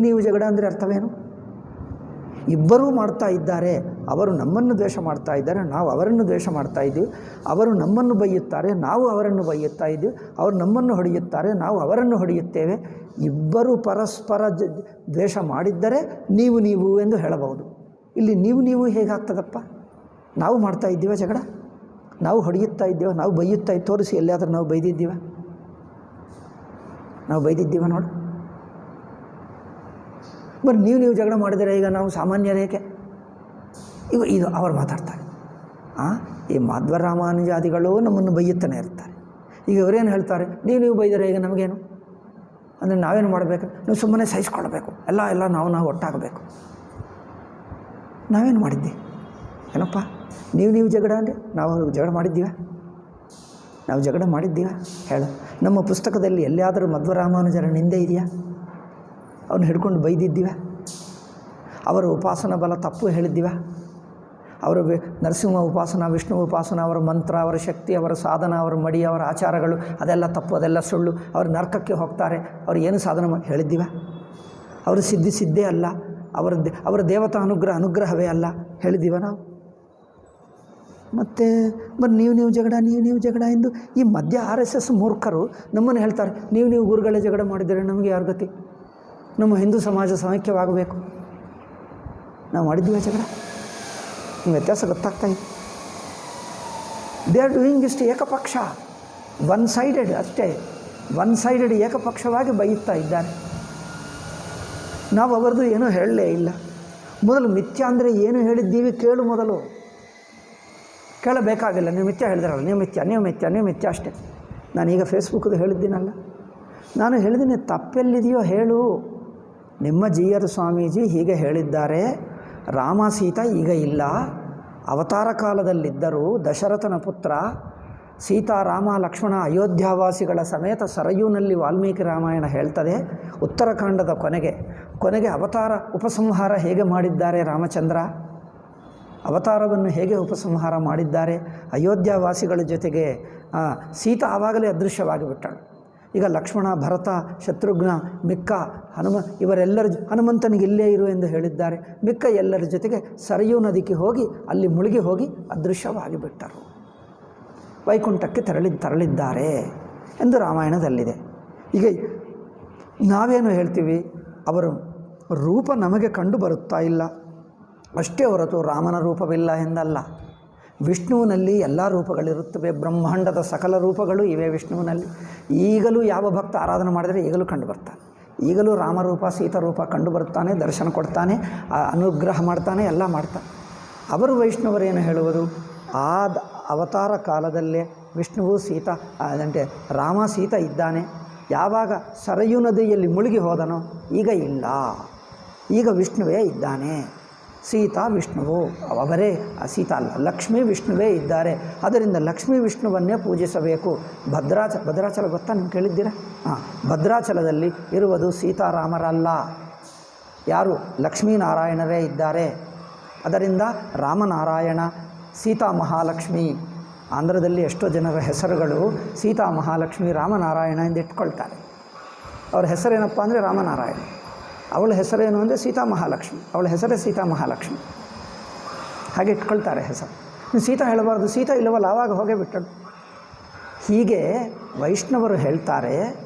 ನೀವು ಜಗಳ ಅಂದರೆ ಅರ್ಥವೇನು? ಇಬ್ಬರೂ ಮಾಡ್ತಾ ಇದ್ದಾರೆ. ಅವರು ನಮ್ಮನ್ನು ದ್ವೇಷ ಮಾಡ್ತಾ ಇದ್ದಾರೆ, ನಾವು ಅವರನ್ನು ದ್ವೇಷ ಮಾಡ್ತಾ ಇದ್ದೀವಿ. ಅವರು ನಮ್ಮನ್ನು ಬೈಯುತ್ತಾರೆ, ನಾವು ಅವರನ್ನು ಬೈಯುತ್ತಾ ಇದ್ದೀವಿ. ಅವರು ನಮ್ಮನ್ನು ಹೊಡೆಯುತ್ತಾರೆ, ನಾವು ಅವರನ್ನು ಹೊಡೆಯುತ್ತೇವೆ. ಇಬ್ಬರು ಪರಸ್ಪರ ದ್ವೇಷ ಮಾಡಿದ್ದರೆ ನೀವು ಎಂದು ಹೇಳಬಹುದು. ಇಲ್ಲಿ ನೀವು ಹೇಗಾಗ್ತದಪ್ಪ? ನಾವು ಮಾಡ್ತಾ ಇದ್ದೀವ ಜಗಳ, ನಾವು ಹೊಡೆಯುತ್ತಾ ಇದ್ದೀವ, ನಾವು ಬೈಯುತ್ತಾ ತೋರಿಸಿ ಎಲ್ಲಿಯಾದರೂ ನಾವು ಬೈದಿದ್ದೀವ? ನೋಡು. ಬರೀ ನೀವು ಜಗಳ ಮಾಡಿದರೆ ಈಗ ನಾವು ಸಾಮಾನ್ಯರೇಕೆ? ಈಗ ಇದು ಅವರು ಮಾತಾಡ್ತಾರೆ. ಈ ಮಾಧ್ವ ರಾಮಾನುಜಾದಿಗಳು ನಮ್ಮನ್ನು ಬೈಯುತ್ತಾನೆ ಇರ್ತಾರೆ. ಈಗ ಅವರೇನು ಹೇಳ್ತಾರೆ? ನೀವು ಬೈದರೆ ಈಗ ನಮಗೇನು ಅಂದರೆ ನಾವೇನು ಮಾಡಬೇಕು? ನೀವು ಸುಮ್ಮನೆ ಸಹಿಸ್ಕೊಳ್ಬೇಕು, ಎಲ್ಲ ನಾವು ಒಟ್ಟಾಗಬೇಕು. ನಾವೇನು ಮಾಡಿದ್ದೆ? ಏನಪ್ಪ ನೀವು ಜಗಳ ಅಂದರೆ ನಾವು ಜಗಳ ಮಾಡಿದ್ದೀವ? ನಾವು ಜಗಳ ಮಾಡಿದ್ದೀವ? ಹೇಳು. ನಮ್ಮ ಪುಸ್ತಕದಲ್ಲಿ ಎಲ್ಲಿಯಾದರೂ ಮಧ್ವರಾಮಾನುಜರ ನಿಂದೆ ಇದೆಯಾ? ಅವನು ಹಿಡ್ಕೊಂಡು ಬೈದಿದ್ದೀವ? ಅವರ ಉಪಾಸನ ಬಲ ತಪ್ಪು ಹೇಳಿದ್ದೀವ? ಅವರ ನರಸಿಂಹ ಉಪಾಸನ, ವಿಷ್ಣು ಉಪಾಸನ, ಅವರ ಮಂತ್ರ, ಅವರ ಶಕ್ತಿ, ಅವರ ಸಾಧನ, ಅವರ ಮಡಿ, ಅವರ ಆಚಾರಗಳು ಅದೆಲ್ಲ ತಪ್ಪು, ಅದೆಲ್ಲ ಸುಳ್ಳು, ಅವರು ನರಕಕ್ಕೆ ಹೋಗ್ತಾರೆ, ಅವರು ಏನು ಸಾಧನ ಮಾಡಿ ಹೇಳಿದ್ದೀವ? ಅವರು ಸಿದ್ಧೇ ಅಲ್ಲ, ಅವರ ದೇವತಾ ಅನುಗ್ರಹವೇ ಅಲ್ಲ ಹೇಳಿದ್ದೀವ ನಾವು? ಮತ್ತು ನೀವು ಜಗಳ ಎಂದು ಈ ಮಧ್ಯ RSS ಮೂರ್ಖರು ನಮ್ಮನ್ನು ಹೇಳ್ತಾರೆ. ನೀವು ಗುರುಗಳೇ ಜಗಳ ಮಾಡಿದರೆ ನಮಗೆ ಯಾರ ಗತಿ? ನಮ್ಮ ಹಿಂದೂ ಸಮಾಜ ಸಮೈಕ್ಯವಾಗಬೇಕು. ನಾವು ಮಾಡಿದ್ದೀವಿ ಜಗಳ? ನಿಮ್ಮ ವ್ಯತ್ಯಾಸ ಗೊತ್ತಾಗ್ತಾ ಇದೆ. ದೇ ಆರ್ ಡೂಯಿಂಗ್ ಇಷ್ಟು ಏಕಪಕ್ಷ, ಒನ್ ಸೈಡೆಡ್ ಅಷ್ಟೇ, ಏಕಪಕ್ಷವಾಗಿ ಬೈಯುತ್ತಾ ಇದ್ದಾರೆ. ನಾವು ಅವರದು ಏನೂ ಹೇಳಲೇ ಇಲ್ಲ. ಮೊದಲು ಮಿಥ್ಯ ಅಂದರೆ ಏನು ಹೇಳಿದ್ದೀವಿ ಕೇಳು. ಮೊದಲು ಕೇಳಬೇಕಾಗಿಲ್ಲ. ನೀವು ಮಿಥ್ಯ ಹೇಳಿದ್ರಲ್ಲ, ನೀವು ಮಿಥ್ಯ ಅಷ್ಟೇ. ನಾನೀಗ ಫೇಸ್ಬುಕ್ಕದು ಹೇಳಿದ್ದೀನಲ್ಲ, ನಾನು ಹೇಳಿದ್ದೀನಿ, ತಪ್ಪೆಲ್ಲಿದೆಯೋ ಹೇಳು. ನಿಮ್ಮ GR ಸ್ವಾಮೀಜಿ ಹೀಗೆ ಹೇಳಿದ್ದಾರೆ, ರಾಮ ಸೀತಾ ಈಗ ಇಲ್ಲ, ಅವತಾರ ಕಾಲದಲ್ಲಿದ್ದರು, ದಶರಥನ ಪುತ್ರ ಸೀತಾರಾಮ ಲಕ್ಷ್ಮಣ ಅಯೋಧ್ಯಾವಾಸಿಗಳ ಸಮೇತ ಸರಯೂನಲ್ಲಿ ವಾಲ್ಮೀಕಿ ರಾಮಾಯಣ ಹೇಳ್ತದೆ. ಉತ್ತರಾಖಂಡದ ಕೊನೆಗೆ ಅವತಾರ ಉಪಸಂಹಾರ ಹೇಗೆ ಮಾಡಿದ್ದಾರೆ ರಾಮಚಂದ್ರ, ಅವತಾರವನ್ನು ಹೇಗೆ ಉಪಸಂಹಾರ ಮಾಡಿದ್ದಾರೆ. ಅಯೋಧ್ಯಾವಾಸಿಗಳ ಜೊತೆಗೆ ಸೀತಾ ಆವಾಗಲೇ ಅದೃಶ್ಯವಾಗಿ ಬಿಟ್ಟಳು. ಈಗ ಲಕ್ಷ್ಮಣ, ಭರತ, ಶತ್ರುಘ್ನ, ಮಿಕ್ಕ ಇವರೆಲ್ಲರ ಹನುಮಂತನಿಗೆ ಇಲ್ಲೇ ಇರು ಎಂದು ಹೇಳಿದ್ದಾರೆ. ಮಿಕ್ಕ ಎಲ್ಲರ ಜೊತೆಗೆ ಸರಯೂ ನದಿಗೆ ಹೋಗಿ ಅಲ್ಲಿ ಮುಳುಗಿ ಹೋಗಿ ಅದೃಶ್ಯವಾಗಿ ಬಿಟ್ಟರು, ವೈಕುಂಠಕ್ಕೆ ತೆರಳಿದ್ದಾರೆ ಎಂದು ರಾಮಾಯಣದಲ್ಲಿದೆ. ಈಗ ನಾವೇನು ಹೇಳ್ತೀವಿ? ಅವರ ರೂಪ ನಮಗೆ ಕಂಡು ಬರುತ್ತಾ ಇಲ್ಲ ಅಷ್ಟೇ ಹೊರತು ರಾಮನ ರೂಪವಿಲ್ಲ ಎಂದಲ್ಲ. ವಿಷ್ಣುವಿನಲ್ಲಿ ಎಲ್ಲ ರೂಪಗಳಿರುತ್ತವೆ, ಬ್ರಹ್ಮಾಂಡದ ಸಕಲ ರೂಪಗಳು ಇವೆ ವಿಷ್ಣುವಿನಲ್ಲಿ. ಈಗಲೂ ಯಾವ ಭಕ್ತ ಆರಾಧನೆ ಮಾಡಿದರೆ ಈಗಲೂ ಕಂಡು ಬರ್ತಾನೆ. ಈಗಲೂ ರಾಮರೂಪ, ಸೀತಾರೂಪ ಕಂಡು ಬರುತ್ತಾನೆ, ದರ್ಶನ ಕೊಡ್ತಾನೆ, ಅನುಗ್ರಹ ಮಾಡ್ತಾನೆ, ಎಲ್ಲ ಮಾಡ್ತಾನೆ. ಅವರು ವೈಷ್ಣವರೇನು ಹೇಳುವುದು? ಅವತಾರ ಕಾಲದಲ್ಲೇ ವಿಷ್ಣುವು ಸೀತಾ ಅಂದರೆ ರಾಮ ಸೀತಾ ಇದ್ದಾನೆ. ಯಾವಾಗ ಸರಯೂ ನದಿಯಲ್ಲಿ ಮುಳುಗಿ ಹೋದನೋ ಈಗ ಇಲ್ಲ, ಈಗ ವಿಷ್ಣುವೇ ಇದ್ದಾನೆ. ಸೀತಾ ವಿಷ್ಣುವು, ಅವರೇ ಸೀತಾ ಅಲ್ಲ, ಲಕ್ಷ್ಮೀ ವಿಷ್ಣುವೇ ಇದ್ದಾರೆ. ಅದರಿಂದ ಲಕ್ಷ್ಮೀ ವಿಷ್ಣುವನ್ನೇ ಪೂಜಿಸಬೇಕು. ಭದ್ರಾಚಲ ಗೊತ್ತಾ, ನೀವು ಕೇಳಿದ್ದೀರಾ? ಹಾಂ, ಭದ್ರಾಚಲದಲ್ಲಿ ಇರುವುದು ಸೀತಾರಾಮರಲ್ಲ, ಯಾರು? ಲಕ್ಷ್ಮೀನಾರಾಯಣರೇ ಇದ್ದಾರೆ. ಅದರಿಂದ ರಾಮನಾರಾಯಣ, ಸೀತಾ ಮಹಾಲಕ್ಷ್ಮಿ. ಆಂಧ್ರದಲ್ಲಿ ಎಷ್ಟೋ ಜನರ ಹೆಸರುಗಳು ಸೀತಾ ಮಹಾಲಕ್ಷ್ಮಿ, ರಾಮನಾರಾಯಣ ಎಂದು ಇಟ್ಕೊಳ್ತಾರೆ. ಅವ್ರ ಹೆಸರೇನಪ್ಪ ಅಂದರೆ ರಾಮನಾರಾಯಣ, ಅವಳ ಹೆಸರೇನು ಅಂದರೆ ಸೀತಾ ಮಹಾಲಕ್ಷ್ಮಿ, ಅವಳ ಹೆಸರೇ ಸೀತಾ ಮಹಾಲಕ್ಷ್ಮಿ, ಹಾಗೆ ಇಟ್ಕೊಳ್ತಾರೆ ಹೆಸರು. ನೀವು ಸೀತಾ ಹೇಳಬಾರ್ದು, ಸೀತಾ ಇಲ್ಲವಲ್ಲ, ಆವಾಗ ಹೋಗೇ ಬಿಟ್ಟಳು. ಹೀಗೆ ವೈಷ್ಣವರು ಹೇಳ್ತಾರೆ.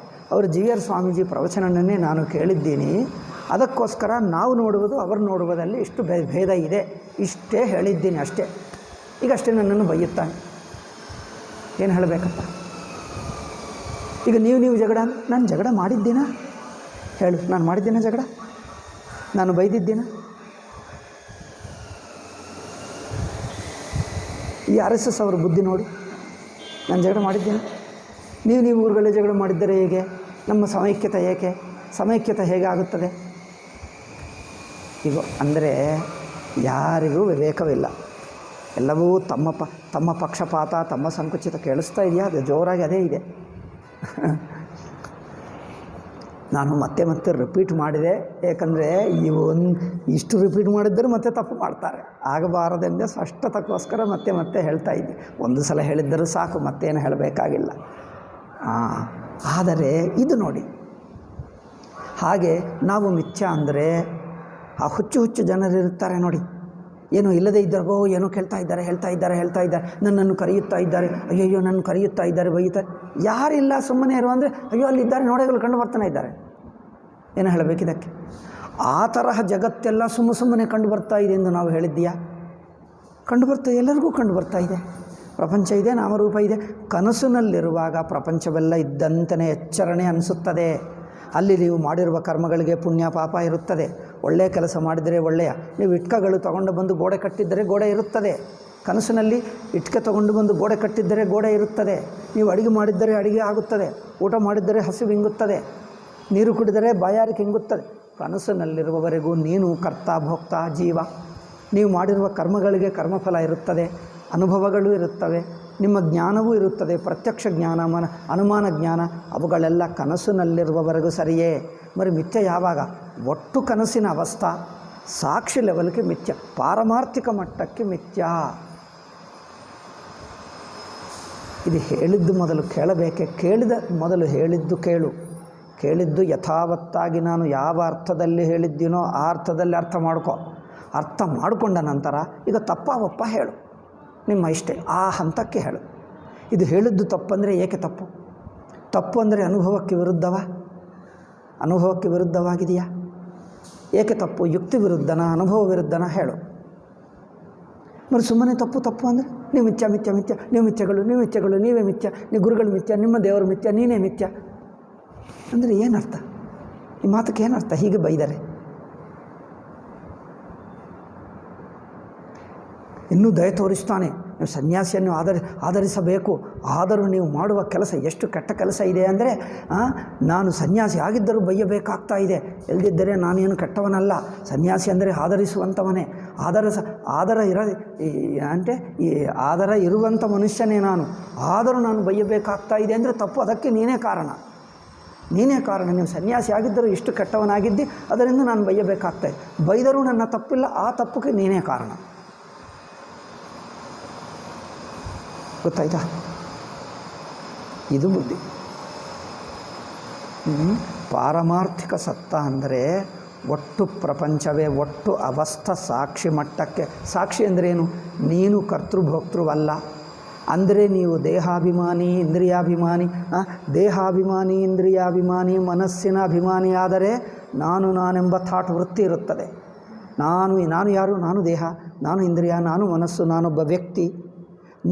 ಅವರು ಜಿ ಆರ್ ಸ್ವಾಮೀಜಿ ಪ್ರವಚನವನ್ನೇ ನಾನು ಕೇಳಿದ್ದೀನಿ. ಅದಕ್ಕೋಸ್ಕರ ನಾವು ನೋಡುವುದು ಅವರು ನೋಡುವುದಲ್ಲಿ ಇಷ್ಟು ಭೇದ ಇದೆ, ಇಷ್ಟೇ ಹೇಳಿದ್ದೀನಿ ಅಷ್ಟೇ. ಈಗ ಅಷ್ಟೇ ನನ್ನನ್ನು ಬೈಯುತ್ತಾನೆ, ಏನು ಹೇಳಬೇಕಪ್ಪ? ಈಗ ನೀವು ಜಗಳ, ನಾನು ಜಗಳ ಮಾಡಿದ್ದೀನ? ಹೇಳು, ನಾನು ಮಾಡಿದ್ದೀನ ಜಗಳ? ನಾನು ಬೈದಿದ್ದೀನ? ಈ RSS ಅವರ ಬುದ್ಧಿ ನೋಡಿ, ನಾನು ಜಗಳ ಮಾಡಿದ್ದೀನಿ? ನೀವು ಊರುಗಳೇ ಜಗಳ ಮಾಡಿದ್ದರೆ ಹೇಗೆ? ನಮ್ಮ ಸಮೈಕ್ಯತೆ ಏಕೆ? ಸಮೈಕ್ಯತೆ ಹೇಗೆ ಆಗುತ್ತದೆ? ಈಗ ಅಂದರೆ ಯಾರಿಗೂ ವಿವೇಕವಿಲ್ಲ, ಎಲ್ಲವೂ ತಮ್ಮ ಪಕ್ಷಪಾತ, ತಮ್ಮ ಸಂಕುಚಿತ. ಕೇಳಿಸ್ತಾ ಇದೆಯಾ? ಅದು ಜೋರಾಗಿ ಅದೇ ಇದೆ. ನಾನು ಮತ್ತೆ ರಿಪೀಟ್ ಮಾಡಿದೆ, ಏಕೆಂದರೆ ಇಷ್ಟು ರಿಪೀಟ್ ಮಾಡಿದ್ದರೂ ಮತ್ತೆ ತಪ್ಪು ಮಾಡ್ತಾರೆ, ಆಗಬಾರದೆಂದೇ ಸ್ಪಷ್ಟತಕ್ಕೋಸ್ಕರ ಮತ್ತೆ ಹೇಳ್ತಾ ಇದ್ದೆ. ಒಂದು ಸಲ ಹೇಳಿದ್ದರೂ ಸಾಕು, ಮತ್ತೇನು ಹೇಳಬೇಕಾಗಿಲ್ಲ. ಆದರೆ ಇದು ನೋಡಿ, ಹಾಗೆ ನಾವು ಮಿಥ್ಯ ಅಂದರೆ ಆ ಹುಚ್ಚು ಜನರಿರ್ತಾರೆ ನೋಡಿ, ಏನೋ ಇಲ್ಲದೇ ಇದ್ದಾರೋ ಏನೋ ಹೇಳ್ತಾ ಇದ್ದಾರೆ, ನನ್ನನ್ನು ಕರೆಯುತ್ತಾ ಇದ್ದಾರೆ, ಅಯ್ಯಯ್ಯೋ ನನ್ನ ಕರೆಯುತ್ತಾ ಇದ್ದಾರೆ, ಬೈಯುತ್ತಾರೆ. ಯಾರಿಲ್ಲ, ಸುಮ್ಮನೆ ಇರು ಅಂದರೆ ಅಯ್ಯೋ ಅಲ್ಲಿದ್ದಾರೆ ನೋಡಗಳು ಕಂಡು ಬರ್ತಾನೆ ಇದ್ದಾರೆ. ಏನು ಹೇಳಬೇಕಿದಕ್ಕೆ? ಆ ತರಹ ಜಗತ್ತೆಲ್ಲ ಸುಮ್ಮನೆ ಕಂಡು ಬರ್ತಾ ಇದೆ ಎಂದು ನಾವು ಹೇಳಿದ್ದೀಯಾ? ಕಂಡು ಬರ್ತಾ, ಎಲ್ಲರಿಗೂ ಕಂಡು ಬರ್ತಾ ಇದೆ. ಪ್ರಪಂಚ ಇದೆ, ನಾಮರೂಪ ಇದೆ. ಕನಸಿನಲ್ಲಿರುವಾಗ ಪ್ರಪಂಚವೆಲ್ಲ ಇದ್ದಂತೆಯೇ ಎಚ್ಚರಣೆ ಅನಿಸುತ್ತದೆ. ಅಲ್ಲಿ ನೀವು ಮಾಡಿರುವ ಕರ್ಮಗಳಿಗೆ ಪುಣ್ಯ ಪಾಪ ಇರುತ್ತದೆ. ಒಳ್ಳೆಯ ಕೆಲಸ ಮಾಡಿದರೆ ಒಳ್ಳೆಯ, ನೀವು ಇಟ್ಕೆಗಳು ತಗೊಂಡು ಬಂದು ಗೋಡೆ ಕಟ್ಟಿದ್ದರೆ ಗೋಡೆ ಇರುತ್ತದೆ. ಕನಸಿನಲ್ಲಿ ಇಟ್ಕೆ ತಗೊಂಡು ಬಂದು ಗೋಡೆ ಕಟ್ಟಿದ್ದರೆ ಗೋಡೆ ಇರುತ್ತದೆ. ನೀವು ಅಡುಗೆ ಮಾಡಿದ್ದರೆ ಅಡುಗೆ ಆಗುತ್ತದೆ, ಊಟ ಮಾಡಿದ್ದರೆ ಹಸಿವು ಹಿಂಗುತ್ತದೆ, ನೀರು ಕುಡಿದರೆ ಬಾಯಾರಿಕೆ ಹಿಂಗುತ್ತದೆ. ಕನಸಿನಲ್ಲಿರುವವರೆಗೂ ನೀನು ಕರ್ತ ಭೋಕ್ತ ಜೀವ. ನೀವು ಮಾಡಿರುವ ಕರ್ಮಗಳಿಗೆ ಕರ್ಮಫಲ ಇರುತ್ತದೆ, ಅನುಭವಗಳು ಇರುತ್ತವೆ, ನಿಮ್ಮ ಜ್ಞಾನವೂ ಇರುತ್ತದೆ, ಪ್ರತ್ಯಕ್ಷ ಜ್ಞಾನ, ಅನುಮಾನ ಜ್ಞಾನ, ಅವುಗಳೆಲ್ಲ ಕನಸಿನಲ್ಲಿರುವವರೆಗೂ ಸರಿಯೇ. మరి ಮಿಥ್ಯ ಯಾವಾಗ? ಒಟ್ಟು ಕನಸಿನ ಅವಸ್ಥಾ, ಸಾಕ್ಷಿ ಲೆವೆಲ್ಗೆ ಮಿಥ್ಯ, ಪಾರಮಾರ್ಥಿಕ ಮಟ್ಟಕ್ಕೆ ಮಿಥ್ಯ. ಇದು ಹೇಳಿದ್ದು ಮೊದಲು ಕೇಳಬೇಕೆ? ಕೇಳಿದ ಮೊದಲು ಹೇಳಿದ್ದು ಕೇಳು. ಕೇಳಿದ್ದು ಯಥಾವತ್ತಾಗಿ ನಾನು ಯಾವ ಅರ್ಥದಲ್ಲಿ ಹೇಳಿದ್ದೀನೋ ಆ ಅರ್ಥದಲ್ಲಿ ಅರ್ಥ ಮಾಡ್ಕೊ. ಅರ್ಥ ಮಾಡಿಕೊಂಡ ನಂತರ ಈಗ ತಪ್ಪ ಹೇಳು, ನಿಮ್ಮ ಇಷ್ಟೇ, ಆ ಹಂತಕ್ಕೆ ಹೇಳು. ಇದು ಹೇಳಿದ್ದು ತಪ್ಪಂದರೆ ಏಕೆ ತಪ್ಪು? ತಪ್ಪು ಅಂದರೆ ಅನುಭವಕ್ಕೆ ವಿರುದ್ಧವಾಗಿದೆಯಾ? ಏಕೆ ತಪ್ಪು? ಯುಕ್ತಿ ವಿರುದ್ಧನ, ಅನುಭವ ವಿರುದ್ಧನ? ಹೇಳು. మరి ಸುಮ್ಮನೆ ತಪ್ಪು ಅಂದರೆ ನೀವು ಮಿಥ್ಯ, ನೀವು ಮಿಥ್ಯಗಳು, ನೀವೇ ಮಿಥ್ಯ, ನೀವು ಗುರುಗಳು ಮಿಥ್ಯ, ನಿಮ್ಮ ದೇವರು ಮಿಥ್ಯ, ನೀನೇ ಮಿಥ್ಯ ಅಂದರೆ ಏನರ್ಥ? ಈ ಮಾತಕ್ಕೆ ಏನರ್ಥ? ಹೀಗೆ ಬೈದರೆ ಇನ್ನೂ ದಯ ತೋರಿಸ್ತಾನೆ. ನೀವು ಸನ್ಯಾಸಿಯನ್ನು ಆಧರಿಸಬೇಕು. ಆದರೂ ನೀವು ಮಾಡುವ ಕೆಲಸ ಎಷ್ಟು ಕೆಟ್ಟ ಕೆಲಸ ಇದೆ ಅಂದರೆ, ನಾನು ಸನ್ಯಾಸಿ ಆಗಿದ್ದರೂ ಬೈಯಬೇಕಾಗ್ತಾ ಇದೆ. ಎಲ್ದಿದ್ದರೆ ನಾನೇನು ಕೆಟ್ಟವನಲ್ಲ. ಸನ್ಯಾಸಿ ಅಂದರೆ ಆಧರಿಸುವಂಥವನೇ, ಆದರ ಇರುವಂಥ ಮನುಷ್ಯನೇ ನಾನು. ಆದರೂ ನಾನು ಬೈಯಬೇಕಾಗ್ತಾ ಇದೆ ಅಂದರೆ ತಪ್ಪು. ಅದಕ್ಕೆ ನೀನೇ ಕಾರಣ. ನೀವು ಸನ್ಯಾಸಿ ಆಗಿದ್ದರೂ ಇಷ್ಟು ಕೆಟ್ಟವನಾಗಿದ್ದಿ, ಅದರಿಂದ ನಾನು ಬೈಯಬೇಕಾಗ್ತಾಯಿದೆ. ಬೈದರೂ ನನ್ನ ತಪ್ಪಿಲ್ಲ, ಆ ತಪ್ಪಕ್ಕೆ ನೀನೇ ಕಾರಣ. ಗೊತ್ತಾಯ್ತಾ? ಇದು ಬುದ್ಧಿ. ಪಾರಮಾರ್ಥಿಕ ಸತ್ತ ಅಂದರೆ ಒಟ್ಟು ಪ್ರಪಂಚವೇ, ಒಟ್ಟು ಅವಸ್ಥಾ ಸಾಕ್ಷಿ ಮಟ್ಟಕ್ಕೆ. ಸಾಕ್ಷಿ ಅಂದ್ರೇನು? ನೀನು ಕರ್ತೃಭೋಕ್ತೃವಲ್ಲ. ಅಂದರೆ ನೀವು ದೇಹಾಭಿಮಾನಿ, ಇಂದ್ರಿಯಾಭಿಮಾನಿ, ಮನಸ್ಸಿನ ಅಭಿಮಾನಿ ಆದರೆ ನಾನೆಂಬ ಥಾಟ್ ವೃತ್ತಿ ಇರುತ್ತದೆ. ನಾನು ಯಾರು? ನಾನು ದೇಹ, ನಾನು ಇಂದ್ರಿಯ, ನಾನು ಮನಸ್ಸು, ನಾನೊಬ್ಬ ವ್ಯಕ್ತಿ.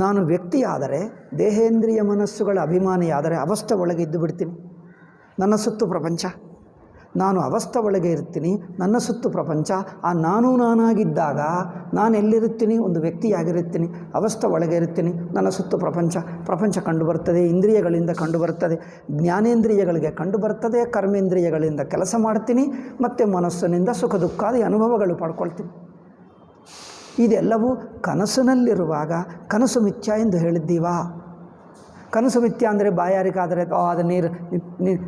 ನಾನು ವ್ಯಕ್ತಿಯಾದರೆ, ದೇಹೇಂದ್ರಿಯ ಮನಸ್ಸುಗಳ ಅಭಿಮಾನಿಯಾದರೆ ಅವಸ್ಥೆ ಒಳಗೆ ಇದ್ದು ಬಿಡ್ತೀನಿ. ನನ್ನ ಸುತ್ತು ಪ್ರಪಂಚ. ನಾನು ಅವಸ್ಥೆ ಒಳಗೆ ಇರ್ತೀನಿ, ನನ್ನ ಸುತ್ತು ಪ್ರಪಂಚ. ಆ ನಾನಾಗಿದ್ದಾಗ ನಾನು ಎಲ್ಲಿರುತ್ತೀನಿ? ಒಂದು ವ್ಯಕ್ತಿಯಾಗಿರುತ್ತೀನಿ, ಅವಸ್ಥೆ ಒಳಗೆ ಇರುತ್ತೀನಿ. ನನ್ನ ಸುತ್ತು ಪ್ರಪಂಚ ಕಂಡುಬರ್ತದೆ, ಇಂದ್ರಿಯಗಳಿಂದ ಕಂಡುಬರ್ತದೆ, ಜ್ಞಾನೇಂದ್ರಿಯಗಳಿಗೆ ಕಂಡುಬರ್ತದೆ, ಕರ್ಮೇಂದ್ರಿಯಗಳಿಂದ ಕೆಲಸ ಮಾಡ್ತೀನಿ, ಮತ್ತು ಮನಸ್ಸಿನಿಂದ ಸುಖ ದುಃಖಾದಿ ಅನುಭವಗಳು ಪಡ್ಕೊಳ್ತೀನಿ. ಇದೆಲ್ಲವೂ ಕನಸಿನಲ್ಲಿರುವಾಗ ಕನಸು ಮಿಥ್ಯ ಎಂದು ಹೇಳಿದ್ದೀವಾ? ಕನಸು ಮಿಥ್ಯ ಅಂದರೆ ಬಾಯಾರಿಕೆ ಆದರೆ ಅದು ನೀರು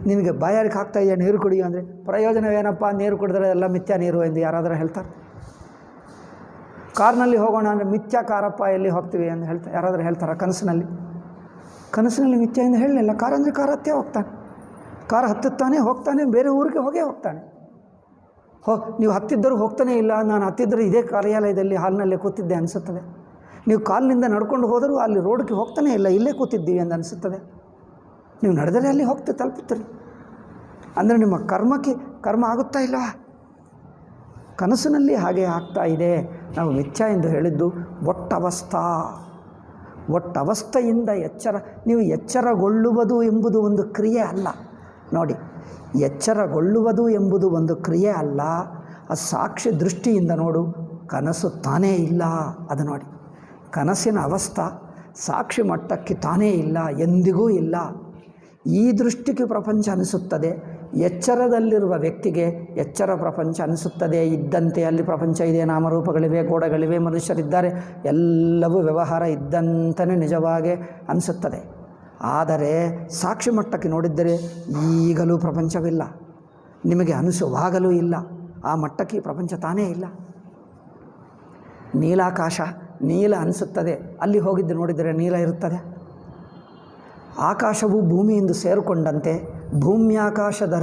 ನಿನಗೆ ಬಾಯಾರಿಕೆ ಆಗ್ತಾ ಇದೆಯಾ ನೀರು ಕುಡಿಯು ಅಂದರೆ ಪ್ರಯೋಜನವೇನಪ್ಪ, ನೀರು ಕುಡಿದ್ರೆ ಎಲ್ಲ ಮಿಥ್ಯ ನೀರು ಎಂದು ಯಾರಾದರೂ ಹೇಳ್ತಾರೆ? ಕಾರ್ನಲ್ಲಿ ಹೋಗೋಣ ಅಂದರೆ ಮಿಥ್ಯ ಕಾರಪ್ಪ, ಎಲ್ಲಿ ಹೋಗ್ತೀವಿ ಅಂತ ಹೇಳ್ತಾರೆ, ಯಾರಾದರೂ ಹೇಳ್ತಾರೆ? ಕನಸಿನಲ್ಲಿ ಮಿಥ್ಯ ಎಂದು ಹೇಳಲಿಲ್ಲ. ಕಾರ್ ಅಂದರೆ ಕಾರ್ ಹತ್ತೇ ಹೋಗ್ತಾನೆ, ಕಾರ್ ಹತ್ತುತ್ತಾನೆ ಹೋಗ್ತಾನೆ, ಬೇರೆ ಊರಿಗೆ ಹೋಗೇ ಹೋಗ್ತಾನೆ. ನೀವು ಹತ್ತಿದ್ದರೂ ಹೋಗ್ತಾನೆ ಇಲ್ಲ, ನಾನು ಹತ್ತಿದ್ದರೂ ಇದೇ ಕಾರ್ಯಾಲಯದಲ್ಲಿ ಹಾಲ್ನಲ್ಲೇ ಕೂತಿದ್ದೆ ಅನಿಸುತ್ತದೆ. ನೀವು ಕಾಲಿನಿಂದ ನಡ್ಕೊಂಡು ಹೋದರೂ ಅಲ್ಲಿ ರೋಡ್ಗೆ ಹೋಗ್ತಾನೆ ಇಲ್ಲ, ಇಲ್ಲೇ ಕೂತಿದ್ದೀವಿ ಎಂದು ಅನಿಸುತ್ತದೆ. ನೀವು ನಡೆದರೆ ಅಲ್ಲಿ ತಲುಪುತ್ತೀರಿ. ಅಂದರೆ ನಿಮ್ಮ ಕರ್ಮ ಆಗುತ್ತಾ ಇಲ್ಲ. ಕನಸಿನಲ್ಲಿ ಹಾಗೆ ಆಗ್ತಾ ಇದೆ. ನಾವು ಮಿಥ್ಯ ಎಂದು ಹೇಳಿದ್ದು ಒಟ್ಟವಸ್ಥೆಯಿಂದ ನೀವು ಎಚ್ಚರಗೊಳ್ಳುವುದು ಎಂಬುದು ಒಂದು ಕ್ರಿಯೆ ಅಲ್ಲ. ನೋಡಿ, ಎಚ್ಚರಗೊಳ್ಳುವುದು ಎಂಬುದು ಒಂದು ಕ್ರಿಯೆ ಅಲ್ಲ. ಆ ಸಾಕ್ಷಿ ದೃಷ್ಟಿಯಿಂದ ನೋಡು, ಕನಸು ತಾನೇ ಇಲ್ಲ. ಅದು ನೋಡಿ, ಕನಸಿನ ಅವಸ್ಥೆ ಸಾಕ್ಷಿ ಮಟ್ಟಕ್ಕೆ ತಾನೇ ಇಲ್ಲ, ಎಂದಿಗೂ ಇಲ್ಲ. ಈ ದೃಷ್ಟಿಗೆ ಪ್ರಪಂಚ ಅನಿಸುತ್ತದೆ. ಎಚ್ಚರದಲ್ಲಿರುವ ವ್ಯಕ್ತಿಗೆ ಎಚ್ಚರ ಪ್ರಪಂಚ ಅನಿಸುತ್ತದೆ. ಇದ್ದಂತೆ ಅಲ್ಲಿ ಪ್ರಪಂಚ ಇದೆ, ನಾಮರೂಪಗಳಿವೆ, ಗೋಡೆಗಳಿವೆ, ಮನುಷ್ಯರಿದ್ದಾರೆ, ಎಲ್ಲವೂ ವ್ಯವಹಾರ ಇದ್ದಂತಲೇ ನಿಜವಾಗೇ ಅನಿಸುತ್ತದೆ. ಆದರೆ ಸಾಕ್ಷಿ ಮಟ್ಟಕ್ಕೆ ನೋಡಿದ್ದರೆ ಈಗಲೂ ಪ್ರಪಂಚವಿಲ್ಲ, ನಿಮಗೆ ಅನಿಸುವಾಗಲೂ ಇಲ್ಲ. ಆ ಮಟ್ಟಕ್ಕೆ ಪ್ರಪಂಚ ತಾನೇ ಇಲ್ಲ. ನೀಲಾಕಾಶ ನೀಲ ಅನಿಸುತ್ತದೆ, ಅಲ್ಲಿ ಹೋಗಿದ್ದು ನೋಡಿದರೆ ನೀಲ ಇರುತ್ತದೆ. ಆಕಾಶವು ಭೂಮಿಯಿಂದ ಸೇರಿಕೊಂಡಂತೆ ಭೂಮ್ಯಾಕಾಶದ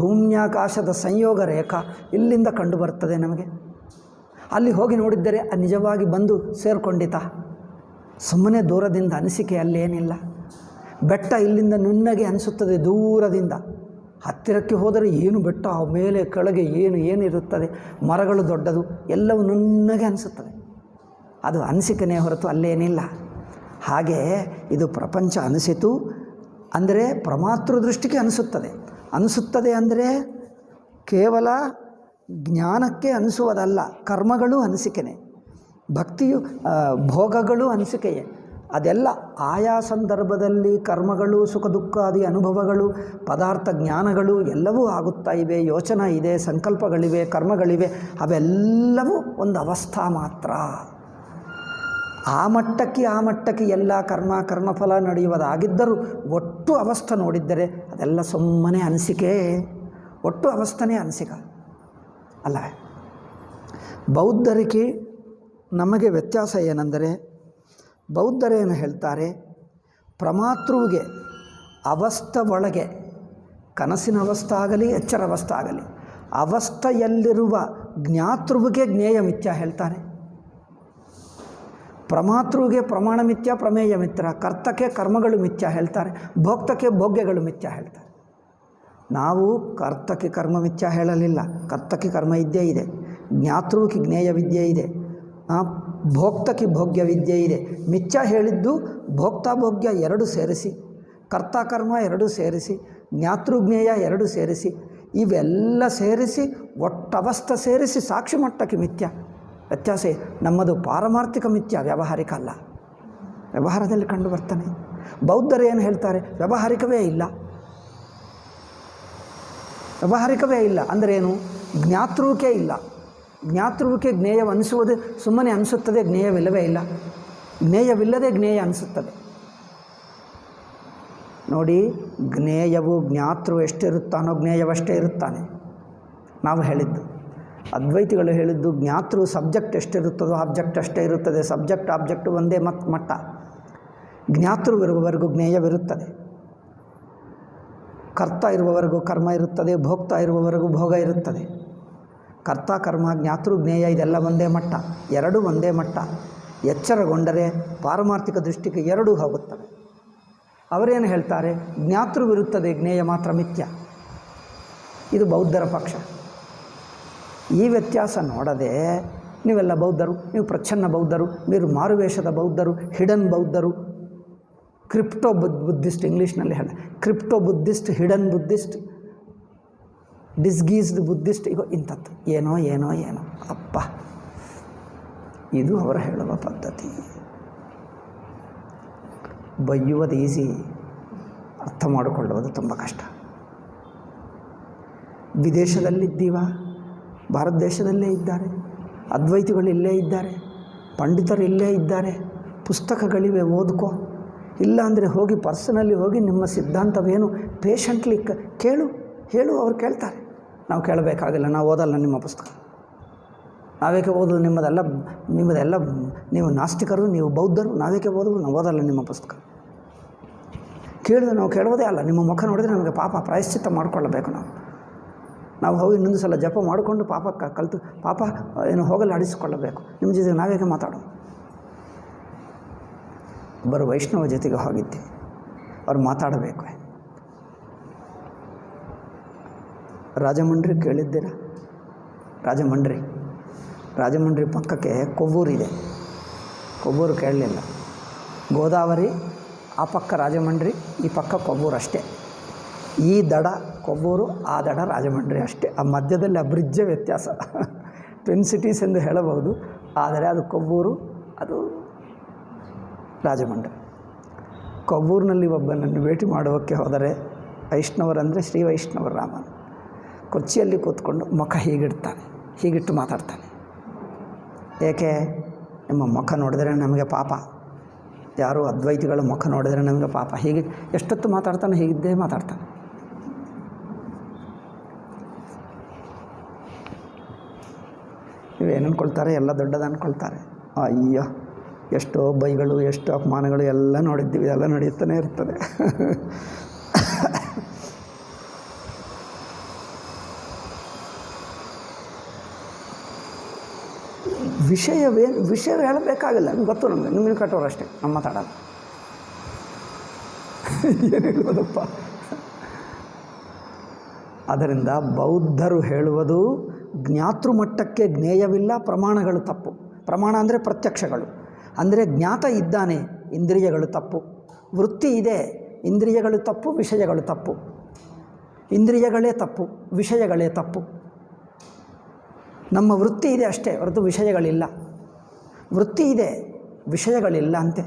ಭೂಮ್ಯಾಕಾಶದ ಸಂಯೋಗ ರೇಖಾ ಇಲ್ಲಿಂದ ಕಂಡುಬರುತ್ತದೆ ನಮಗೆ. ಅಲ್ಲಿ ಹೋಗಿ ನೋಡಿದ್ದರೆ ನಿಜವಾಗಿ ಬಂದು ಸೇರಿಕೊಂಡಿತ? ಸುಮ್ಮನೆ ದೂರದಿಂದ ಅನಿಸಿಕೆ ಅಲ್ಲೇನಿಲ್ಲ. ಬೆಟ್ಟ ಇಲ್ಲಿಂದ ನುಣ್ಣಗೆ ಅನಿಸುತ್ತದೆ ದೂರದಿಂದ, ಹತ್ತಿರಕ್ಕೆ ಹೋದರೆ ಏನು ಬೆಟ್ಟ, ಮೇಲೆ ಕೆಳಗೆ ಏನಿರುತ್ತದೆ, ಮರಗಳು ದೊಡ್ಡದು, ಎಲ್ಲವೂ ನುಣ್ಣಗೆ ಅನಿಸುತ್ತದೆ. ಅದು ಅನಿಸಿಕೆನೇ ಹೊರತು ಅಲ್ಲೇನಿಲ್ಲ. ಹಾಗೆ ಇದು ಪ್ರಪಂಚ ಅನಿಸಿತು ಅಂದರೆ ಪ್ರಮಾತೃ ದೃಷ್ಟಿಗೆ ಅನಿಸುತ್ತದೆ ಅಂದರೆ ಕೇವಲ ಜ್ಞಾನಕ್ಕೆ ಅನಿಸುವುದಲ್ಲ, ಕರ್ಮಗಳು ಅನಿಸಿಕೆನೇ, ಭಕ್ತಿಯು ಭೋಗಗಳು ಅನಿಸಿಕೆಯೇ. ಅದೆಲ್ಲ ಆಯಾ ಸಂದರ್ಭದಲ್ಲಿ ಕರ್ಮಗಳು, ಸುಖ ದುಃಖಾದಿ ಅನುಭವಗಳು, ಪದಾರ್ಥ ಜ್ಞಾನಗಳು ಎಲ್ಲವೂ ಆಗುತ್ತಾ ಇವೆ. ಯೋಚನೆ ಇದೆ, ಸಂಕಲ್ಪಗಳಿವೆ, ಕರ್ಮಗಳಿವೆ, ಅವೆಲ್ಲವೂ ಒಂದು ಅವಸ್ಥಾ ಮಾತ್ರ. ಆ ಮಟ್ಟಕ್ಕೆ ಎಲ್ಲ ಕರ್ಮಫಲ ನಡೆಯುವುದಾಗಿದ್ದರೂ ಒಟ್ಟು ಅವಸ್ಥೆ ನೋಡಿದ್ದರೆ ಅದೆಲ್ಲ ಸುಮ್ಮನೆ ಅನಿಸಿಕೆ, ಒಟ್ಟು ಅವಸ್ಥೆನೇ ಅನಿಸಿಕೆ ಅಲ್ಲವೇ? ಬೌದ್ಧರಿಗೆ ನಮಗೆ ವ್ಯತ್ಯಾಸ ಏನೆಂದರೆ, ಬೌದ್ಧರೇನು ಹೇಳ್ತಾರೆ, ಪ್ರಮಾತೃವಿಗೆ ಅವಸ್ಥೆ ಒಳಗೆ, ಕನಸಿನ ಅವಸ್ಥೆ ಆಗಲಿ ಎಚ್ಚರ ಅವಸ್ಥೆ ಆಗಲಿ, ಅವಸ್ಥೆಯಲ್ಲಿರುವ ಜ್ಞಾತೃವಿಗೆ ಜ್ಞೇಯ ಮಿಥ್ಯ ಹೇಳ್ತಾರೆ. ಪ್ರಮಾತೃವಿಗೆ ಪ್ರಮಾಣ ಮಿಥ್ಯ, ಪ್ರಮೇಯ ಮಿತ್ರ, ಕರ್ತಕ್ಕೆ ಕರ್ಮಗಳು ಮಿಥ್ಯ ಹೇಳ್ತಾರೆ, ಭೋಕ್ತಕ್ಕೆ ಭೋಗ್ಯಗಳು ಮಿಥ್ಯ ಹೇಳ್ತಾರೆ. ನಾವು ಕರ್ತಕ್ಕೆ ಕರ್ಮ ಮಿಥ್ಯ ಹೇಳಲಿಲ್ಲ, ಕರ್ತಕ್ಕೆ ಕರ್ಮ ವಿದ್ಯೆ ಇದೆ, ಜ್ಞಾತೃವಿಗೆ ಜ್ಞೇಯ ವಿದ್ಯೆ ಇದೆ, ಭೋಕ್ತಕ್ಕೆ ಭೋಗ್ಯ ವಿದ್ಯೆ ಇದೆ. ಮಿಥ್ಯ ಹೇಳಿದ್ದು ಭೋಕ್ತ ಭೋಗ್ಯ ಎರಡು ಸೇರಿಸಿ, ಕರ್ತ ಕರ್ಮ ಎರಡು ಸೇರಿಸಿ, ಜ್ಞಾತೃಜ್ಞೇಯ ಎರಡು ಸೇರಿಸಿ, ಇವೆಲ್ಲ ಸೇರಿಸಿ ಒಟ್ಟವಸ್ಥೆ ಸೇರಿಸಿ ಸಾಕ್ಷಿ ಮಟ್ಟಕ್ಕೆ ಮಿಥ್ಯ. ವ್ಯತ್ಯಾಸ ನಮ್ಮದು ಪಾರಮಾರ್ಥಿಕ ಮಿಥ್ಯ, ವ್ಯಾವಹಾರಿಕ ಅಲ್ಲ. ವ್ಯವಹಾರದಲ್ಲಿ ಕಂಡು ಬರ್ತಾನೆ. ಬೌದ್ಧರು ಏನು ಹೇಳ್ತಾರೆ, ವ್ಯಾವಹಾರಿಕವೇ ಇಲ್ಲ ಅಂದರೆ ಏನು? ಜ್ಞಾತೃವಿಕೆ ಇಲ್ಲ. ಜ್ಞಾತೃವಿಕೆ ಜ್ಞೇಯವನಿಸುವುದು ಸುಮ್ಮನೆ ಅನಿಸುತ್ತದೆ, ಜ್ಞೇಯವಿಲ್ಲವೇ ಇಲ್ಲ. ಜ್ಞೇಯವಿಲ್ಲದೆ ಜ್ಞೇಯ ಅನಿಸುತ್ತದೆ. ನೋಡಿ, ಜ್ಞೇಯವು ಜ್ಞಾತೃ ಎಷ್ಟಿರುತ್ತಾನೋ ಜ್ಞೇಯವಷ್ಟೇ ಇರುತ್ತಾನೆ. ನಾವು ಹೇಳಿದ್ದು, ಅದ್ವೈತಿಗಳು ಹೇಳಿದ್ದು, ಜ್ಞಾತೃ ಸಬ್ಜೆಕ್ಟ್ ಎಷ್ಟಿರುತ್ತದೋ ಆಬ್ಜೆಕ್ಟ್ ಅಷ್ಟೇ ಇರುತ್ತದೆ. ಸಬ್ಜೆಕ್ಟ್ ಆಬ್ಜೆಕ್ಟ್ ಒಂದೇ ಮಟ್ಟ. ಜ್ಞಾತೃವಿರುವವರೆಗೂ ಜ್ಞೇಯವಿರುತ್ತದೆ, ಕರ್ತ ಇರುವವರೆಗೂ ಕರ್ಮ ಇರುತ್ತದೆ, ಭೋಕ್ತ ಇರುವವರೆಗೂ ಭೋಗ ಇರುತ್ತದೆ. ಕರ್ತ ಕರ್ಮ ಜ್ಞಾತೃ ಜ್ಞೇಯ ಇದೆಲ್ಲ ಒಂದೇ ಮಟ್ಟ, ಎರಡೂ ಒಂದೇ ಮಟ್ಟ. ಎಚ್ಚರಗೊಂಡರೆ ಪಾರಮಾರ್ಥಿಕ ದೃಷ್ಟಿಗೆ ಎರಡೂ ಹೋಗುತ್ತವೆ. ಅವರೇನು ಹೇಳ್ತಾರೆ, ಜ್ಞಾತೃವಿರುತ್ತದೆ, ಜ್ಞೇಯ ಮಾತ್ರ ಮಿಥ್ಯ. ಇದು ಬೌದ್ಧರ ಪಕ್ಷ. ಈ ವ್ಯತ್ಯಾಸ ನೋಡದೆ ನೀವೆಲ್ಲ ಬೌದ್ಧರು, ನೀವು ಪ್ರಚ್ಛನ್ನ ಬೌದ್ಧರು, ನೀವು ಮಾರುವೇಷದ ಬೌದ್ಧರು, ಹಿಡನ್ ಬೌದ್ಧರು, ಕ್ರಿಪ್ಟೋ ಬುದ್ಧಿಸ್ಟ್, ಇಂಗ್ಲೀಷ್ನಲ್ಲಿ ಹೇಳ crypto Buddhist, hidden Buddhist, disguised Buddhist, ಈಗ ಇಂಥದ್ದು ಏನೋ ಅಪ್ಪ, ಇದು ಅವರು ಹೇಳುವ ಪದ್ಧತಿ. ಬೈಯುವುದು ಈಸಿ, ಅರ್ಥ ಮಾಡಿಕೊಳ್ಳುವುದು ತುಂಬ ಕಷ್ಟ. ವಿದೇಶದಲ್ಲಿದ್ದೀವ, ಭಾರತ ದೇಶದಲ್ಲೇ ಇದ್ದಾರೆ, ಅದ್ವೈತಿಗಳು ಇಲ್ಲೇ ಇದ್ದಾರೆ, ಪಂಡಿತರು ಇಲ್ಲೇ ಇದ್ದಾರೆ, ಪುಸ್ತಕಗಳಿವೆ, ಓದ್ಕೋ. ಇಲ್ಲ ಅಂದರೆ ಹೋಗಿ ಪರ್ಸನಲ್ಲಿ ಹೋಗಿ ನಿಮ್ಮ ಸಿದ್ಧಾಂತವೇನು ಪೇಷಂಟ್ಲಿ ಕೇಳು, ಹೇಳು, ಅವ್ರು ಕೇಳ್ತಾರೆ. ನಾವು ಕೇಳಬೇಕಾಗಿಲ್ಲ, ನಾವು ಓದಲ್ಲ ನಿಮ್ಮ ಪುಸ್ತಕ, ನಾವೇಕೆ ಓದೋದು, ನಿಮ್ಮದೆಲ್ಲ ನೀವು ನಾಸ್ತಿಕರು, ನೀವು ಬೌದ್ಧರು, ನಾವೇಕೆ ಓದೋದು, ನಾವು ಓದಲ್ಲ ನಿಮ್ಮ ಪುಸ್ತಕ. ಕೇಳಿದ್ರೆ ನಾವು ಕೇಳೋದೇ ಅಲ್ಲ. ನಿಮ್ಮ ಮುಖ ನೋಡಿದರೆ ನಮಗೆ ಪಾಪ ಪ್ರಾಯಶ್ಚಿತ್ತ ಮಾಡಿಕೊಳ್ಳಬೇಕು. ನಾವು ಹೋಗಿ ಇನ್ನೊಂದು ಸಲ ಜಪ ಮಾಡಿಕೊಂಡು ಪಾಪ ಏನು ಹೋಗಲು ಆಡಿಸಿಕೊಳ್ಳಬೇಕು. ನಿಮ್ಮ ಜೊತೆ ನಾವೇಕೆ ಮಾತಾಡೋದು? ಒಬ್ಬರು ವೈಷ್ಣವ ಜೊತೆಗೆ ಹೋಗಿದ್ದೆ, ಅವ್ರು ಮಾತಾಡಬೇಕು. ರಾಜಮಂಡ್ರಿ ಕೇಳಿದ್ದೀರಾ? ರಾಜಮಂಡ್ರಿ ಪಕ್ಕಕ್ಕೆ ಕೊವ್ವೂರಿದೆ. ಕೊವ್ವೂರು ಕೇಳಲಿಲ್ಲ. ಗೋದಾವರಿ ಆ ಪಕ್ಕ ರಾಜಮಂಡ್ರಿ, ಈ ಪಕ್ಕ ಕೊವ್ವೂರು ಅಷ್ಟೇ. ಈ ದಡ ಕೊವ್ವೂರು, ಆ ದಡ ರಾಜಮಂಡ್ರಿ ಅಷ್ಟೇ. ಆ ಮಧ್ಯದಲ್ಲಿ ಆ ಬ್ರಿಡ್ಜೇ ವ್ಯತ್ಯಾಸ. ಟ್ವಿನ್ ಸಿಟೀಸ್ ಎಂದು ಹೇಳಬಹುದು, ಆದರೆ ಅದು ಕೊವ್ವೂರು, ಅದು ರಾಜಮಂಡ್ರಿ. ಕೊವ್ವೂರಿನಲ್ಲಿ ಒಬ್ಬನನ್ನು ಭೇಟಿ ಮಾಡೋಕ್ಕೆ ಹೋದರೆ, ವೈಷ್ಣವರಂದರೆ ಶ್ರೀ ವೈಷ್ಣವ ರಾಮನ್ ಕುರ್ಚಿಯಲ್ಲಿ ಕೂತ್ಕೊಂಡು ಮುಖ ಹೀಗಿಡ್ತಾನೆ, ಹೀಗಿಟ್ಟು ಮಾತಾಡ್ತಾನೆ. ಏಕೆ? ನಿಮ್ಮ ಮುಖ ನೋಡಿದರೆ ನಮಗೆ ಪಾಪ. ಯಾರು ಅದ್ವೈತಿಗಳ ಮುಖ ನೋಡಿದರೆ ನಮಗೆ ಪಾಪ. ಹೀಗೆ ಎಷ್ಟೊತ್ತು ಮಾತಾಡ್ತಾನೆ, ಹೀಗಿದ್ದೇ ಮಾತಾಡ್ತಾನೆ. ಇವೇನು ಅಂದ್ಕೊಳ್ತಾರೆ? ಎಲ್ಲ ದೊಡ್ಡದು ಅಂದ್ಕೊಳ್ತಾರೆ. ಅಯ್ಯೋ, ಎಷ್ಟೋ ಬೈಗಳು, ಎಷ್ಟೋ ಅಪಮಾನಗಳು ಎಲ್ಲ ನೋಡಿದ್ದೀವಿ, ಎಲ್ಲ ನಡೆಯುತ್ತಾನೆ ಇರ್ತದೆ. ವಿಷಯ ಹೇಳಬೇಕಾಗಿಲ್ಲ, ನಿಮ್ಗೆ ಗೊತ್ತು, ನಿಮಗೆ ಕಟ್ಟೋರು ಅಷ್ಟೇ, ನಮ್ಮ ಮಾತಾಡಲ್ಲ. ಏನು ಹೇಳೋದಪ್ಪ? ಆದ್ದರಿಂದ ಬೌದ್ಧರು ಹೇಳುವುದು ಜ್ಞಾತೃ ಮಟ್ಟಕ್ಕೆ ಜ್ಞೇಯವಿಲ್ಲ, ಪ್ರಮಾಣಗಳು ತಪ್ಪು. ಪ್ರಮಾಣ ಅಂದರೆ ಪ್ರತ್ಯಕ್ಷಗಳು, ಅಂದರೆ ಜ್ಞಾತ ಇದ್ದಾನೆ, ಇಂದ್ರಿಯಗಳು ತಪ್ಪು. ವೃತ್ತಿ ಇದೆ, ಇಂದ್ರಿಯಗಳು ತಪ್ಪು, ವಿಷಯಗಳು ತಪ್ಪು. ಇಂದ್ರಿಯಗಳೇ ತಪ್ಪು, ವಿಷಯಗಳೇ ತಪ್ಪು. ನಮ್ಮ ವೃತ್ತಿ ಇದೆ ಅಷ್ಟೇ ಹೊರತು ವಿಷಯಗಳಿಲ್ಲ. ವೃತ್ತಿ ಇದೆ, ವಿಷಯಗಳಿಲ್ಲ ಅಂತೆ.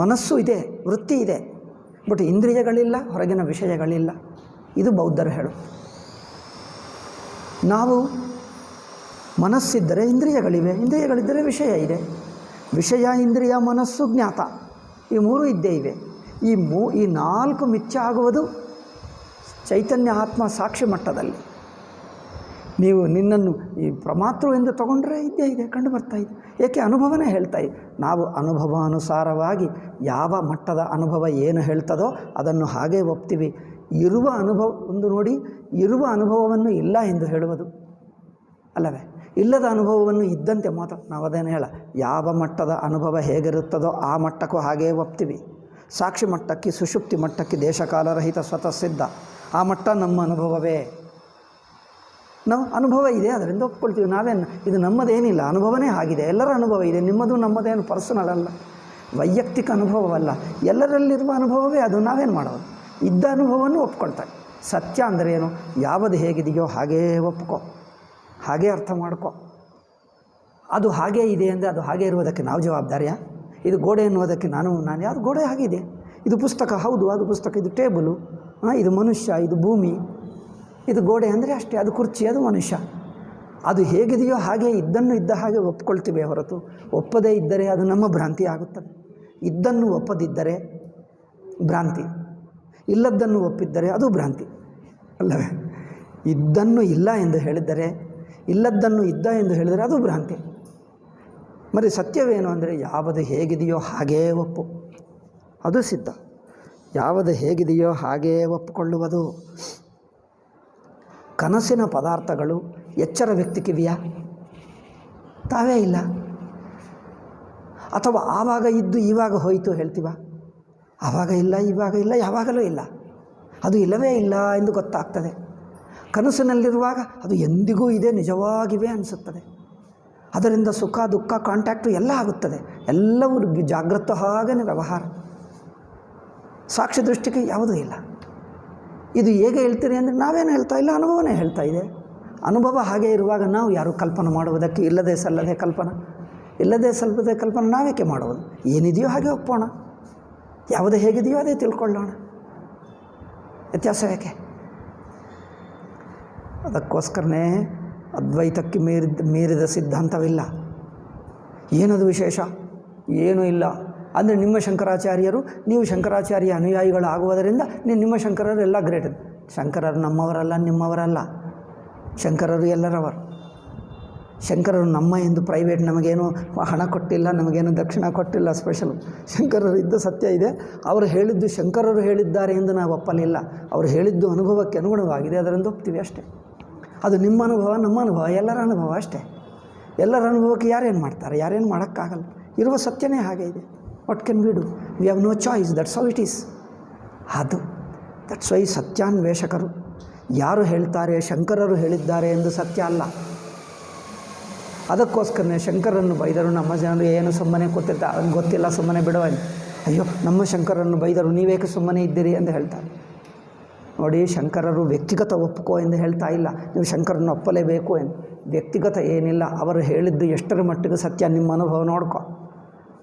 ಮನಸ್ಸು ಇದೆ, ವೃತ್ತಿ ಇದೆ, ಬಟ್ ಇಂದ್ರಿಯಗಳಿಲ್ಲ, ಹೊರಗಿನ ವಿಷಯಗಳಿಲ್ಲ. ಇದು ಬೌದ್ಧರು ಹೇಳು. ನಾವು ಮನಸ್ಸಿದ್ದರೆ ಇಂದ್ರಿಯಗಳಿವೆ, ಇಂದ್ರಿಯಗಳಿದ್ದರೆ ವಿಷಯ ಇದೆ. ವಿಷಯ, ಇಂದ್ರಿಯ, ಮನಸ್ಸು, ಜ್ಞಾತ, ಈ ಮೂರು ಇದ್ದೇ ಇವೆ. ಈ ನಾಲ್ಕು ಮಿಥ್ಯ ಆಗುವುದು ಚೈತನ್ಯ ಆತ್ಮ ಸಾಕ್ಷಿ ಮಟ್ಟದಲ್ಲಿ. ನೀವು ನಿನ್ನನ್ನು ಈ ಪ್ರಮಾತೃ ಎಂದು ತಗೊಂಡ್ರೆ ಇದ್ದೇ ಇದೆ, ಕಂಡು ಬರ್ತಾ ಇದೆ. ಏಕೆ? ಅನುಭವನೇ ಹೇಳ್ತಾ ಇದೆ. ನಾವು ಅನುಭವಾನುಸಾರವಾಗಿ ಯಾವ ಮಟ್ಟದ ಅನುಭವ ಏನು ಹೇಳ್ತದೋ ಅದನ್ನು ಹಾಗೇ ಒಪ್ತೀವಿ. ಇರುವ ಅನುಭವ ಒಂದು ನೋಡಿ, ಇರುವ ಅನುಭವವನ್ನು ಇಲ್ಲ ಎಂದು ಹೇಳುವುದು ಅಲ್ಲವೇ? ಇಲ್ಲದ ಅನುಭವವನ್ನು ಇದ್ದಂತೆ ನಾವು ಅದೇನು ಹೇಳ, ಯಾವ ಮಟ್ಟದ ಅನುಭವ ಹೇಗಿರುತ್ತದೋ ಆ ಮಟ್ಟಕ್ಕೂ ಹಾಗೇ ಒಪ್ತೀವಿ. ಸಾಕ್ಷಿ ಮಟ್ಟಕ್ಕೆ, ಸುಷುಪ್ತಿ ಮಟ್ಟಕ್ಕೆ, ದೇಶಕಾಲರಹಿತ ಸ್ವತಃ ಸಿದ್ಧ, ಆ ಮಟ್ಟ ನಮ್ಮ ಅನುಭವವೇ. ನಾವು ಅನುಭವ ಇದೆ, ಅದರಿಂದ ಒಪ್ಕೊಳ್ತೀವಿ. ನಾವೇನು, ಇದು ನಮ್ಮದೇನಿಲ್ಲ, ಅನುಭವನೇ ಆಗಿದೆ. ಎಲ್ಲರ ಅನುಭವ ಇದೆ, ನಿಮ್ಮದು ನಮ್ಮದೇನು ಪರ್ಸನಲ್ ಅಲ್ಲ, ವೈಯಕ್ತಿಕ ಅನುಭವವಲ್ಲ, ಎಲ್ಲರಲ್ಲಿರುವ ಅನುಭವವೇ ಅದು. ನಾವೇನು ಮಾಡೋದು? ಇದ್ದ ಅನುಭವವನ್ನು ಒಪ್ಕೊಳ್ತಾರೆ. ಸತ್ಯ ಅಂದರೆ ಏನು? ಯಾವುದು ಹೇಗಿದೆಯೋ ಹಾಗೇ ಒಪ್ಕೊ, ಹಾಗೇ ಅರ್ಥ ಮಾಡ್ಕೊ. ಅದು ಹಾಗೇ ಇದೆ ಅಂದರೆ ಅದು ಹಾಗೇ ಇರುವುದಕ್ಕೆ ನಾವು ಜವಾಬ್ದಾರಿಯಾ? ಇದು ಗೋಡೆ ಎನ್ನುವುದಕ್ಕೆ ನಾನು ಯಾವುದು ಗೋಡೆ ಹಾಗಿದೆ, ಇದು ಪುಸ್ತಕ, ಹೌದು ಅದು ಪುಸ್ತಕ, ಇದು ಟೇಬಲು, ಇದು ಮನುಷ್ಯ, ಇದು ಭೂಮಿ, ಇದು ಗೋಡೆ ಅಂದರೆ ಅಷ್ಟೇ, ಅದು ಕುರ್ಚಿ, ಅದು ಮನುಷ್ಯ. ಅದು ಹೇಗಿದೆಯೋ ಹಾಗೆ ಇದ್ದನ್ನು ಇದ್ದ ಹಾಗೆ ಒಪ್ಕೊಳ್ತೀವಿ ಹೊರತು ಒಪ್ಪದೇ ಇದ್ದರೆ ಅದು ನಮ್ಮ ಭ್ರಾಂತಿ ಆಗುತ್ತದೆ. ಇದ್ದನ್ನು ಒಪ್ಪದಿದ್ದರೆ ಭ್ರಾಂತಿ, ಇಲ್ಲದ್ದನ್ನು ಒಪ್ಪಿದ್ದರೆ ಅದು ಭ್ರಾಂತಿ ಅಲ್ಲವೇ? ಇದ್ದನ್ನು ಇಲ್ಲ ಎಂದು ಹೇಳಿದರೆ, ಇಲ್ಲದ್ದನ್ನು ಇದ್ದ ಎಂದು ಹೇಳಿದರೆ ಅದು ಭ್ರಾಂತಿ. మరి ಸತ್ಯವೇನು ಅಂದರೆ ಯಾವುದು ಹೇಗಿದೆಯೋ ಹಾಗೇ ಒಪ್ಪು, ಅದು ಸಿದ್ಧ. ಯಾವುದು ಹೇಗಿದೆಯೋ ಹಾಗೇ ಒಪ್ಪಿಕೊಳ್ಳುವುದು. ಕನಸಿನ ಪದಾರ್ಥಗಳು ಎಚ್ಚರ ವ್ಯಕ್ತಿಗಿವೆಯಾ? ತಾವೇ ಇಲ್ಲ. ಅಥವಾ ಆವಾಗ ಇದ್ದು ಇವಾಗ ಹೋಯಿತು ಹೇಳ್ತೀವ? ಆವಾಗ ಇಲ್ಲ, ಇವಾಗ ಇಲ್ಲ, ಯಾವಾಗಲೂ ಇಲ್ಲ. ಅದು ಇಲ್ಲವೇ ಇಲ್ಲ ಎಂದು ಗೊತ್ತಾಗ್ತದೆ. ಕನಸಿನಲ್ಲಿರುವಾಗ ಅದು ಎಂದಿಗೂ ಇದೆ, ನಿಜವಾಗಿವೆ ಅನಿಸುತ್ತದೆ. ಅದರಿಂದ ಸುಖ ದುಃಖ ಕಾಂಟ್ಯಾಕ್ಟು ಎಲ್ಲ ಆಗುತ್ತದೆ. ಎಲ್ಲವೂ ಜಾಗೃತ ಹಾಗೇ ವ್ಯವಹಾರ. ಸಾಕ್ಷಿ ದೃಷ್ಟಿಗೆ ಯಾವುದೂ ಇಲ್ಲ. ಇದು ಹೇಗೆ ಹೇಳ್ತೀರಿ ಅಂದರೆ ನಾವೇನು ಹೇಳ್ತಾ ಇಲ್ಲ, ಅನುಭವನೇ ಹೇಳ್ತಾ ಇದೆ. ಅನುಭವ ಹಾಗೆ ಇರುವಾಗ ನಾವು ಯಾರು ಕಲ್ಪನೆ ಮಾಡುವುದಕ್ಕೆ? ಇಲ್ಲದೆ ಸಲ್ಲದೆ ಕಲ್ಪನೆ, ಇಲ್ಲದೆ ಸಲ್ಲದೆ ಕಲ್ಪನೆ ನಾವೇಕೆ ಮಾಡುವುದು? ಏನಿದೆಯೋ ಹಾಗೆ ಒಪ್ಪೋಣ, ಯಾವುದೇ ಹೇಗಿದೆಯೋ ಅದೇ ತಿಳ್ಕೊಳ್ಳೋಣ. ವ್ಯತ್ಯಾಸ ಯಾಕೆ? ಅದಕ್ಕೋಸ್ಕರನೇ ಅದ್ವೈತಕ್ಕೆ ಮೀರಿದ ಸಿದ್ಧಾಂತವಿಲ್ಲ. ಏನದು ವಿಶೇಷ? ಏನೂ ಇಲ್ಲ. ಅಂದರೆ ನಿಮ್ಮ ಶಂಕರಾಚಾರ್ಯರು, ನೀವು ಶಂಕರಾಚಾರ್ಯ ಅನುಯಾಯಿಗಳು ಆಗುವುದರಿಂದ ನಿಮ್ಮ ಶಂಕರರು ಎಲ್ಲ ಗ್ರೇಟ್. ಶಂಕರರು ನಮ್ಮವರಲ್ಲ, ನಿಮ್ಮವರಲ್ಲ. ಶಂಕರರು ಎಲ್ಲರವರು. ಶಂಕರರು ನಮ್ಮ ಎಂದು ಪ್ರೈವೇಟ್ ನಮಗೇನು ಹಣ ಕೊಟ್ಟಿಲ್ಲ, ನಮಗೇನು ದಕ್ಷಿಣ ಕೊಟ್ಟಿಲ್ಲ ಸ್ಪೆಷಲು. ಶಂಕರರು ಇದ್ದ ಸತ್ಯ ಇದೆ. ಅವರು ಹೇಳಿದ್ದು ಶಂಕರರು ಹೇಳಿದ್ದಾರೆ ಎಂದು ನಾವು ಒಪ್ಪಲಿಲ್ಲ. ಅವರು ಹೇಳಿದ್ದು ಅನುಭವಕ್ಕೆ ಅನುಗುಣವಾಗಿದೆ, ಅದರಿಂದ ಒಪ್ತೀವಿ ಅಷ್ಟೇ. ಅದು ನಿಮ್ಮ ಅನುಭವ, ನಮ್ಮ ಅನುಭವ, ಎಲ್ಲರ ಅನುಭವ ಅಷ್ಟೇ. ಎಲ್ಲರ ಅನುಭವಕ್ಕೆ ಯಾರೇನು ಮಾಡ್ತಾರೆ? ಯಾರೇನು ಮಾಡೋಕ್ಕಾಗಲ್ಲ. ಇರುವ ಸತ್ಯನೇ ಹಾಗೆ ಇದೆ. What can we do? We have no choice. That's how it is. ಅದು ದಟ್ಸ್ ವೈ ಸತ್ಯಾನ್ವೇಷಕರು ಯಾರು ಹೇಳ್ತಾರೆ ಶಂಕರರು ಹೇಳಿದ್ದಾರೆ ಎಂದು ಸತ್ಯ ಅಲ್ಲ. ಅದಕ್ಕೋಸ್ಕರನೇ ಶಂಕರನ್ನು ಬೈದರು ನಮ್ಮ ಜನರು ಏನು ಸುಮ್ಮನೆ ಗೊತ್ತಿಲ್ಲ ಸುಮ್ಮನೆ ಬಿಡುವ. ಅಯ್ಯೋ ನಮ್ಮ ಶಂಕರನ್ನು ಬೈದರು, ನೀವೇಕೆ ಸುಮ್ಮನೆ ಇದ್ದೀರಿ ಎಂದು ಹೇಳ್ತಾರೆ. ನೋಡಿ, ಶಂಕರರು ವ್ಯಕ್ತಿಗತ ಒಪ್ಪುಕೋ ಎಂದು ಹೇಳ್ತಾ ಇಲ್ಲ, ನೀವು ಶಂಕರನ್ನು ಒಪ್ಪಲೇಬೇಕು ಎಂದು. ವ್ಯಕ್ತಿಗತ ಏನಿಲ್ಲ, ಅವರು ಹೇಳಿದ್ದು ಎಷ್ಟರ ಮಟ್ಟಿಗೆ ಸತ್ಯ ನಿಮ್ಮ ಅನುಭವ ನೋಡ್ಕೊ.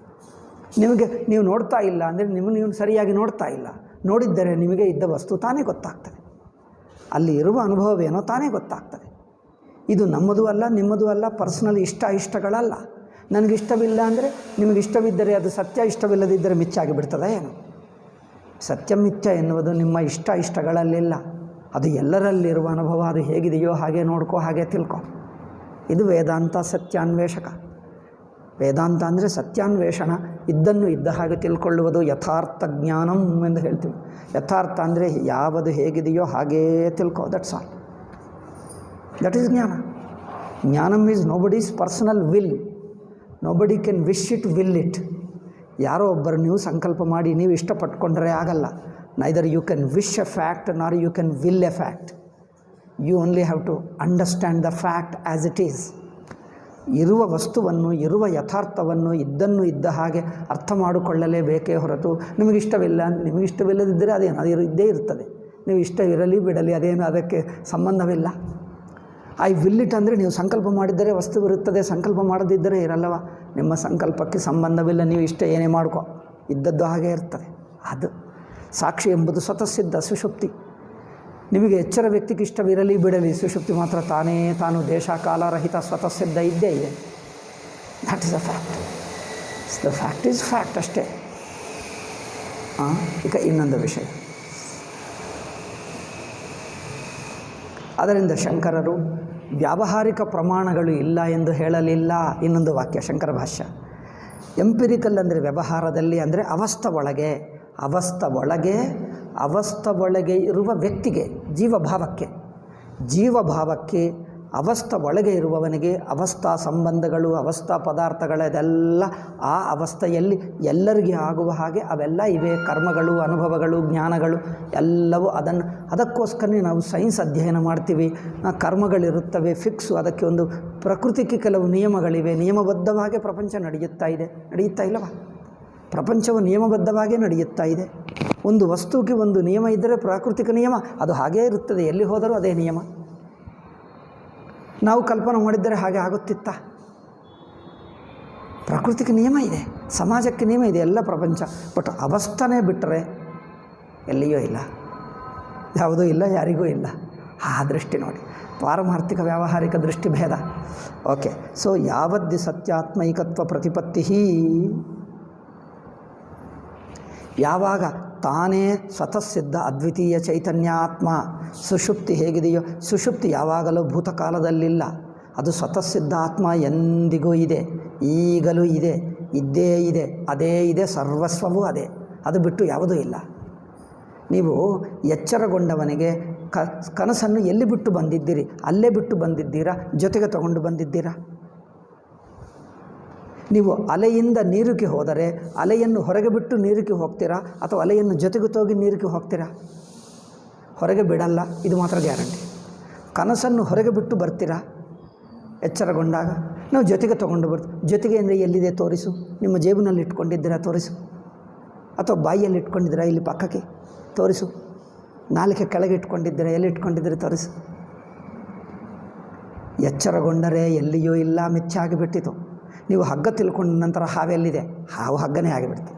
ನಿಮಗೆ ನೀವು ನೋಡ್ತಾ ಇಲ್ಲ ಅಂದರೆ ನೀವು ಸರಿಯಾಗಿ ನೋಡ್ತಾ ಇಲ್ಲ. ನೋಡಿದ್ದರೆ ನಿಮಗೆ ಇದ್ದ ವಸ್ತು ತಾನೇ ಗೊತ್ತಾಗ್ತದೆ. ಅಲ್ಲಿ ಇರುವ ಅನುಭವವೇನೋ ತಾನೇ ಗೊತ್ತಾಗ್ತದೆ. ಇದು ನಮ್ಮದು ಅಲ್ಲ, ನಿಮ್ಮದು ಅಲ್ಲ, ಪರ್ಸ್ನಲ್ ಇಷ್ಟಗಳಲ್ಲ. ನನಗಿಷ್ಟವಿಲ್ಲ ಅಂದರೆ ನಿಮಗಿಷ್ಟವಿದ್ದರೆ ಅದು ಸತ್ಯ, ಇಷ್ಟವಿಲ್ಲದಿದ್ದರೆ ಮಿಚ್ಚಾಗಿ ಬಿಡ್ತದೆ ಏನು? ಸತ್ಯ ಮಿಥ್ಯ ಎನ್ನುವುದು ನಿಮ್ಮ ಇಷ್ಟಗಳಲ್ಲಿಲ್ಲ, ಅದು ಎಲ್ಲರಲ್ಲಿರುವ ಅನುಭವ. ಅದು ಹೇಗಿದೆಯೋ ಹಾಗೆ ನೋಡ್ಕೋ, ಹಾಗೆ ತಿಳ್ಕೊ. ಇದು ವೇದಾಂತ ಸತ್ಯಾನ್ವೇಷಕ. ವೇದಾಂತ ಅಂದರೆ ಸತ್ಯಾನ್ವೇಷಣ, ಇದ್ದನ್ನು ಇದ್ದ ಹಾಗೆ ತಿಳ್ಕೊಳ್ಳುವುದು. ಯಥಾರ್ಥ ಜ್ಞಾನಂ ಎಂದು ಹೇಳ್ತೀವಿ. ಯಥಾರ್ಥ ಅಂದರೆ ಯಾವುದು ಹೇಗಿದೆಯೋ ಹಾಗೇ ತಿಳ್ಕೊ. That's all. That is jnana. Jnanam is nobody's personal will. Nobody can wish it, will it. ಯಾರೋ ಒಬ್ಬರು ನೀವು ಸಂಕಲ್ಪ ಮಾಡಿ ನೀವು ಇಷ್ಟಪಟ್ಕೊಂಡ್ರೆ ಆಗಲ್ಲ. Neither you can wish a fact nor you can will a fact. You only have to understand the fact as it is. ಇರುವ ವಸ್ತುವನ್ನು, ಇರುವ ಯಥಾರ್ಥವನ್ನು ಇದ್ದನ್ನು ಇದ್ದ ಹಾಗೆ ಅರ್ಥ ಮಾಡಿಕೊಳ್ಳಲೇಬೇಕೇ ಹೊರತು ನಿಮಗಿಷ್ಟವಿಲ್ಲದಿದ್ದರೆ ಅದೇನು ಅದು ಇದ್ದೇ ಇರ್ತದೆ. ನೀವು ಇಷ್ಟ ಇರಲಿ ಬಿಡಲಿ, ಅದೇನು ಅದಕ್ಕೆ ಸಂಬಂಧವಿಲ್ಲ. ಐ ವಿಲ್ ಇಟ್ ಅಂದರೆ ನೀವು ಸಂಕಲ್ಪ ಮಾಡಿದ್ದರೆ ವಸ್ತು ಇರುತ್ತದೆ, ಸಂಕಲ್ಪ ಮಾಡದಿದ್ದರೆ ಇರಲ್ಲವ. ನಿಮ್ಮ ಸಂಕಲ್ಪಕ್ಕೆ ಸಂಬಂಧವಿಲ್ಲ, ನೀವು ಇಷ್ಟ ಏನೇ ಮಾಡ್ಕೊ, ಇದ್ದದ್ದು ಹಾಗೆ ಇರ್ತದೆ. ಅದು ಸಾಕ್ಷಿ ಎಂಬುದು ಸ್ವತಃ ಸಿದ್ಧ ಸುಷುಪ್ತಿ. ನಿಮಗೆ ಎಚ್ಚರ ವ್ಯಕ್ತಿಗೆ ಇಷ್ಟವಿರಲಿ ಬಿಡಲಿ, ಸುಷುಪ್ತಿ ಮಾತ್ರ ತಾನು ದೇಶ ಕಾಲರಹಿತ ಸ್ವತಃ ಸಿದ್ಧ ಇದ್ದೇ ಇದೆ. That is a fact. The fact is fact ಅಷ್ಟೇ. ಈಗ ಇನ್ನೊಂದು ವಿಷಯ. ಅದರಿಂದ ಶಂಕರರು ವ್ಯಾವಹಾರಿಕ ಪ್ರಮಾಣಗಳು ಇಲ್ಲ ಎಂದು ಹೇಳಲಿಲ್ಲ. ಇನ್ನೊಂದು ವಾಕ್ಯ ಶಂಕರ ಭಾಷ್ಯ. ಎಂಪಿರಿಕಲ್ ಅಂದರೆ ವ್ಯವಹಾರದಲ್ಲಿ, ಅಂದರೆ ಅವಸ್ಥ ಒಳಗೆ ಇರುವ ವ್ಯಕ್ತಿಗೆ, ಜೀವಭಾವಕ್ಕೆ ಅವಸ್ಥ ಒಳಗೆ ಇರುವವನಿಗೆ ಅವಸ್ಥಾ ಸಂಬಂಧಗಳು, ಅವಸ್ಥಾ ಪದಾರ್ಥಗಳದೆಲ್ಲ ಆ ಅವಸ್ಥೆಯಲ್ಲಿ ಎಲ್ಲರಿಗೆ ಆಗುವ ಹಾಗೆ ಅವೆಲ್ಲ ಇವೆ. ಕರ್ಮಗಳು, ಅನುಭವಗಳು, ಜ್ಞಾನಗಳು ಎಲ್ಲವೂ ಅದಕ್ಕೋಸ್ಕರನೇ ನಾವು ಸೈನ್ಸ್ ಅಧ್ಯಯನ ಮಾಡ್ತೀವಿ. ಕರ್ಮಗಳಿರುತ್ತವೆ ಫಿಕ್ಸು, ಅದಕ್ಕೆ ಒಂದು ಪ್ರಕೃತಿಗೆ ಕೆಲವು ನಿಯಮಗಳಿವೆ. ನಿಯಮಬದ್ಧವಾಗಿ ಪ್ರಪಂಚ ನಡೆಯುತ್ತಾ ಇಲ್ಲವ? ಪ್ರಪಂಚವು ನಿಯಮಬದ್ಧವಾಗೇ ನಡೆಯುತ್ತಾ ಇದೆ. ಒಂದು ವಸ್ತುವಿಗೆ ಒಂದು ನಿಯಮ ಇದ್ದರೆ ಪ್ರಾಕೃತಿಕ ನಿಯಮ ಅದು ಹಾಗೇ ಇರುತ್ತದೆ, ಎಲ್ಲಿ ಹೋದರೂ ಅದೇ ನಿಯಮ. ನಾವು ಕಲ್ಪನೆ ಮಾಡಿದ್ದರೆ ಹಾಗೆ ಆಗುತ್ತಿತ್ತ? ಪ್ರಕೃತಿಗೆ ನಿಯಮ ಇದೆ, ಸಮಾಜಕ್ಕೆ ನಿಯಮ ಇದೆ, ಎಲ್ಲ ಪ್ರಪಂಚ. ಬಟ್ ಅವಸ್ಥಾನೇ ಬಿಟ್ಟರೆ ಎಲ್ಲಿಯೂ ಇಲ್ಲ, ಯಾವುದೂ ಇಲ್ಲ, ಯಾರಿಗೂ ಇಲ್ಲ. ಆ ದೃಷ್ಟಿ ನೋಡಿ, ಪಾರಮಾರ್ಥಿಕ ವ್ಯಾವಹಾರಿಕ ದೃಷ್ಟಿ ಭೇದ. ಓಕೆ. ಸೊ ಯಾವದ್ದಿ ಸತ್ಯಾತ್ಮೈಕತ್ವ ಪ್ರತಿಪತ್ತಿ, ಯಾವಾಗ ತಾನೇ ಸ್ವತಃ ಸಿದ್ಧ ಅದ್ವಿತೀಯ ಚೈತನ್ಯ ಆತ್ಮ ಸುಷುಪ್ತಿ ಹೇಗಿದೆಯೋ, ಸುಷುಪ್ತಿ ಯಾವಾಗಲೂ ಭೂತಕಾಲದಲ್ಲಿಲ್ಲ. ಅದು ಸ್ವತಃ ಸಿದ್ಧ ಆತ್ಮ ಎಂದಿಗೂ ಇದೆ, ಈಗಲೂ ಇದೆ, ಇದ್ದೇ ಇದೆ, ಅದೇ ಇದೆ, ಸರ್ವಸ್ವವೂ ಅದೇ. ಅದು ಬಿಟ್ಟು ಯಾವುದೂ ಇಲ್ಲ. ನೀವು ಎಚ್ಚರಗೊಂಡವನಿಗೆ ಕನಸನ್ನು ಎಲ್ಲಿ ಬಿಟ್ಟು ಬಂದಿದ್ದೀರಿ? ಅಲ್ಲೇ ಬಿಟ್ಟು ಬಂದಿದ್ದೀರಾ? ಜೊತೆಗೆ ತಗೊಂಡು ಬಂದಿದ್ದೀರಾ? ನೀವು ಅಲೆಯಿಂದ ನೀರಿಗೆ ಹೋದರೆ ಅಲೆಯನ್ನು ಹೊರಗೆ ಬಿಟ್ಟು ನೀರಿಗೆ ಹೋಗ್ತೀರಾ, ಅಥವಾ ಅಲೆಯನ್ನು ಜೊತೆಗೆ ತೋಗಿ ನೀರಿಗೆ ಹೋಗ್ತೀರಾ? ಹೊರಗೆ ಬಿಡಲ್ಲ, ಇದು ಮಾತ್ರ ಗ್ಯಾರಂಟಿ. ಕನಸನ್ನು ಹೊರಗೆ ಬಿಟ್ಟು ಬರ್ತೀರಾ ಎಚ್ಚರಗೊಂಡಾಗ? ನಾವು ಜೊತೆಗೆ ತೊಗೊಂಡು ಬರ್ತೀವಿ. ಜೊತೆಗೆ ಅಂದರೆ ಎಲ್ಲಿದೆ ತೋರಿಸು. ನಿಮ್ಮ ಜೇಬಿನಲ್ಲಿ ಇಟ್ಕೊಂಡಿದ್ದೀರಾ ತೋರಿಸು, ಅಥವಾ ಬಾಯಿಯಲ್ಲಿ ಇಟ್ಕೊಂಡಿದ್ದೀರಾ ಇಲ್ಲಿ ಪಕ್ಕಕ್ಕೆ ತೋರಿಸು. ನಾಲಿಗೆ ಕೆಳಗೆ ಇಟ್ಕೊಂಡಿದ್ದೀರಾ, ಎಲ್ಲಿ ಇಟ್ಕೊಂಡಿದ್ದೀರಾ ತೋರಿಸು. ಎಚ್ಚರಗೊಂಡರೆ ಎಲ್ಲಿಯೂ ಇಲ್ಲ, ಮಿಥ್ಯಾಗಿಬಿಟ್ಟಿತು. ನೀವು ಹಗ್ಗ ತಿಳ್ಕೊಂಡ ನಂತರ ಹಾವೆಲ್ಲಿದೆ? ಹಾವು ಹಗ್ಗನೇ ಆಗಿಬಿಡ್ತದೆ.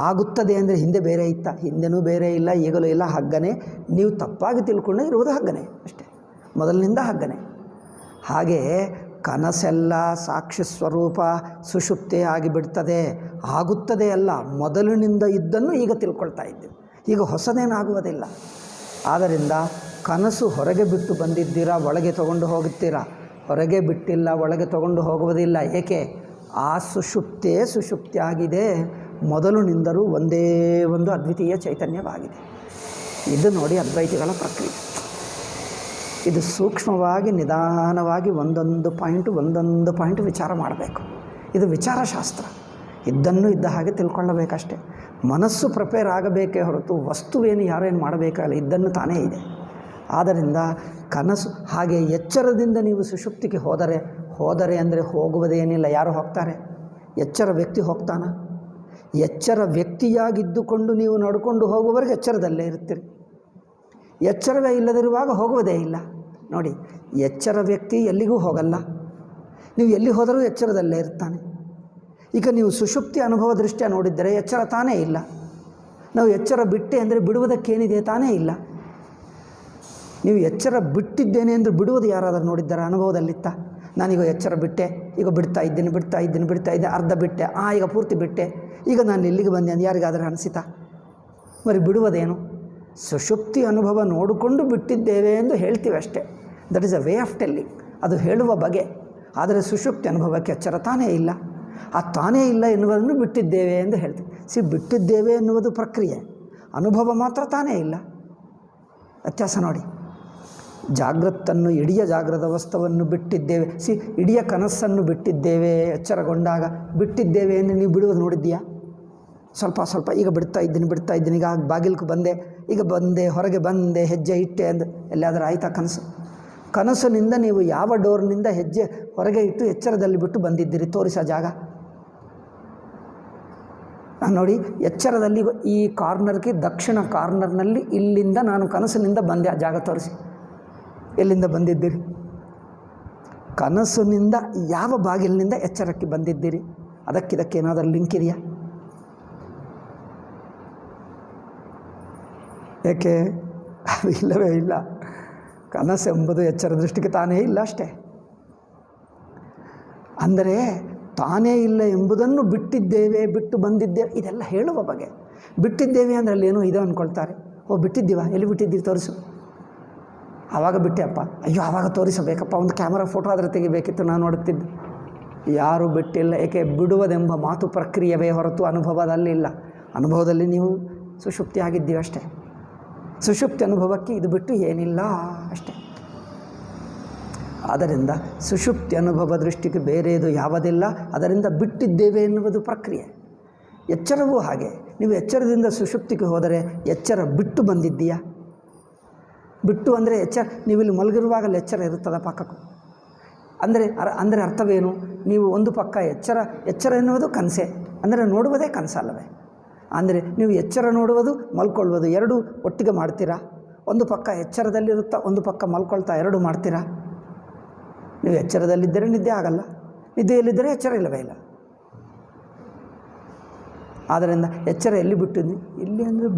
ಆಗುತ್ತದೆ ಅಂದರೆ ಹಿಂದೆ ಬೇರೆ ಇತ್ತ, ಹಿಂದೆನೂ ಬೇರೆ ಇಲ್ಲ, ಈಗಲೂ ಇಲ್ಲ, ಹಗ್ಗನೇ. ನೀವು ತಪ್ಪಾಗಿ ತಿಳ್ಕೊಂಡು ಇರುವುದು ಹಗ್ಗನೇ ಅಷ್ಟೇ, ಮೊದಲಿನಿಂದ ಹಗ್ಗನೇ. ಹಾಗೆ ಕನಸೆಲ್ಲ ಸಾಕ್ಷಿ ಸ್ವರೂಪ ಸುಷುಪ್ತಿ ಆಗಿಬಿಡ್ತದೆ. ಆಗುತ್ತದೆ ಅಲ್ಲ, ಮೊದಲಿನಿಂದ ಇದ್ದನ್ನು ಈಗ ತಿಳ್ಕೊಳ್ತಾ ಇದ್ದೀವಿ. ಈಗ ಹೊಸದೇನಾಗುವುದಿಲ್ಲ. ಆದ್ದರಿಂದ ಕನಸು ಹೊರಗೆ ಬಿಟ್ಟು ಬಂದಿದ್ದೀರಾ, ಒಳಗೆ ತಗೊಂಡು ಹೋಗುತ್ತೀರಾ. ಹೊರಗೆ ಬಿಟ್ಟಿಲ್ಲ, ಒಳಗೆ ತಗೊಂಡು ಹೋಗುವುದಿಲ್ಲ. ಏಕೆ? ಆ ಸುಷುಪ್ತಿ ಆಗಿದೆ. ಮೊದಲಿನಿಂದಲೂ ಒಂದೇ ಒಂದು ಅದ್ವಿತೀಯ ಚೈತನ್ಯವಾಗಿದೆ. ಇದು ನೋಡಿ ಅದ್ವೈತಿಗಳ ಪ್ರಕ್ರಿಯೆ. ಇದು ಸೂಕ್ಷ್ಮವಾಗಿ ನಿಧಾನವಾಗಿ ಒಂದೊಂದು ಪಾಯಿಂಟ್ ವಿಚಾರ ಮಾಡಬೇಕು. ಇದು ವಿಚಾರಶಾಸ್ತ್ರ. ಇದ್ದನ್ನು ಇದ್ದ ಹಾಗೆ ತಿಳ್ಕೊಳ್ಳಬೇಕಷ್ಟೆ. ಮನಸ್ಸು ಪ್ರಿಪೇರ್ ಆಗಬೇಕೇ ಹೊರತು ವಸ್ತುವೇನು ಯಾರೇನು ಮಾಡಬೇಕಲ್ಲ, ಇದ್ದನ್ನು ತಾನೇ ಇದೆ. ಆದ್ದರಿಂದ ಕನಸು ಹಾಗೆ ಎಚ್ಚರದಿಂದ ನೀವು ಸುಷುಪ್ತಿಗೆ ಹೋದರೆ ಅಂದರೆ ಹೋಗುವುದೇನಿಲ್ಲ. ಯಾರು ಹೋಗ್ತಾರೆ? ಎಚ್ಚರ ವ್ಯಕ್ತಿ ಹೋಗ್ತಾನ? ಎಚ್ಚರ ವ್ಯಕ್ತಿಯಾಗಿದ್ದುಕೊಂಡು ನೀವು ನಡ್ಕೊಂಡು ಹೋಗುವವರೆಗೆ ಎಚ್ಚರದಲ್ಲೇ ಇರ್ತೀರಿ. ಎಚ್ಚರವೇ ಇಲ್ಲದಿರುವಾಗ ಹೋಗುವುದೇ ಇಲ್ಲ. ನೋಡಿ, ಎಚ್ಚರ ವ್ಯಕ್ತಿ ಎಲ್ಲಿಗೂ ಹೋಗಲ್ಲ. ನೀವು ಎಲ್ಲಿ ಹೋದರೂ ಎಚ್ಚರದಲ್ಲೇ ಇರ್ತಾನೆ. ಈಗ ನೀವು ಸುಷುಪ್ತಿ ಅನುಭವ ದೃಷ್ಟಿಯ ನೋಡಿದ್ದರೆ ಎಚ್ಚರ ತಾನೇ ಇಲ್ಲ. ನಾವು ಎಚ್ಚರ ಬಿಟ್ಟೆ ಅಂದರೆ ಬಿಡುವುದಕ್ಕೇನಿದೆ? ತಾನೇ ಇಲ್ಲ. ನೀವು ಎಚ್ಚರ ಬಿಟ್ಟಿದ್ದೇನೆ ಎಂದು ಬಿಡುವುದು ಯಾರಾದರೂ ನೋಡಿದ್ದಾರೆ? ಅನುಭವದಲ್ಲಿತ್ತ? ನಾನೀಗ ಎಚ್ಚರ ಬಿಟ್ಟೆ, ಈಗ ಬಿಡ್ತಾ ಇದ್ದೀನಿ, ಅರ್ಧ ಬಿಟ್ಟೆ, ಈಗ ಪೂರ್ತಿ ಬಿಟ್ಟೆ, ಈಗ ನಾನು ಇಲ್ಲಿಗೆ ಬಂದೆ ಅಂತ ಯಾರಿಗಾದರೂ ಅನಿಸಿತಾ? మరి ಬಿಡುವುದೇನು? ಸುಷುಪ್ತಿ ಅನುಭವ ನೋಡಿಕೊಂಡು ಬಿಟ್ಟಿದ್ದೇವೆ ಎಂದು ಹೇಳ್ತೀವಿ ಅಷ್ಟೇ. That is a way of telling. ಅದು ಹೇಳುವ ಬಗೆ. ಆದರೆ ಸುಷುಪ್ತಿ ಅನುಭವಕ್ಕೆ ಎಚ್ಚರ ತಾನೇ ಇಲ್ಲ. ಆ ತಾನೇ ಇಲ್ಲ ಎನ್ನುವುದನ್ನು ಬಿಟ್ಟಿದ್ದೇವೆ ಎಂದು ಹೇಳ್ತೀವಿ. ಬಿಟ್ಟಿದ್ದೇವೆ ಎನ್ನುವುದು ಪ್ರಕ್ರಿಯೆ, ಅನುಭವ ಮಾತ್ರ ತಾನೇ ಇಲ್ಲ. ವ್ಯತ್ಯಾಸ ನೋಡಿ. ಜಾಗೃತನ್ನು, ಇಡೀ ಜಾಗೃತ ವಸ್ತುವನ್ನು ಬಿಟ್ಟಿದ್ದೇವೆ. ಇಡೀ ಕನಸನ್ನು ಬಿಟ್ಟಿದ್ದೇವೆ. ಎಚ್ಚರಗೊಂಡಾಗ ಬಿಟ್ಟಿದ್ದೇವೆ ಎಂದು ನೀವು ಬಿಡುವುದು ನೋಡಿದ್ದೀಯಾ? ಸ್ವಲ್ಪ ಈಗ ಬಿಡ್ತಾ ಇದ್ದೀನಿ, ಈಗ ಬಾಗಿಲಿಗೆ ಬಂದೆ, ಹೊರಗೆ ಬಂದೆ, ಹೆಜ್ಜೆ ಇಟ್ಟೆ ಎಂದು ಎಲ್ಲಾದರೂ ಆಯಿತಾ? ಕನಸಿನಿಂದ ನೀವು ಯಾವ ಡೋರ್ನಿಂದ ಹೆಜ್ಜೆ ಹೊರಗೆ ಇಟ್ಟು ಎಚ್ಚರದಲ್ಲಿ ಬಿಟ್ಟು ಬಂದಿದ್ದೀರಿ? ತೋರಿಸ ಜಾಗ ನೋಡಿ. ಎಚ್ಚರದಲ್ಲಿ ಈ ಕಾರ್ನರ್ಗೆ ದಕ್ಷಿಣ ಕಾರ್ನರ್ನಲ್ಲಿ ಇಲ್ಲಿಂದ ನಾನು ಕನಸಿನಿಂದ ಬಂದೆ, ಆ ಜಾಗ ತೋರಿಸಿ. ಎಲ್ಲಿಂದ ಬಂದಿದ್ದೀರಿ? ಕನಸಿನಿಂದ ಯಾವ ಬಾಗಿಲಿನಿಂದ ಎಚ್ಚರಕ್ಕೆ ಬಂದಿದ್ದೀರಿ? ಅದಕ್ಕೇನಾದರೂ ಲಿಂಕ್ ಇದೆಯಾ? ಏಕೆ? ಇಲ್ಲವೇ ಇಲ್ಲ. ಕನಸೆಂಬುದು ಎಚ್ಚರ ದೃಷ್ಟಿಗೆ ತಾನೇ ಇಲ್ಲ ಅಷ್ಟೇ. ಅಂದರೆ ತಾನೇ ಇಲ್ಲ ಎಂಬುದನ್ನು ಬಿಟ್ಟು ಬಂದಿದ್ದೇವೆ, ಇದೆಲ್ಲ ಹೇಳುವ ಬಗೆ. ಬಿಟ್ಟಿದ್ದೇವೆ ಅಂದರೆ ಅಲ್ಲೇನೋ ಇದೆ ಅಂದ್ಕೊಳ್ತಾರೆ. ಬಿಟ್ಟಿದ್ದೀವ? ಎಲ್ಲಿ ಬಿಟ್ಟಿದ್ದೀವಿ? ತೋರಿಸು. ಆವಾಗ ಬಿಟ್ಟೆ ಅಪ್ಪ. ಅಯ್ಯೋ, ಆವಾಗ ತೋರಿಸಬೇಕಪ್ಪ, ಒಂದು ಕ್ಯಾಮರಾ ಫೋಟೋ ಆದರೆ ತೆಗಿಬೇಕಿತ್ತು, ನಾನು ನೋಡುತ್ತಿದ್ದೆ. ಯಾರೂ ಬಿಟ್ಟಿಲ್ಲ. ಏಕೆ? ಬಿಡುವುದೆಂಬ ಮಾತು ಪ್ರಕ್ರಿಯೆವೇ ಹೊರತು ಅನುಭವದಲ್ಲಿಲ್ಲ. ಅನುಭವದಲ್ಲಿ ನೀವು ಸುಷುಪ್ತಿ ಆಗಿದ್ದೀವಿ ಅಷ್ಟೇ. ಸುಷುಪ್ತಿ ಅನುಭವಕ್ಕೆ ಇದು ಬಿಟ್ಟು ಏನಿಲ್ಲ ಅಷ್ಟೇ. ಆದ್ದರಿಂದ ಸುಷುಪ್ತಿ ಅನುಭವ ದೃಷ್ಟಿಗೆ ಬೇರೆಯದು ಯಾವುದಿಲ್ಲ. ಅದರಿಂದ ಬಿಟ್ಟಿದ್ದೇವೆ ಎನ್ನುವುದು ಪ್ರಕ್ರಿಯೆ. ಎಚ್ಚರವೂ ಹಾಗೆ. ನೀವು ಎಚ್ಚರದಿಂದ ಸುಷುಪ್ತಿಗೆ ಹೋದರೆ ಎಚ್ಚರ ಬಿಟ್ಟು ಬಂದಿದ್ದೀಯಾ? ಬಿಟ್ಟು ಅಂದರೆ ನೀವಿಲ್ಲಿ ಮಲಗಿರುವಾಗಲೇ ಎಚ್ಚರ ಇರುತ್ತದೆ ಪಕ್ಕಕ್ಕೂ. ಅಂದರೆ ಅರ್ಥವೇನು? ನೀವು ಒಂದು ಪಕ್ಕ ಎಚ್ಚರ ಎನ್ನುವುದು ಕನಸೆ, ಅಂದರೆ ನೋಡುವುದೇ ಕನಸಲ್ಲವೇ? ಅಂದರೆ ನೀವು ಎಚ್ಚರ ನೋಡುವುದು, ಮಲ್ಕೊಳ್ಳುವುದು ಎರಡೂ ಒಟ್ಟಿಗೆ ಮಾಡ್ತೀರಾ? ಒಂದು ಪಕ್ಕ ಎಚ್ಚರದಲ್ಲಿರುತ್ತಾ, ಒಂದು ಪಕ್ಕ ಮಲ್ಕೊಳ್ತಾ, ಎರಡೂ ಮಾಡ್ತೀರಾ? ನೀವು ಎಚ್ಚರದಲ್ಲಿದ್ದರೆ ನಿದ್ದೆ ಆಗಲ್ಲ, ನಿದ್ದೆಯಲ್ಲಿದ್ದರೆ ಎಚ್ಚರ ಇಲ್ಲವೇ ಇಲ್ಲ. ಆದ್ದರಿಂದ ಎಚ್ಚರ ಎಲ್ಲಿ ಬಿಟ್ಟಿದ್ವಿ? ಇಲ್ಲಿ ಅಂದರೆ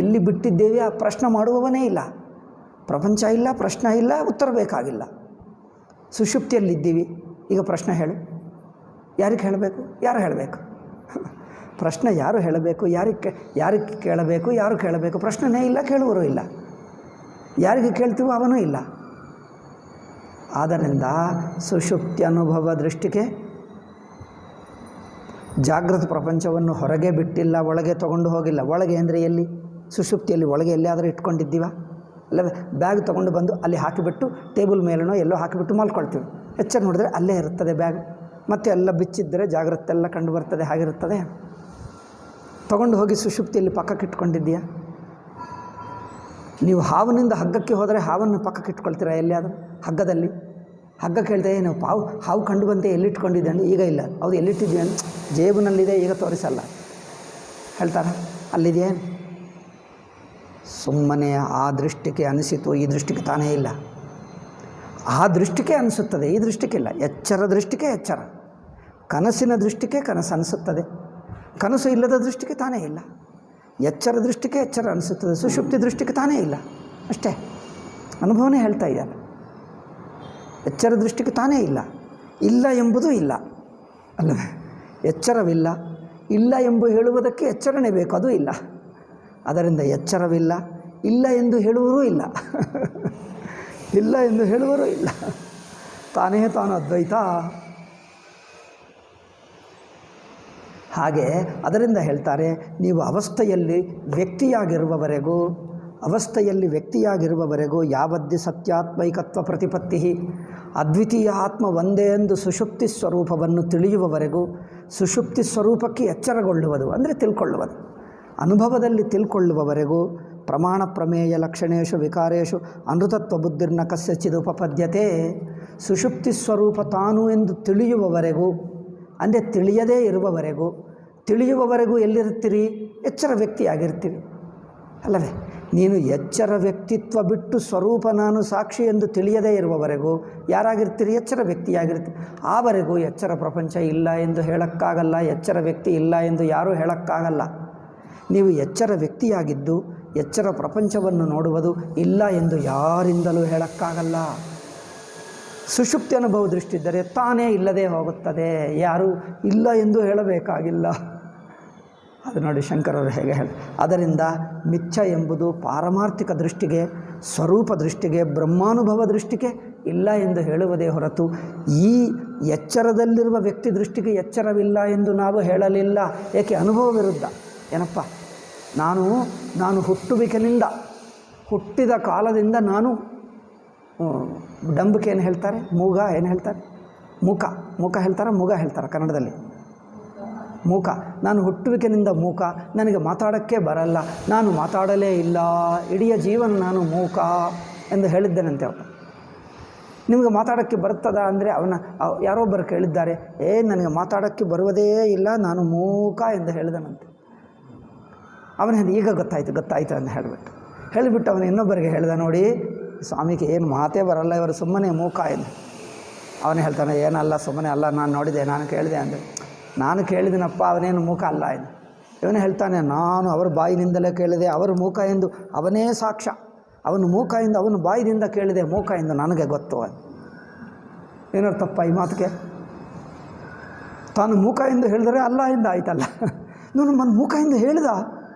ಎಲ್ಲಿ ಬಿಟ್ಟಿದ್ದೇವೆ ಆ ಪ್ರಶ್ನೆ ಮಾಡುವವನೇ ಇಲ್ಲ. ಪ್ರಪಂಚ ಇಲ್ಲ, ಪ್ರಶ್ನೆ ಇಲ್ಲ, ಉತ್ತರ ಬೇಕಾಗಿಲ್ಲ. ಸುಷುಪ್ತಿಯಲ್ಲಿದ್ದೀವಿ. ಈಗ ಪ್ರಶ್ನೆ ಹೇಳು. ಯಾರಿಗೆ ಹೇಳಬೇಕು? ಯಾರು ಹೇಳಬೇಕು? ಪ್ರಶ್ನೆ ಯಾರು ಹೇಳಬೇಕು? ಯಾರಿಗೆ ಕೇಳಬೇಕು? ಯಾರು ಕೇಳಬೇಕು? ಪ್ರಶ್ನೆನೇ ಇಲ್ಲ, ಕೇಳುವರು ಇಲ್ಲ. ಯಾರಿಗೆ ಕೇಳ್ತೀವೋ ಅವನೂ ಇಲ್ಲ. ಆದ್ದರಿಂದ ಸುಷುಪ್ತಿ ಅನುಭವ ದೃಷ್ಟಿಗೆ ಜಾಗೃತ ಪ್ರಪಂಚವನ್ನು ಹೊರಗೆ ಬಿಟ್ಟಿಲ್ಲ, ಒಳಗೆ ತೊಗೊಂಡು ಹೋಗಿಲ್ಲ. ಒಳಗೆ ಅಂದರೆ ಎಲ್ಲಿ? ಸುಷುಪ್ತಿಯಲ್ಲಿ ಒಳಗೆ ಎಲ್ಲಿಯಾದರೂ ಇಟ್ಕೊಂಡಿದ್ದೀವ? ಅಲ್ಲವೇ? ಬ್ಯಾಗ್ ತೊಗೊಂಡು ಬಂದು ಅಲ್ಲಿ ಹಾಕಿಬಿಟ್ಟು ಟೇಬಲ್ ಮೇಲೋ ಎಲ್ಲೋ ಹಾಕಿಬಿಟ್ಟು ಮಲ್ಕೊಳ್ತೀವಿ. ಎಚ್ಚರ ನೋಡಿದ್ರೆ ಅಲ್ಲೇ ಇರುತ್ತದೆ ಬ್ಯಾಗ್. ಮತ್ತು ಎಲ್ಲ ಬಿಚ್ಚಿದ್ದರೆ ಜಾಗೃತ ಎಲ್ಲ ಕಂಡು ಬರ್ತದೆ, ಹಾಗಿರುತ್ತದೆ. ತೊಗೊಂಡು ಹೋಗಿ ಸುಷುಪ್ತಿಯಲ್ಲಿ ಪಕ್ಕಕ್ಕೆ ಇಟ್ಕೊಂಡಿದ್ದೀಯಾ? ನೀವು ಹಾವಿನಿಂದ ಹಗ್ಗಕ್ಕೆ ಹೋದರೆ ಹಾವನ್ನು ಪಕ್ಕಕ್ಕೆ ಇಟ್ಕೊಳ್ತೀರಾ? ಎಲ್ಲಿಯಾದರೂ ಹಗ್ಗದಲ್ಲಿ ಹಗ್ಗ ಕೇಳ್ತಾ ಏನು ಹಾವು ಕಂಡು ಬಂತೆ, ಎಲ್ಲಿಟ್ಕೊಂಡಿದ್ದೆ ಅಂದರೆ ಈಗ ಇಲ್ಲ. ಹೌದು, ಎಲ್ಲಿಟ್ಟಿದ್ದೀವಿ ಅಂತ ಜೇಬಿನಲ್ಲಿದೆ, ಈಗ ತೋರಿಸಲ್ಲ ಹೇಳ್ತಾರೆ. ಅಲ್ಲಿದೆಯೇ? ಸುಮ್ಮನೆ ಆ ದೃಷ್ಟಿಗೆ ಅನಿಸಿತು, ಈ ದೃಷ್ಟಿಗೆ ತಾನೇ ಇಲ್ಲ. ಆ ದೃಷ್ಟಿಗೆ ಅನಿಸುತ್ತದೆ, ಈ ದೃಷ್ಟಿಗಿಲ್ಲ. ಎಚ್ಚರ ದೃಷ್ಟಿಗೆ ಎಚ್ಚರ, ಕನಸಿನ ದೃಷ್ಟಿಗೆ ಕನಸು ಅನಿಸುತ್ತದೆ. ಕನಸು ಇಲ್ಲದ ದೃಷ್ಟಿಗೆ ತಾನೇ ಇಲ್ಲ. ಎಚ್ಚರ ದೃಷ್ಟಿಗೆ ಎಚ್ಚರ ಅನಿಸುತ್ತದೆ, ಸುಷುಪ್ತಿ ದೃಷ್ಟಿಗೆ ತಾನೇ ಇಲ್ಲ ಅಷ್ಟೇ. ಅನುಭವನೇ ಹೇಳ್ತಾ ಇದ್ದಾರೆ. ಎಚ್ಚರ ದೃಷ್ಟಿಗೆ ತಾನೇ ಇಲ್ಲ, ಇಲ್ಲ ಎಂಬುದು ಇಲ್ಲ ಅಲ್ಲವೇ? ಎಚ್ಚರವಿಲ್ಲ, ಇಲ್ಲ ಎಂಬ ಹೇಳುವುದಕ್ಕೆ ಎಚ್ಚರಣೆ ಬೇಕು, ಅದು ಇಲ್ಲ. ಅದರಿಂದ ಎಚ್ಚರವಿಲ್ಲ, ಇಲ್ಲ ಎಂದು ಹೇಳುವರೂ ಇಲ್ಲ ಇಲ್ಲ ಎಂದು ಹೇಳುವರೂ ಇಲ್ಲ, ತಾನೇ ತಾನು ಅದ್ವೈತ. ಹಾಗೆ ಅದರಿಂದ ಹೇಳ್ತಾರೆ, ನೀವು ಅವಸ್ಥೆಯಲ್ಲಿ ವ್ಯಕ್ತಿಯಾಗಿರುವವರೆಗೂ ಯಾವದ್ದಿ ಸತ್ಯಾತ್ಮೈಕತ್ವ ಪ್ರತಿಪತ್ತಿ, ಅದ್ವಿತೀಯ ಆತ್ಮ ಒಂದೇ ಎಂದು ಸುಷುಪ್ತಿ ಸ್ವರೂಪವನ್ನು ತಿಳಿಯುವವರೆಗೂ, ಸುಷುಪ್ತಿ ಸ್ವರೂಪಕ್ಕೆ ಎಚ್ಚರಗೊಳ್ಳುವುದು ಅಂದರೆ ತಿಳ್ಕೊಳ್ಳುವುದು, ಅನುಭವದಲ್ಲಿ ತಿಳ್ಕೊಳ್ಳುವವರೆಗೂ ಪ್ರಮಾಣ ಪ್ರಮೇಯ ಲಕ್ಷಣೇಶು ವಿಕಾರೇಶು ಅನೃತತ್ವ ಬುದ್ಧಿರ್ನ ಕಸ್ಯಚಿದ್ ಉಪಪದ್ಯತೆ. ಸುಷುಪ್ತಿ ಸ್ವರೂಪ ತಾನು ಎಂದು ತಿಳಿಯುವವರೆಗೂ ಅಂದರೆ ತಿಳಿಯದೇ ಇರುವವರೆಗೂ, ತಿಳಿಯುವವರೆಗೂ ಎಲ್ಲಿರ್ತೀರಿ? ಎಚ್ಚರ ವ್ಯಕ್ತಿಯಾಗಿರ್ತೀವಿ ಅಲ್ಲವೇ? ನೀನು ಎಚ್ಚರ ವ್ಯಕ್ತಿತ್ವ ಬಿಟ್ಟು ಸ್ವರೂಪ ನಾನು ಸಾಕ್ಷಿ ಎಂದು ತಿಳಿಯದೇ ಇರುವವರೆಗೂ ಯಾರಾಗಿರ್ತೀರಿ? ಎಚ್ಚರ ವ್ಯಕ್ತಿಯಾಗಿರ್ತೀರಿ. ಆವರೆಗೂ ಎಚ್ಚರ ಪ್ರಪಂಚ ಇಲ್ಲ ಎಂದು ಹೇಳೋಕ್ಕಾಗಲ್ಲ, ಎಚ್ಚರ ವ್ಯಕ್ತಿ ಇಲ್ಲ ಎಂದು ಯಾರೂ ಹೇಳೋಕ್ಕಾಗಲ್ಲ. ನೀವು ಎಚ್ಚರ ವ್ಯಕ್ತಿಯಾಗಿದ್ದು ಎಚ್ಚರ ಪ್ರಪಂಚವನ್ನು ನೋಡುವುದು ಇಲ್ಲ ಎಂದು ಯಾರಿಂದಲೂ ಹೇಳೋಕ್ಕಾಗಲ್ಲ. ಸುಷುಪ್ತಿ ಅನುಭವ ದೃಷ್ಟಿ ಇದ್ದರೆ ತಾನೇ ಇಲ್ಲದೆ ಹೋಗುತ್ತದೆ, ಯಾರೂ ಇಲ್ಲ ಎಂದು ಹೇಳಬೇಕಾಗಿಲ್ಲ. ಅದು ನೋಡಿ ಶಂಕರರು ಹೇಗೆ ಹೇಳಿ. ಅದರಿಂದ ಮಿಥ್ಯ ಎಂಬುದು ಪಾರಮಾರ್ಥಿಕ ದೃಷ್ಟಿಗೆ, ಸ್ವರೂಪ ದೃಷ್ಟಿಗೆ, ಬ್ರಹ್ಮಾನುಭವ ದೃಷ್ಟಿಗೆ ಇಲ್ಲ ಎಂದು ಹೇಳುವುದೇ ಹೊರತು ಈ ಎಚ್ಚರದಲ್ಲಿರುವ ವ್ಯಕ್ತಿ ದೃಷ್ಟಿಗೆ ಎಚ್ಚರವಿಲ್ಲ ಎಂದು ನಾವು ಹೇಳಲಿಲ್ಲ. ಏಕೆ? ಅನುಭವ ವಿರುದ್ಧ. ಏನಪ್ಪ, ನಾನು ಹುಟ್ಟುವಿಕೆನಿಂದ, ಹುಟ್ಟಿದ ಕಾಲದಿಂದ ನಾನು ಡಂಬಕ್ಕೆ ಏನು ಹೇಳ್ತಾರೆ? ಮೂಗ ಏನು ಹೇಳ್ತಾರೆ? ಮೂಕ ಹೇಳ್ತಾರೆ, ಮೂಗ ಹೇಳ್ತಾರೆ ಕನ್ನಡದಲ್ಲಿ. ಮೂಕ. ನಾನು ಹುಟ್ಟುವಿಕೆನಿಂದ ಮೂಕ, ನನಗೆ ಮಾತಾಡೋಕ್ಕೆ ಬರಲ್ಲ, ನಾನು ಮಾತಾಡಲೇ ಇಲ್ಲ, ಇಡೀ ಜೀವನ ನಾನು ಮೂಕ ಎಂದು ಹೇಳಿದ್ದೇನಂತೆ ಅವನು. ನಿಮಗೆ ಮಾತಾಡೋಕ್ಕೆ ಬರ್ತದ ಅಂದರೆ ಯಾರೊಬ್ಬರು ಕೇಳಿದ್ದಾರೆ, ನನಗೆ ಮಾತಾಡೋಕ್ಕೆ ಬರುವುದೇ ಇಲ್ಲ, ನಾನು ಮೂಕ ಎಂದು ಹೇಳಿದನಂತೆ. ಅವನಿಗೆ ಈಗ ಗೊತ್ತಾಯಿತು ಅಂತ ಹೇಳಿಬಿಟ್ಟು ಅವನು ಇನ್ನೊಬ್ಬರಿಗೆ ಹೇಳಿದ, ನೋಡಿ ಸ್ವಾಮಿಗೆ ಏನು ಮಾತೇ ಬರಲ್ಲ, ಇವರು ಸುಮ್ಮನೆ ಮೂಕ ಎಂದು. ಅವನು ಹೇಳ್ತಾನೆ, ಏನಲ್ಲ, ಸುಮ್ಮನೆ ಅಲ್ಲ, ನಾನು ನೋಡಿದೆ, ನಾನು ಕೇಳಿದೆ ಅಂದರೆ. ನಾನು ಕೇಳಿದಿನಪ್ಪ, ಅವನೇನು ಮೂಕ ಅಲ್ಲ ಎಂದು. ಇವನು ಹೇಳ್ತಾನೆ, ನಾನು ಅವರ ಬಾಯಿನಿಂದಲೇ ಕೇಳಿದೆ, ಅವರು ಮೂಕ ಎಂದು ಅವನೇ ಸಾಕ್ಷ್ಯ, ಅವನು ಮೂಕ ಎಂದು ಅವನು ಬಾಯಿದಿಂದ ಕೇಳಿದೆ, ಮೂಕ ಎಂದು ನನಗೆ ಗೊತ್ತು ಅಂತ. ಏನರ್ಥಪ್ಪ ಈ ಮಾತಿಗೆ? ತಾನು ಮೂಕ ಎಂದು ಹೇಳಿದರೆ ಅಲ್ಲ ಎಂದು ಆಯ್ತಲ್ಲ. ನಾನು ಮೂಕ ಎಂದು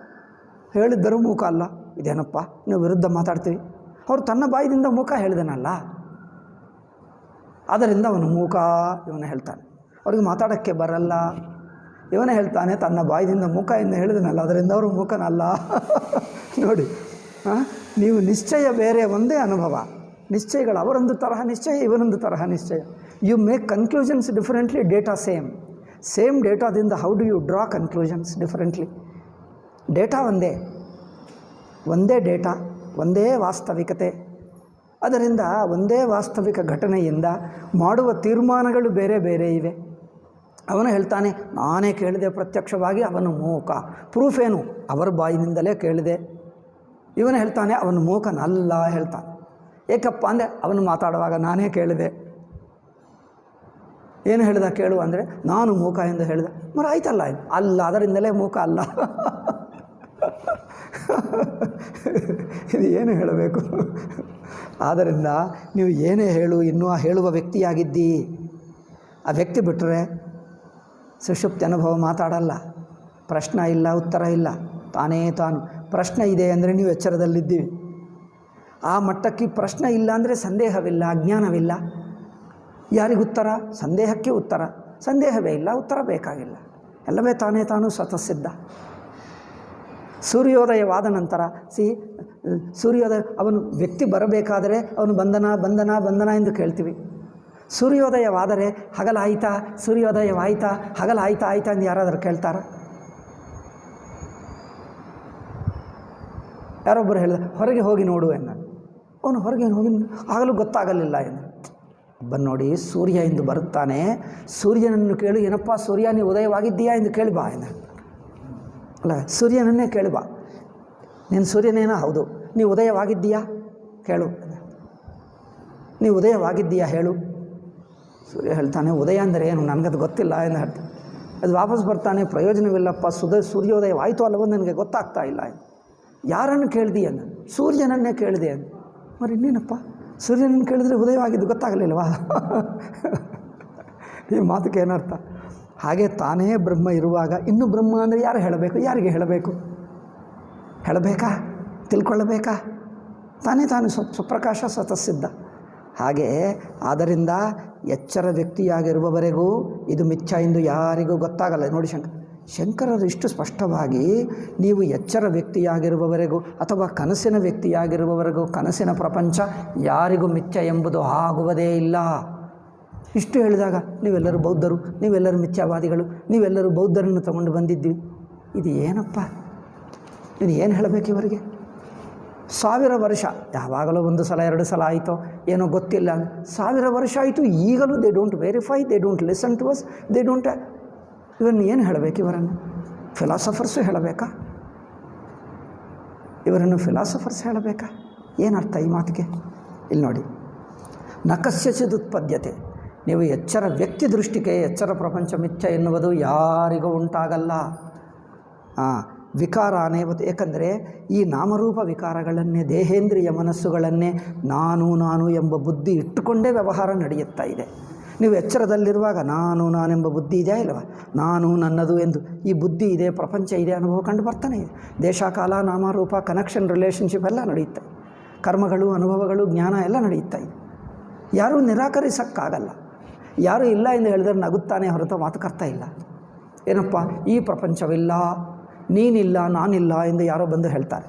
ಹೇಳಿದ್ದರೂ ಮೂಕ ಅಲ್ಲ, ಇದೇನಪ್ಪ ನೀವು ವಿರುದ್ಧ ಮಾತಾಡ್ತೀವಿ. ಅವರು ತನ್ನ ಬಾಯಿದಿಂದ ಮೂಕ ಹೇಳಿದನಲ್ಲ, ಆದ್ದರಿಂದ ಅವನು ಮೂಕ. ಇವನು ಹೇಳ್ತಾನೆ ಅವ್ರಿಗೆ ಮಾತಾಡೋಕ್ಕೆ ಬರಲ್ಲ, ಇವನೇ ಹೇಳ್ತಾನೆ ತನ್ನ ಬಾಯಿದಿಂದ ಮೂಕ ಎಂದು ಹೇಳಿದನಲ್ಲ, ಅದರಿಂದ ಅವರು ಮೂಕನಲ್ಲ. ನೋಡಿ, ನೀವು ನಿಶ್ಚಯ ಬೇರೆ, ಒಂದೇ ಅನುಭವ. ನಿಶ್ಚಯಗಳು ಅವರೊಂದು ತರಹ ನಿಶ್ಚಯ, ಇವನೊಂದು ತರಹ ನಿಶ್ಚಯ. You make conclusions differently, data same ಡೇಟಾದಿಂದ how do you draw conclusions differently? Data ಒಂದೇ ಡೇಟಾ, ಒಂದೇ ವಾಸ್ತವಿಕತೆ. ಅದರಿಂದ ಒಂದೇ ವಾಸ್ತವಿಕ ಘಟನೆಯಿಂದ ಮಾಡುವ ತೀರ್ಮಾನಗಳು ಬೇರೆ ಬೇರೆ ಇವೆ. ಅವನು ಹೇಳ್ತಾನೆ, ನಾನೇ ಕೇಳಿದೆ ಪ್ರತ್ಯಕ್ಷವಾಗಿ, ಅವನು ಮೂಕ. ಪ್ರೂಫ್ ಏನು? ಅವರ ಬಾಯಿನಿಂದಲೇ ಕೇಳಿದೆ. ಇವನು ಹೇಳ್ತಾನೆ ಅವನು ಮೂಕನಲ್ಲ ಹೇಳ್ತಾನೆ. ಏಕಪ್ಪ ಅಂದರೆ ಅವನು ಮಾತಾಡುವಾಗ ನಾನೇ ಕೇಳಿದೆ. ಏನು ಹೇಳಿದ ಕೇಳು ಅಂದರೆ, ನಾನು ಮೂಕ ಎಂದು ಹೇಳಿದೆ. ಆಯ್ತಲ್ಲ, ಅಲ್ಲ, ಅದರಿಂದಲೇ ಮೂಕ ಅಲ್ಲ. ಇದು ಏನು ಹೇಳಬೇಕು? ಆದ್ದರಿಂದ ನೀವು ಏನೇ ಹೇಳು, ಇನ್ನೂ ಆ ಹೇಳುವ ವ್ಯಕ್ತಿಯಾಗಿದ್ದಿ. ಆ ವ್ಯಕ್ತಿ ಬಿಟ್ಟರೆ ಸುಷುಪ್ತಿ ಅನುಭವ ಮಾತಾಡಲ್ಲ. ಪ್ರಶ್ನೆ ಇಲ್ಲ, ಉತ್ತರ ಇಲ್ಲ, ತಾನೇ ತಾನು. ಪ್ರಶ್ನೆ ಇದೆ ಅಂದರೆ ನೀವು ಎಚ್ಚರದಲ್ಲಿದ್ದೀವಿ. ಆ ಮಟ್ಟಕ್ಕೆ ಪ್ರಶ್ನೆ ಇಲ್ಲ ಅಂದರೆ ಸಂದೇಹವಿಲ್ಲ, ಅಜ್ಞಾನವಿಲ್ಲ. ಯಾರಿಗುತ್ತರ? ಸಂದೇಹಕ್ಕೆ ಉತ್ತರ. ಸಂದೇಹವೇ ಇಲ್ಲ, ಉತ್ತರ ಬೇಕಾಗಿಲ್ಲ. ಎಲ್ಲವೇ ತಾನೇ ತಾನು ಸ್ವತಃಸಿದ್ಧ. ಸೂರ್ಯೋದಯವಾದ ನಂತರ ಸೂರ್ಯೋದಯ, ಅವನು ವ್ಯಕ್ತಿ ಬರಬೇಕಾದರೆ ಅವನು ಬಂಧನ ಎಂದು ಕೇಳ್ತೀವಿ. ಸೂರ್ಯೋದಯವಾದರೆ ಹಗಲಾಯಿತಾ, ಸೂರ್ಯೋದಯವಾಯಿತಾ, ಹಗಲಾಯಿತಾ ಎಂದು ಯಾರಾದರೂ ಕೇಳ್ತಾರ? ಯಾರೊಬ್ಬರು ಹೇಳಿದ, ಹೊರಗೆ ಹೋಗಿ ನೋಡು ಎಂದ. ಅವನು ಹೊರಗೆ ಹೋಗಿ ಆಗಲೂ ಗೊತ್ತಾಗಲಿಲ್ಲ ಎಂದು. ನೋಡಿ, ಸೂರ್ಯ ಎಂದು ಬರುತ್ತಾನೆ, ಸೂರ್ಯನನ್ನು ಕೇಳು, ಏನಪ್ಪ ಸೂರ್ಯ ನೀ ಉದಯವಾಗಿದ್ದೀಯಾ ಎಂದು ಕೇಳಿ ಬಾ ಎಂದ. ಅಲ್ಲ, ಸೂರ್ಯನನ್ನೇ ಕೇಳಿ ಬಾ, ನೀನು ಸೂರ್ಯನೇನೋ? ಹೌದು. ನೀವು ಉದಯವಾಗಿದ್ದೀಯಾ ಕೇಳು, ನೀವು ಉದಯವಾಗಿದ್ದೀಯಾ ಹೇಳು. ಸೂರ್ಯ ಹೇಳ್ತಾನೆ, ಉದಯ ಅಂದರೆ ಏನು ನನಗದು ಗೊತ್ತಿಲ್ಲ ಎಂದು ಹೇಳ್ತಾನೆ. ಅದು ವಾಪಸ್ ಬರ್ತಾನೆ, ಪ್ರಯೋಜನವಿಲ್ಲಪ್ಪ, ಸೂರ್ಯೋದಯವಾಯಿತು ಅಲ್ಲವೋ ನನಗೆ ಗೊತ್ತಾಗ್ತಾ ಇಲ್ಲ. ಯಾರನ್ನು ಕೇಳಿದಿ ಅಂದ? ಸೂರ್ಯನನ್ನೇ ಕೇಳಿದೆ ಅಂದ. ಇನ್ನೇನಪ್ಪ, ಸೂರ್ಯನನ್ನು ಕೇಳಿದರೆ ಉದಯವಾಗಿದ್ದು ಗೊತ್ತಾಗಲಿಲ್ವಾ? ಈ ಮಾತಕ್ಕೆ ಏನರ್ಥ? ಹಾಗೆ ತಾನೇ ಬ್ರಹ್ಮ ಇರುವಾಗ ಇನ್ನು ಬ್ರಹ್ಮ ಅಂದರೆ ಯಾರು ಹೇಳಬೇಕು? ಯಾರಿಗೆ ಹೇಳಬೇಕು? ಹೇಳಬೇಕಾ? ತಿಳ್ಕೊಳ್ಳಬೇಕಾ? ತಾನೇ ತಾನು ಸ್ವಪ್ರಕಾಶ ಸ್ವತಃಸಿದ್ಧ. ಹಾಗೆ ಆದ್ದರಿಂದ ಎಚ್ಚರ ವ್ಯಕ್ತಿಯಾಗಿರುವವರೆಗೂ ಇದು ಮಿಥ್ಯ ಎಂದು ಯಾರಿಗೂ ಗೊತ್ತಾಗಲ್ಲ. ನೋಡಿ ಶಂಕರರು ಇಷ್ಟು ಸ್ಪಷ್ಟವಾಗಿ ನೀವು ಎಚ್ಚರ ವ್ಯಕ್ತಿಯಾಗಿರುವವರೆಗೂ ಅಥವಾ ಕನಸಿನ ವ್ಯಕ್ತಿಯಾಗಿರುವವರೆಗೂ ಕನಸಿನ ಪ್ರಪಂಚ ಯಾರಿಗೂ ಮಿಥ್ಯ ಎಂಬುದು ಆಗುವುದೇ ಇಲ್ಲ. ಇಷ್ಟು ಹೇಳಿದಾಗ ನೀವೆಲ್ಲರೂ ಬೌದ್ಧರು, ನೀವೆಲ್ಲರೂ ಮಿಥ್ಯಾವಾದಿಗಳು, ನೀವೆಲ್ಲರೂ ಬೌದ್ಧರನ್ನು ತಗೊಂಡು ಬಂದಿದ್ವಿ. ಇದು ಏನಪ್ಪ? ಇದು ಏನು ಹೇಳಬೇಕು ಇವರಿಗೆ? 1000 ವರ್ಷ, ಯಾವಾಗಲೂ 1 ಸಲ 2 ಸಲ ಆಯಿತೋ ಏನೋ ಗೊತ್ತಿಲ್ಲ. 1000 ವರ್ಷ ಆಯಿತು, ಈಗಲೂ they don't verify, they don't listen to us, they don't. ಇವರನ್ನು ಏನು ಹೇಳಬೇಕು? ಇವರನ್ನು ಫಿಲಾಸಫರ್ಸು ಹೇಳಬೇಕಾ? ಇವರನ್ನು ಫಿಲಾಸಫರ್ಸ್ ಹೇಳಬೇಕಾ? ಏನರ್ಥ ಈ ಮಾತಿಗೆ? ಇಲ್ಲಿ ನೋಡಿ, ನ ಕಸ್ಯಚಿದುತ್ಪದ್ಯತೆ. ನೀವು ಎಚ್ಚರ ವ್ಯಕ್ತಿ ದೃಷ್ಟಿಗೆ ಎಚ್ಚರ ಪ್ರಪಂಚ ಮಿಥ್ಯ ಎನ್ನುವುದು ಯಾರಿಗೂ ಉಂಟಾಗಲ್ಲ. ವಿಕಾರ ಅನೇವತ್ತು. ಏಕೆಂದರೆ ಈ ನಾಮರೂಪ ವಿಕಾರಗಳನ್ನೇ, ದೇಹೇಂದ್ರಿಯ ಮನಸ್ಸುಗಳನ್ನೇ ನಾನು ಎಂಬ ಬುದ್ಧಿ ಇಟ್ಟುಕೊಂಡೇ ವ್ಯವಹಾರ ನಡೆಯುತ್ತಾ ಇದೆ. ನೀವು ಎಚ್ಚರದಲ್ಲಿರುವಾಗ ನಾನೆಂಬ ಬುದ್ಧಿ ಇದೆಯಾ ಇಲ್ಲವ? ನಾನು ನನ್ನದು ಎಂದು ಈ ಬುದ್ಧಿ ಇದೆ, ಪ್ರಪಂಚ ಇದೆ ಅನುಭವ ಕಂಡು ಬರ್ತಾನೆ ಇದೆ. ದೇಶ ಕಾಲ ನಾಮರೂಪ ಕನೆಕ್ಷನ್ ರಿಲೇಷನ್ಶಿಪ್ ಎಲ್ಲ ನಡೆಯುತ್ತೆ. ಕರ್ಮಗಳು ಅನುಭವಗಳು ಜ್ಞಾನ ಎಲ್ಲ ನಡೆಯುತ್ತಾ ಇದೆ. ಯಾರೂ ನಿರಾಕರಿಸೋಕ್ಕಾಗಲ್ಲ. ಯಾರೂ ಇಲ್ಲ ಎಂದು ಹೇಳಿದ್ರೆ ನಗುತ್ತಾನೆ ಹೊರತು ಮಾತುಕರ್ತ ಇಲ್ಲ. ಏನಪ್ಪ ಈ ಪ್ರಪಂಚವಿಲ್ಲ, ನೀನಿಲ್ಲ, ನಾನಿಲ್ಲ ಎಂದು ಯಾರೋ ಬಂದು ಹೇಳ್ತಾರೆ.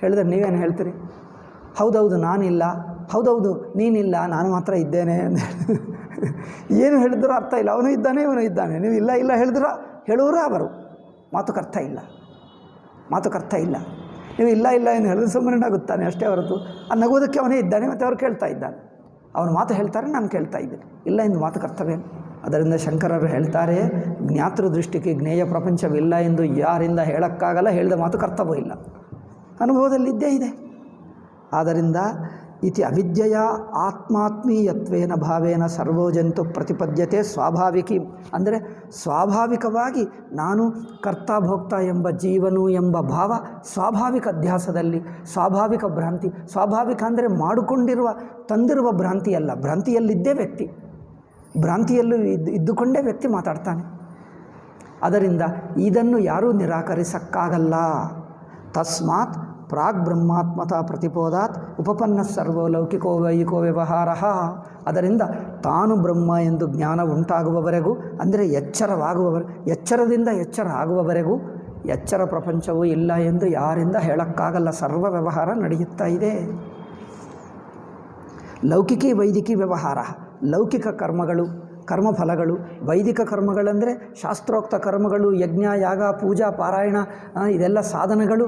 ಹೇಳಿದ್ರೆ ನೀವೇನು ಹೇಳ್ತೀರಿ? ಹೌದೌದು ನಾನಿಲ್ಲ, ಹೌದೌದು ನೀನಿಲ್ಲ, ನಾನು ಮಾತ್ರ ಇದ್ದೇನೆ ಅಂತ ಏನು ಹೇಳಿದ್ರೂ ಅರ್ಥ ಇಲ್ಲ. ಅವನು ಇದ್ದಾನೆ, ಇವನು ಇದ್ದಾನೆ. ನೀವು ಇಲ್ಲ ಹೇಳಿದ್ರೆ ಹೇಳುವರೂ ಅವರು ಮಾತುಕರ್ಥ ಇಲ್ಲ. ನೀವು ಇಲ್ಲ ಎಂದು ಹೇಳಿದ್ರೆ ಸುಮ್ಮನೆ ನಗುತ್ತಾನೆ ಅಷ್ಟೇ ಹೊರತು ಆ ನಗೋದಕ್ಕೆ ಅವನೇ ಇದ್ದಾನೆ ಮತ್ತು ಅವರು ಕೇಳ್ತಾ ಇದ್ದಾನೆ. ಅವನು ಮಾತು ಹೇಳ್ತಾರೆ, ನಾನು ಕೇಳ್ತಾ ಇದ್ದೇನೆ. ಇಲ್ಲ ಎಂದು ಮಾತು ಕರ್ತವ್ಯನು. ಅದರಿಂದ ಶಂಕರರು ಹೇಳ್ತಾರೆ, ಜ್ಞಾತೃ ದೃಷ್ಟಿಗೆ ಜ್ಞೇಯ ಪ್ರಪಂಚವಿಲ್ಲ ಎಂದು ಯಾರಿಂದ ಹೇಳೋಕ್ಕಾಗಲ್ಲ. ಹೇಳಿದ ಮಾತು ಕರ್ತವ್ಯ ಇಲ್ಲ, ಅನುಭವದಲ್ಲಿದ್ದೇ ಇದೆ. ಆದ್ದರಿಂದ ಇತಿ ಅವಿದ್ಯೆಯ ಆತ್ಮಾತ್ಮೀಯತ್ವೇನ ಭಾವೇನ ಸರ್ವೋ ಜಂತು ಪ್ರತಿಪದ್ಯತೆ ಸ್ವಾಭಾವಿಕಿ. ಅಂದರೆ ಸ್ವಾಭಾವಿಕವಾಗಿ ನಾನು ಕರ್ತ ಭೋಕ್ತ ಎಂಬ ಜೀವನು ಎಂಬ ಭಾವ ಸ್ವಾಭಾವಿಕ ಅಧ್ಯಾಸದಲ್ಲಿ, ಸ್ವಾಭಾವಿಕ ಭ್ರಾಂತಿ. ಸ್ವಾಭಾವಿಕ ಅಂದರೆ ಮಾಡಿಕೊಂಡಿರುವ ತಂದಿರುವ ಭ್ರಾಂತಿಯಲ್ಲ, ಭ್ರಾಂತಿಯಲ್ಲಿದ್ದೇ ವ್ಯಕ್ತಿ, ಭ್ರಾಂತಿಯಲ್ಲೂ ಇದ್ದುಕೊಂಡೇ ವ್ಯಕ್ತಿ ಮಾತಾಡ್ತಾನೆ. ಅದರಿಂದ ಇದನ್ನು ಯಾರೂ ನಿರಾಕರಿಸಕ್ಕಾಗಲ್ಲ. ತಸ್ಮಾತ್ ಪ್ರಾಗ್ ಬ್ರಹ್ಮಾತ್ಮತಾ ಪ್ರತಿಪೋದಾತ್ ಉಪಪನ್ನ ಸರ್ವೋ ಲೌಕಿಕೋ ವೈಯಿಕೋ ವ್ಯವಹಾರ. ಅದರಿಂದ ತಾನು ಬ್ರಹ್ಮ ಎಂದು ಜ್ಞಾನ ಉಂಟಾಗುವವರೆಗೂ, ಅಂದರೆ ಎಚ್ಚರದಿಂದ ಎಚ್ಚರ ಆಗುವವರೆಗೂ ಎಚ್ಚರ ಪ್ರಪಂಚವೂ ಇಲ್ಲ ಎಂದು ಯಾರಿಂದ ಹೇಳೋಕ್ಕಾಗಲ್ಲ. ಸರ್ವ ವ್ಯವಹಾರ ನಡೆಯುತ್ತಾ ಇದೆ. ಲೌಕಿಕಿ ವೈದಿಕಿ ವ್ಯವಹಾರ. ಲೌಕಿಕ ಕರ್ಮಗಳು, ಕರ್ಮಫಲಗಳು. ವೈದಿಕ ಕರ್ಮಗಳಂದರೆ ಶಾಸ್ತ್ರೋಕ್ತ ಕರ್ಮಗಳು, ಯಜ್ಞ ಯಾಗ ಪೂಜಾ ಪಾರಾಯಣ, ಇದೆಲ್ಲ ಸಾಧನಗಳು,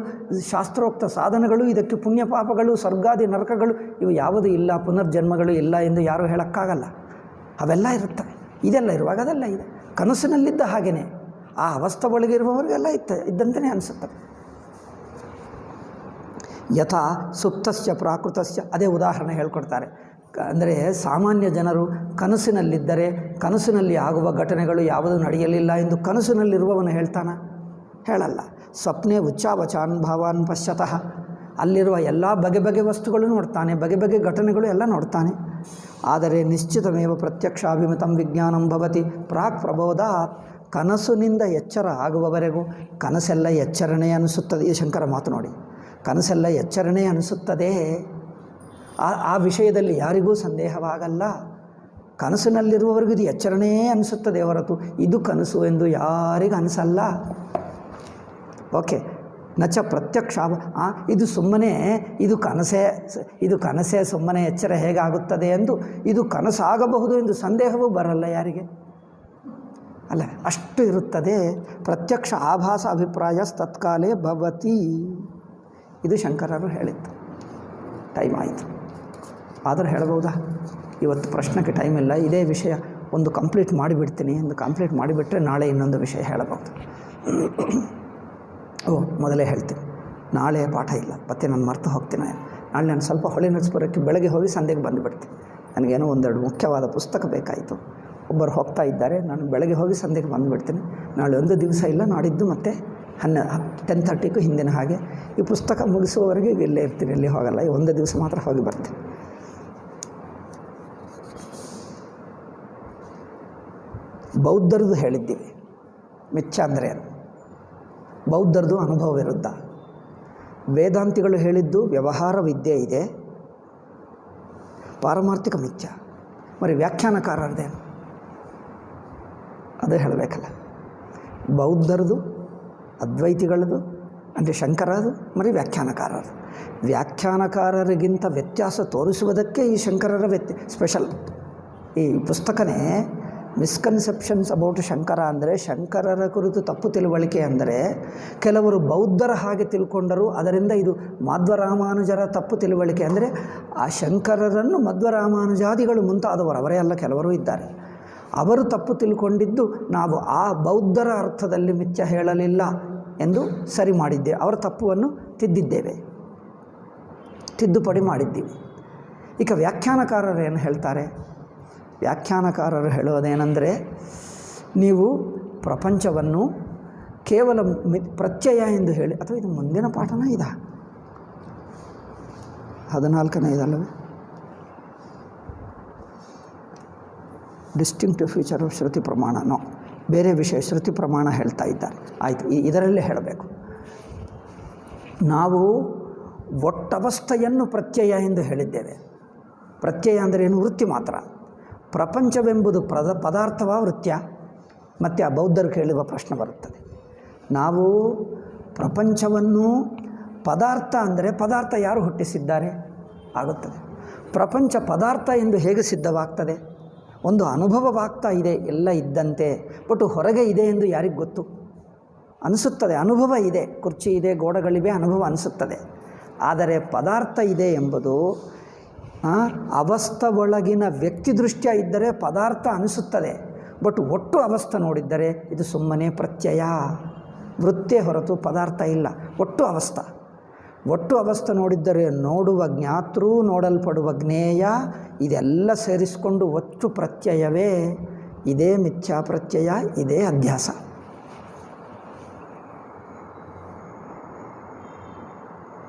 ಶಾಸ್ತ್ರೋಕ್ತ ಸಾಧನಗಳು. ಇದಕ್ಕೆ ಪುಣ್ಯ ಪಾಪಗಳು, ಸ್ವರ್ಗಾದಿ ನರಕಗಳು ಇವು ಯಾವುದೂ ಇಲ್ಲ, ಪುನರ್ಜನ್ಮಗಳು ಇಲ್ಲ ಎಂದು ಯಾರೂ ಹೇಳೋಕ್ಕಾಗಲ್ಲ. ಅವೆಲ್ಲ ಇರುತ್ತವೆ. ಇದೆಲ್ಲ ಇರುವಾಗ ಅದೆಲ್ಲ ಇದೆ. ಕನಸಿನಲ್ಲಿದ್ದ ಹಾಗೆಯೇ ಆ ಅವಸ್ಥೆ ಒಳಗಿರುವವರಿಗೆಲ್ಲ ಇದ್ದಂತೆಯೇ ಅನಿಸುತ್ತದೆ. ಯಥಾ ಸುಪ್ತಸ್ಯ ಪ್ರಾಕೃತಸ್ಯ. ಅದೇ ಉದಾಹರಣೆ ಹೇಳ್ಕೊಡ್ತಾರೆ. ಅಂದರೆ ಸಾಮಾನ್ಯ ಜನರು ಕನಸಿನಲ್ಲಿದ್ದರೆ ಕನಸಿನಲ್ಲಿ ಆಗುವ ಘಟನೆಗಳು ಯಾವುದೂ ನಡೆಯಲಿಲ್ಲ ಎಂದು ಕನಸಿನಲ್ಲಿರುವವನು ಹೇಳ್ತಾನ? ಹೇಳಲ್ಲ. ಸ್ವಪ್ನೆ ಉಚ್ಚಾವಚಾನ್ ಭಾವಾನ್ ಪಶ್ಯತಃ. ಅಲ್ಲಿರುವ ಎಲ್ಲ ಬಗೆ ವಸ್ತುಗಳು ನೋಡ್ತಾನೆ, ಬಗೆ ಘಟನೆಗಳು ಎಲ್ಲ ನೋಡ್ತಾನೆ. ಆದರೆ ನಿಶ್ಚಿತಮೇವ ಪ್ರತ್ಯಕ್ಷಾಭಿಮತಂ ವಿಜ್ಞಾನಂ ಭವತಿ ಪ್ರಾಕ್ ಪ್ರಬೋಧಾತ್. ಕನಸಿನಿಂದ ಎಚ್ಚರ ಆಗುವವರೆಗೂ ಕನಸೆಲ್ಲ ಎಚ್ಚರಣೆ ಅನಿಸುತ್ತದೆ. ಈ ಶಂಕರ ಮಾತು ನೋಡಿ, ಕನಸೆಲ್ಲ ಎಚ್ಚರಣೆ ಅನಿಸುತ್ತದೆ. ಆ ವಿಷಯದಲ್ಲಿ ಯಾರಿಗೂ ಸಂದೇಹವಾಗಲ್ಲ. ಕನಸಿನಲ್ಲಿರುವವರೆಗೂ ಇದು ಎಚ್ಚರಣೆ ಅನಿಸುತ್ತದೆ ಹೊರತು ಇದು ಕನಸು ಎಂದು ಯಾರಿಗೂ ಅನಿಸಲ್ಲ. ಓಕೆ. ನಚ ಪ್ರತ್ಯಕ್ಷ. ಇದು ಸುಮ್ಮನೆ, ಇದು ಕನಸೇ ಸುಮ್ಮನೆ ಎಚ್ಚರ ಹೇಗಾಗುತ್ತದೆ ಎಂದು, ಇದು ಕನಸಾಗಬಹುದು ಎಂದು ಸಂದೇಹವೂ ಬರಲ್ಲ ಯಾರಿಗೆ. ಅಲ್ಲ, ಅಷ್ಟು ಇರುತ್ತದೆ. ಪ್ರತ್ಯಕ್ಷ ಆಭಾಸ ಅಭಿಪ್ರಾಯ ತತ್ಕಾಲೇ ಭವತಿ. ಇದು ಶಂಕರರು ಹೇಳಿದ್ದು. ಟೈಮ್ ಆಯಿತು, ಆದರೂ ಹೇಳಬಹುದಾ? ಇವತ್ತು ಪ್ರಶ್ನೆಗೆ ಟೈಮ್ ಇಲ್ಲ. ಇದೇ ವಿಷಯ ಒಂದು ಕಂಪ್ಲೀಟ್ ಮಾಡಿಬಿಡ್ತೀನಿ. ಒಂದು ಕಂಪ್ಲೀಟ್ ಮಾಡಿಬಿಟ್ರೆ ನಾಳೆ ಇನ್ನೊಂದು ವಿಷಯ ಹೇಳಬಹುದು. ಮೊದಲೇ ಹೇಳ್ತೀನಿ, ನಾಳೆ ಪಾಠ ಇಲ್ಲ. ಮತ್ತೆ ನಾನು ಮರ್ತು ಹೋಗ್ತೀನಿ. ನಾಳೆ ನಾನು ಸ್ವಲ್ಪ ಹೊಳೆನರಸೀಪುರಕ್ಕೆ ಬೆಳಗ್ಗೆ ಹೋಗಿ ಸಂಜೆಗೆ ಬಂದುಬಿಡ್ತೀನಿ. ನನಗೇನೋ ಒಂದೆರಡು ಮುಖ್ಯವಾದ ಪುಸ್ತಕ ಬೇಕಾಯಿತು. ಒಬ್ಬರು ಹೋಗ್ತಾ ಇದ್ದಾರೆ, ನಾನು ಬೆಳಗ್ಗೆ ಹೋಗಿ ಸಂಜೆಗೆ ಬಂದುಬಿಡ್ತೀನಿ. ನಾಳೆ ಒಂದು ದಿವಸ ಇಲ್ಲ, ನಾಡಿದ್ದು ಮತ್ತೆ 10:30ಕ್ಕೂ ಹಿಂದಿನ ಹಾಗೆ ಈ ಪುಸ್ತಕ ಮುಗಿಸುವವರೆಗೆ ಇಲ್ಲೇ ಇರ್ತೀನಿ, ಇಲ್ಲಿ ಹೋಗಲ್ಲ. ಒಂದು ದಿವಸ ಮಾತ್ರ ಹೋಗಿ ಬರ್ತೀನಿ. ಬೌದ್ಧರದು ಹೇಳಿದ್ದೀವಿ. ಮಿಥ್ಯ ಅಂದರೆ ಏನು? ಬೌದ್ಧರದು ಅನುಭವ ವಿರುದ್ಧ. ವೇದಾಂತಿಗಳು ಹೇಳಿದ್ದು ವ್ಯವಹಾರ ವಿದ್ಯೆ ಇದೆ, ಪಾರಮಾರ್ಥಿಕ ಮಿಥ್ಯ. మరి ವ್ಯಾಖ್ಯಾನಕಾರರದೇನು? ಅದೇ ಹೇಳಬೇಕಲ್ಲ. ಬೌದ್ಧರದು, ಅದ್ವೈತಿಗಳದು ಅಂದರೆ ಶಂಕರದು, మరి ವ್ಯಾಖ್ಯಾನಕಾರರು. ವ್ಯಾಖ್ಯಾನಕಾರರಿಗಿಂತ ವ್ಯತ್ಯಾಸ ತೋರಿಸುವುದಕ್ಕೆ ಈ ಶಂಕರರ ಸ್ಪೆಷಲ್. ಈ ಪುಸ್ತಕನೇ ಮಿಸ್ಕನ್ಸೆಪ್ಷನ್ಸ್ ಅಬೌಟ್ ಶಂಕರ ಅಂದರೆ, ಶಂಕರರ ಕುರಿತು ತಪ್ಪು ತಿಳುವಳಿಕೆ ಅಂದರೆ ಕೆಲವರು ಬೌದ್ಧರ ಹಾಗೆ ತಿಳ್ಕೊಂಡರು, ಅದರಿಂದ ಇದು ಮಾಧ್ವರಾಮಾನುಜರ ತಪ್ಪು ತಿಳುವಳಿಕೆ ಅಂದರೆ ಆ ಶಂಕರರನ್ನು ಮಧ್ವರಾಮಾನುಜಾದಿಗಳು ಮುಂತಾದವರು, ಅವರೇ ಅಲ್ಲ ಕೆಲವರು ಇದ್ದಾರೆ, ಅವರು ತಪ್ಪು ತಿಳ್ಕೊಂಡಿದ್ದು ನಾವು ಆ ಬೌದ್ಧರ ಅರ್ಥದಲ್ಲಿ ಮಿಥ್ಯ ಹೇಳಲಿಲ್ಲ ಎಂದು ಸರಿ ಮಾಡಿದ್ದೇವೆ. ಅವರ ತಪ್ಪುವನ್ನು ತಿದ್ದಿದ್ದೇವೆ, ತಿದ್ದುಪಡಿ ಮಾಡಿದ್ದೀವಿ. ಈಗ ವ್ಯಾಖ್ಯಾನಕಾರರು ಏನು ಹೇಳ್ತಾರೆ? ವ್ಯಾಖ್ಯಾನಕಾರರು ಹೇಳೋದೇನೆಂದರೆ, ನೀವು ಪ್ರಪಂಚವನ್ನು ಕೇವಲ ಪ್ರತ್ಯಯ ಎಂದು ಹೇಳಿ, ಅಥವಾ ಇದು ಮುಂದಿನ ಪಾಠನ ಇದೆ 14ನೇ ಇದಲ್ಲವೇ? ಡಿಸ್ಟಿಂಕ್ಟಿವ್ ಫೀಚರ್ ಆಫ್ ಶ್ರುತಿ ಪ್ರಮಾಣನೋ ಬೇರೆ ವಿಷಯ, ಶ್ರುತಿ ಪ್ರಮಾಣ ಹೇಳ್ತಾ ಇದ್ದಾರೆ. ಆಯಿತು, ಇದರಲ್ಲೇ ಹೇಳಬೇಕು. ನಾವು ಒಟ್ಟವಸ್ಥೆಯನ್ನು ಪ್ರತ್ಯಯ ಎಂದು ಹೇಳಿದ್ದೇವೆ. ಪ್ರತ್ಯಯ ಅಂದರೆ ಏನು? ವೃತ್ತಿ ಮಾತ್ರ. ಪ್ರಪಂಚವೆಂಬುದು ಪದಾರ್ಥವ ವೃತ್ಯ? ಮತ್ತು ಆ ಬೌದ್ಧರು ಕೇಳುವ ಪ್ರಶ್ನೆ ಬರುತ್ತದೆ. ನಾವು ಪ್ರಪಂಚವನ್ನು ಪದಾರ್ಥ ಅಂದರೆ ಪದಾರ್ಥ ಯಾರು ಹುಟ್ಟಿಸಿದ್ದಾರೆ ಆಗುತ್ತದೆ. ಪ್ರಪಂಚ ಪದಾರ್ಥ ಎಂದು ಹೇಗೆ ಸಿದ್ಧವಾಗ್ತದೆ? ಒಂದು ಅನುಭವವಾಗ್ತಾ ಇದೆ ಎಲ್ಲ ಇದ್ದಂತೆ, ಬಟ್ ಹೊರಗೆ ಇದೆ ಎಂದು ಯಾರಿಗೆ ಗೊತ್ತು? ಅನಿಸುತ್ತದೆ, ಅನುಭವ ಇದೆ, ಕುರ್ಚಿ ಇದೆ, ಗೋಡೆಗಳಿವೆ, ಅನುಭವ ಅನಿಸುತ್ತದೆ. ಆದರೆ ಪದಾರ್ಥ ಇದೆ ಎಂಬುದು ಅವಸ್ಥೆ ಒಳಗಿನ ವ್ಯಕ್ತಿ ದೃಷ್ಟ್ಯ ಇದ್ದರೆ ಪದಾರ್ಥ ಅನಿಸುತ್ತದೆ, ಬಟ್ ಒಟ್ಟು ಅವಸ್ಥೆ ನೋಡಿದ್ದರೆ ಇದು ಸುಮ್ಮನೆ ಪ್ರತ್ಯಯ, ವೃತ್ತೇ ಹೊರತು ಪದಾರ್ಥ ಇಲ್ಲ. ಒಟ್ಟು ಅವಸ್ಥೆ ನೋಡಿದ್ದರೆ ನೋಡುವ ಜ್ಞಾತೃ, ನೋಡಲ್ಪಡುವ ಜ್ಞೇಯ, ಇದೆಲ್ಲ ಸೇರಿಸಿಕೊಂಡು ಒಟ್ಟು ಪ್ರತ್ಯಯವೇ. ಇದೇ ಮಿಥ್ಯಾ ಪ್ರತ್ಯಯ, ಇದೇ ಅಧ್ಯಾಸ.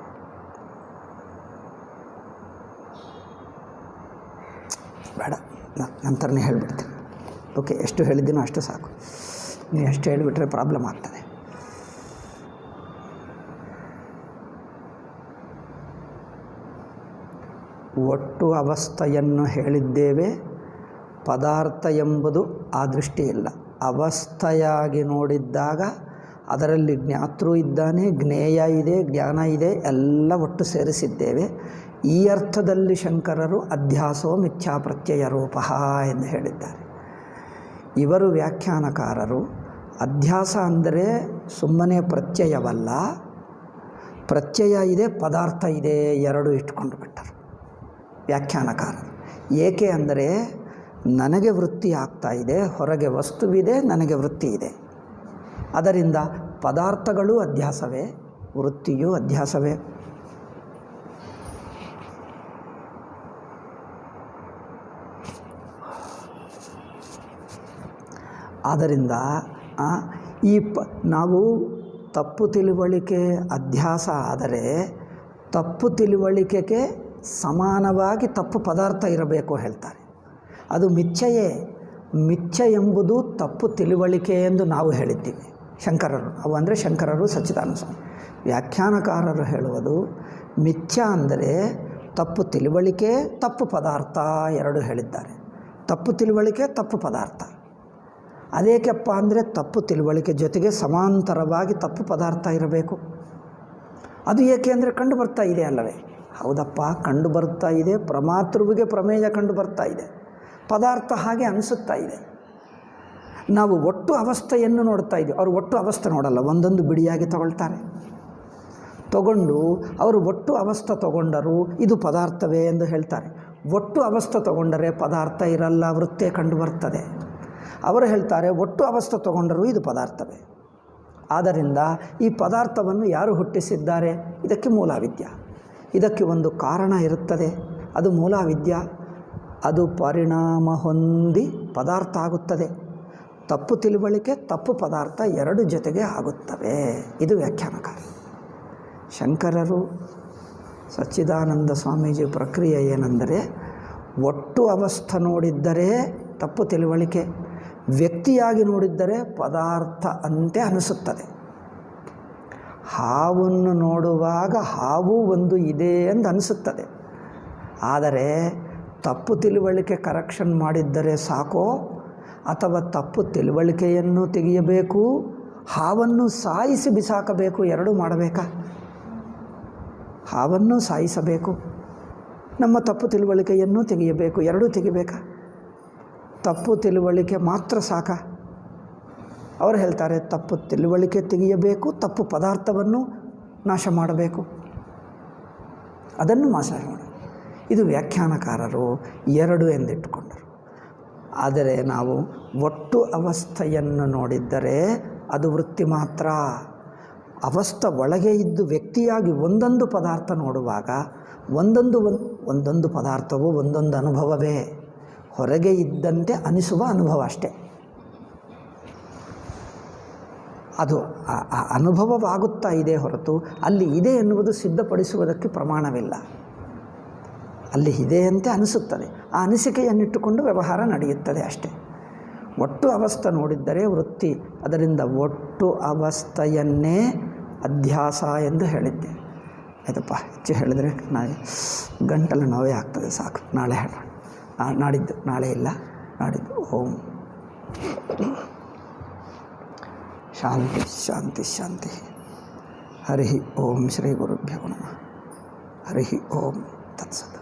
ಬೇಡ, ನಂತರನೇ ಹೇಳಿಬಿಡ್ತೀನಿ. ಓಕೆ, ಎಷ್ಟು ಹೇಳಿದ್ದೀನೋ ಅಷ್ಟು ಸಾಕು. ನೀವು ಎಷ್ಟು ಹೇಳಿಬಿಟ್ರೆ ಪ್ರಾಬ್ಲಮ್ ಆಗ್ತದೆ. ಒಟ್ಟು ಅವಸ್ಥೆಯನ್ನು ಹೇಳಿದ್ದೇವೆ. ಪದಾರ್ಥ ಎಂಬುದು ಆ ದೃಷ್ಟಿ ಇಲ್ಲ. ಅವಸ್ಥೆಯಾಗಿ ನೋಡಿದ್ದಾಗ ಅದರಲ್ಲಿ ಜ್ಞಾತೃ ಇದ್ದಾನೆ, ಜ್ಞೇಯ ಇದೆ, ಜ್ಞಾನ ಇದೆ, ಎಲ್ಲ ಒಟ್ಟು ಸೇರಿಸಿದ್ದೇವೆ. ಈ ಅರ್ಥದಲ್ಲಿ ಶಂಕರರು ಅಧ್ಯಾಸೋ ಮಿಥ್ಯಾ ಪ್ರತ್ಯಯ ರೂಪ ಎಂದು ಹೇಳಿದ್ದಾರೆ. ಇವರು ವ್ಯಾಖ್ಯಾನಕಾರರು ಅಧ್ಯಾಸ ಅಂದರೆ ಸುಮ್ಮನೆ ಪ್ರತ್ಯಯವಲ್ಲ, ಪ್ರತ್ಯಯ ಇದೆ, ಪದಾರ್ಥ ಇದೆ, ಎರಡೂ ಇಟ್ಕೊಂಡು ಬಿಟ್ಟರು ವ್ಯಾಖ್ಯಾನಕಾರರು. ಏಕೆ ಅಂದರೆ ನನಗೆ ವೃತ್ತಿ ಆಗ್ತಾ ಇದೆ, ಹೊರಗೆ ವಸ್ತುವಿದೆ, ನನಗೆ ವೃತ್ತಿ ಇದೆ. ಅದರಿಂದ ಪದಾರ್ಥಗಳು ಅಧ್ಯಾಸವೇ, ವೃತ್ತಿಯೂ ಅಧ್ಯಾಸವೇ. ಆದ್ದರಿಂದ ನಾವು ತಪ್ಪು ತಿಳುವಳಿಕೆ ಅಧ್ಯಾಸ ಆದರೆ ತಪ್ಪು ತಿಳುವಳಿಕೆಗೆ ಸಮಾನವಾಗಿ ತಪ್ಪು ಪದಾರ್ಥ ಇರಬೇಕು ಹೇಳ್ತಾರೆ. ಅದು ಮಿಥ್ಯೆಯೇ. ಮಿಥ್ಯ ಎಂಬುದು ತಪ್ಪು ತಿಳುವಳಿಕೆ ಎಂದು ನಾವು ಹೇಳಿದ್ದೀವಿ. ಶಂಕರರು, ಅವು ಅಂದರೆ ಶಂಕರರು, ಸಚ್ಚಿದಾನಂದ ಸ್ವಾಮಿ. ವ್ಯಾಖ್ಯಾನಕಾರರು ಹೇಳುವುದು ಮಿಥ್ಯ ಅಂದರೆ ತಪ್ಪು ತಿಳುವಳಿಕೆ, ತಪ್ಪು ಪದಾರ್ಥ ಎರಡು ಹೇಳಿದ್ದಾರೆ. ತಪ್ಪು ತಿಳುವಳಿಕೆ, ತಪ್ಪು ಪದಾರ್ಥ. ಅದೇಕಪ್ಪ ಅಂದರೆ ತಪ್ಪು ತಿಳುವಳಿಕೆ ಜೊತೆಗೆ ಸಮಾಂತರವಾಗಿ ತಪ್ಪು ಪದಾರ್ಥ ಇರಬೇಕು. ಅದು ಏಕೆ ಅಂದರೆ ಕಂಡು ಬರ್ತಾ ಇದೆ ಅಲ್ಲವೇ? ಹೌದಪ್ಪ, ಕಂಡು ಬರ್ತಾ ಇದೆ. ಪ್ರಮಾತೃವಿಗೆ ಪ್ರಮೇಯ ಕಂಡು ಬರ್ತಾ ಇದೆ, ಪದಾರ್ಥ ಹಾಗೆ ಅನಿಸುತ್ತಾ ಇದೆ. ನಾವು ಒಟ್ಟು ಅವಸ್ಥೆಯನ್ನು ನೋಡ್ತಾ ಇದ್ದೀವಿ. ಅವರು ಒಟ್ಟು ಅವಸ್ಥೆ ನೋಡಲ್ಲ, ಒಂದೊಂದು ಬಿಡಿಯಾಗಿ ತಗೊಳ್ತಾರೆ. ತಗೊಂಡು ಅವರು ಒಟ್ಟು ಅವಸ್ಥೆ ತಗೊಂಡರು, ಇದು ಪದಾರ್ಥವೇ ಎಂದು ಹೇಳ್ತಾರೆ. ಒಟ್ಟು ಅವಸ್ಥೆ ತಗೊಂಡರೆ ಪದಾರ್ಥ ಇರಲ್ಲ, ವೃತ್ತೇ ಕಂಡು ಬರ್ತದೆ. ಅವರು ಹೇಳ್ತಾರೆ ಒಟ್ಟು ಅವಸ್ಥೆ ತಗೊಂಡರೂ ಇದು ಪದಾರ್ಥವೇ. ಆದ್ದರಿಂದ ಈ ಪದಾರ್ಥವನ್ನು ಯಾರು ಹುಟ್ಟಿಸಿದ್ದಾರೆ? ಇದಕ್ಕೆ ಮೂಲಾವಿದ್ಯ. ಇದಕ್ಕೆ ಒಂದು ಕಾರಣ ಇರುತ್ತದೆ, ಅದು ಮೂಲಾವಿದ್ಯ. ಅದು ಪರಿಣಾಮ ಹೊಂದಿ ಪದಾರ್ಥ ಆಗುತ್ತದೆ. ತಪ್ಪು ತಿಳುವಳಿಕೆ, ತಪ್ಪು ಪದಾರ್ಥ ಎರಡು ಜೊತೆಗೆ ಆಗುತ್ತವೆ. ಇದು ವ್ಯಾಖ್ಯಾನಕಾರ. ಶಂಕರರು, ಸಚ್ಚಿದಾನಂದ ಸ್ವಾಮೀಜಿ ಪ್ರಕ್ರಿಯೆ ಏನೆಂದರೆ ಒಟ್ಟು ಅವಸ್ಥೆ ನೋಡಿದ್ದರೆ ತಪ್ಪು ತಿಳುವಳಿಕೆ, ವ್ಯಕ್ತಿಯಾಗಿ ನೋಡಿದ್ದರೆ ಪದಾರ್ಥ ಅಂತೆ ಅನಿಸುತ್ತದೆ. ಹಾವನ್ನು ನೋಡುವಾಗ ಹಾವು ಒಂದು ಇದೆ ಎಂದು ಅನಿಸುತ್ತದೆ. ಆದರೆ ತಪ್ಪು ತಿಳುವಳಿಕೆ ಕರೆಕ್ಷನ್ ಮಾಡಿದ್ದರೆ ಸಾಕೋ, ಅಥವಾ ತಪ್ಪು ತಿಳುವಳಿಕೆಯನ್ನು ತೆಗೆಯಬೇಕು, ಹಾವನ್ನು ಸಾಯಿಸಿ ಬಿಸಾಕಬೇಕು, ಎರಡೂ ಮಾಡಬೇಕಾ? ಹಾವನ್ನು ಸಾಯಿಸಬೇಕು, ನಮ್ಮ ತಪ್ಪು ತಿಳುವಳಿಕೆಯನ್ನು ತೆಗೆಯಬೇಕು, ಎರಡೂ ತೆಗಿಬೇಕಾ? ತಪ್ಪು ತಿಳುವಳಿಕೆ ಮಾತ್ರ ಸಾಕ? ಅವರು ಹೇಳ್ತಾರೆ ತಪ್ಪು ತಿಳುವಳಿಕೆ ತೆಗೆಯಬೇಕು, ತಪ್ಪು ಪದಾರ್ಥವನ್ನು ನಾಶ ಮಾಡಬೇಕು, ಅದನ್ನು ನಾಶ ಮಾಡಿ. ಇದು ವ್ಯಾಖ್ಯಾನಕಾರರು ಎರಡು ಎಂದಿಟ್ಟುಕೊಂಡರು. ಆದರೆ ನಾವು ಒಟ್ಟು ಅವಸ್ಥೆಯನ್ನು ನೋಡಿದ್ದರೆ ಅದು ವೃತ್ತಿ ಮಾತ್ರ. ಅವಸ್ಥೆ ಒಳಗೆ ಇದ್ದು ವ್ಯಕ್ತಿಯಾಗಿ ಒಂದೊಂದು ಪದಾರ್ಥ ನೋಡುವಾಗ ಒಂದೊಂದು ಪದಾರ್ಥವು ಒಂದೊಂದು ಅನುಭವವೇ, ಹೊರಗೆ ಇದ್ದಂತೆ ಅನಿಸುವ ಅನುಭವ ಅಷ್ಟೇ. ಅದು ಅನುಭವವಾಗುತ್ತಾ ಇದೆ ಹೊರತು ಅಲ್ಲಿ ಇದೆ ಎನ್ನುವುದು ಸಿದ್ಧಪಡಿಸುವುದಕ್ಕೆ ಪ್ರಮಾಣವಿಲ್ಲ. ಅಲ್ಲಿ ಇದೆಯಂತೆ ಅನಿಸುತ್ತದೆ, ಆ ಅನಿಸಿಕೆಯನ್ನಿಟ್ಟುಕೊಂಡು ವ್ಯವಹಾರ ನಡೆಯುತ್ತದೆ ಅಷ್ಟೇ. ಒಟ್ಟು ಅವಸ್ಥೆ ನೋಡಿದ್ದರೆ ವೃತ್ತಿ, ಅದರಿಂದ ಒಟ್ಟು ಅವಸ್ಥೆಯನ್ನೇ ಅಧ್ಯಾಸ ಎಂದು ಹೇಳಿದ್ದೆ. ಆಯ್ತಪ್ಪ, ಹೆಚ್ಚು ಹೇಳಿದರೆ ನಾಳೆ ಗಂಟಲು ನೋವೇ ಆಗ್ತದೆ, ಸಾಕು, ನಾಳೆ ಹೇಳೋಣ. ನಾಡಿದ್ದು, ನಾಳೆ ಇಲ್ಲ, ನಾಡಿದ್ದು. ಓಂ ಶಾಂತಿ ಶಾಂತಿ ಶಾಂತಿ. ಹರಿ ಓಂ ಶ್ರೀ ಗುರುಭ್ಯೋ ನಮಃ. ಹರಿ ಓಂ ತತ್ಸತ್.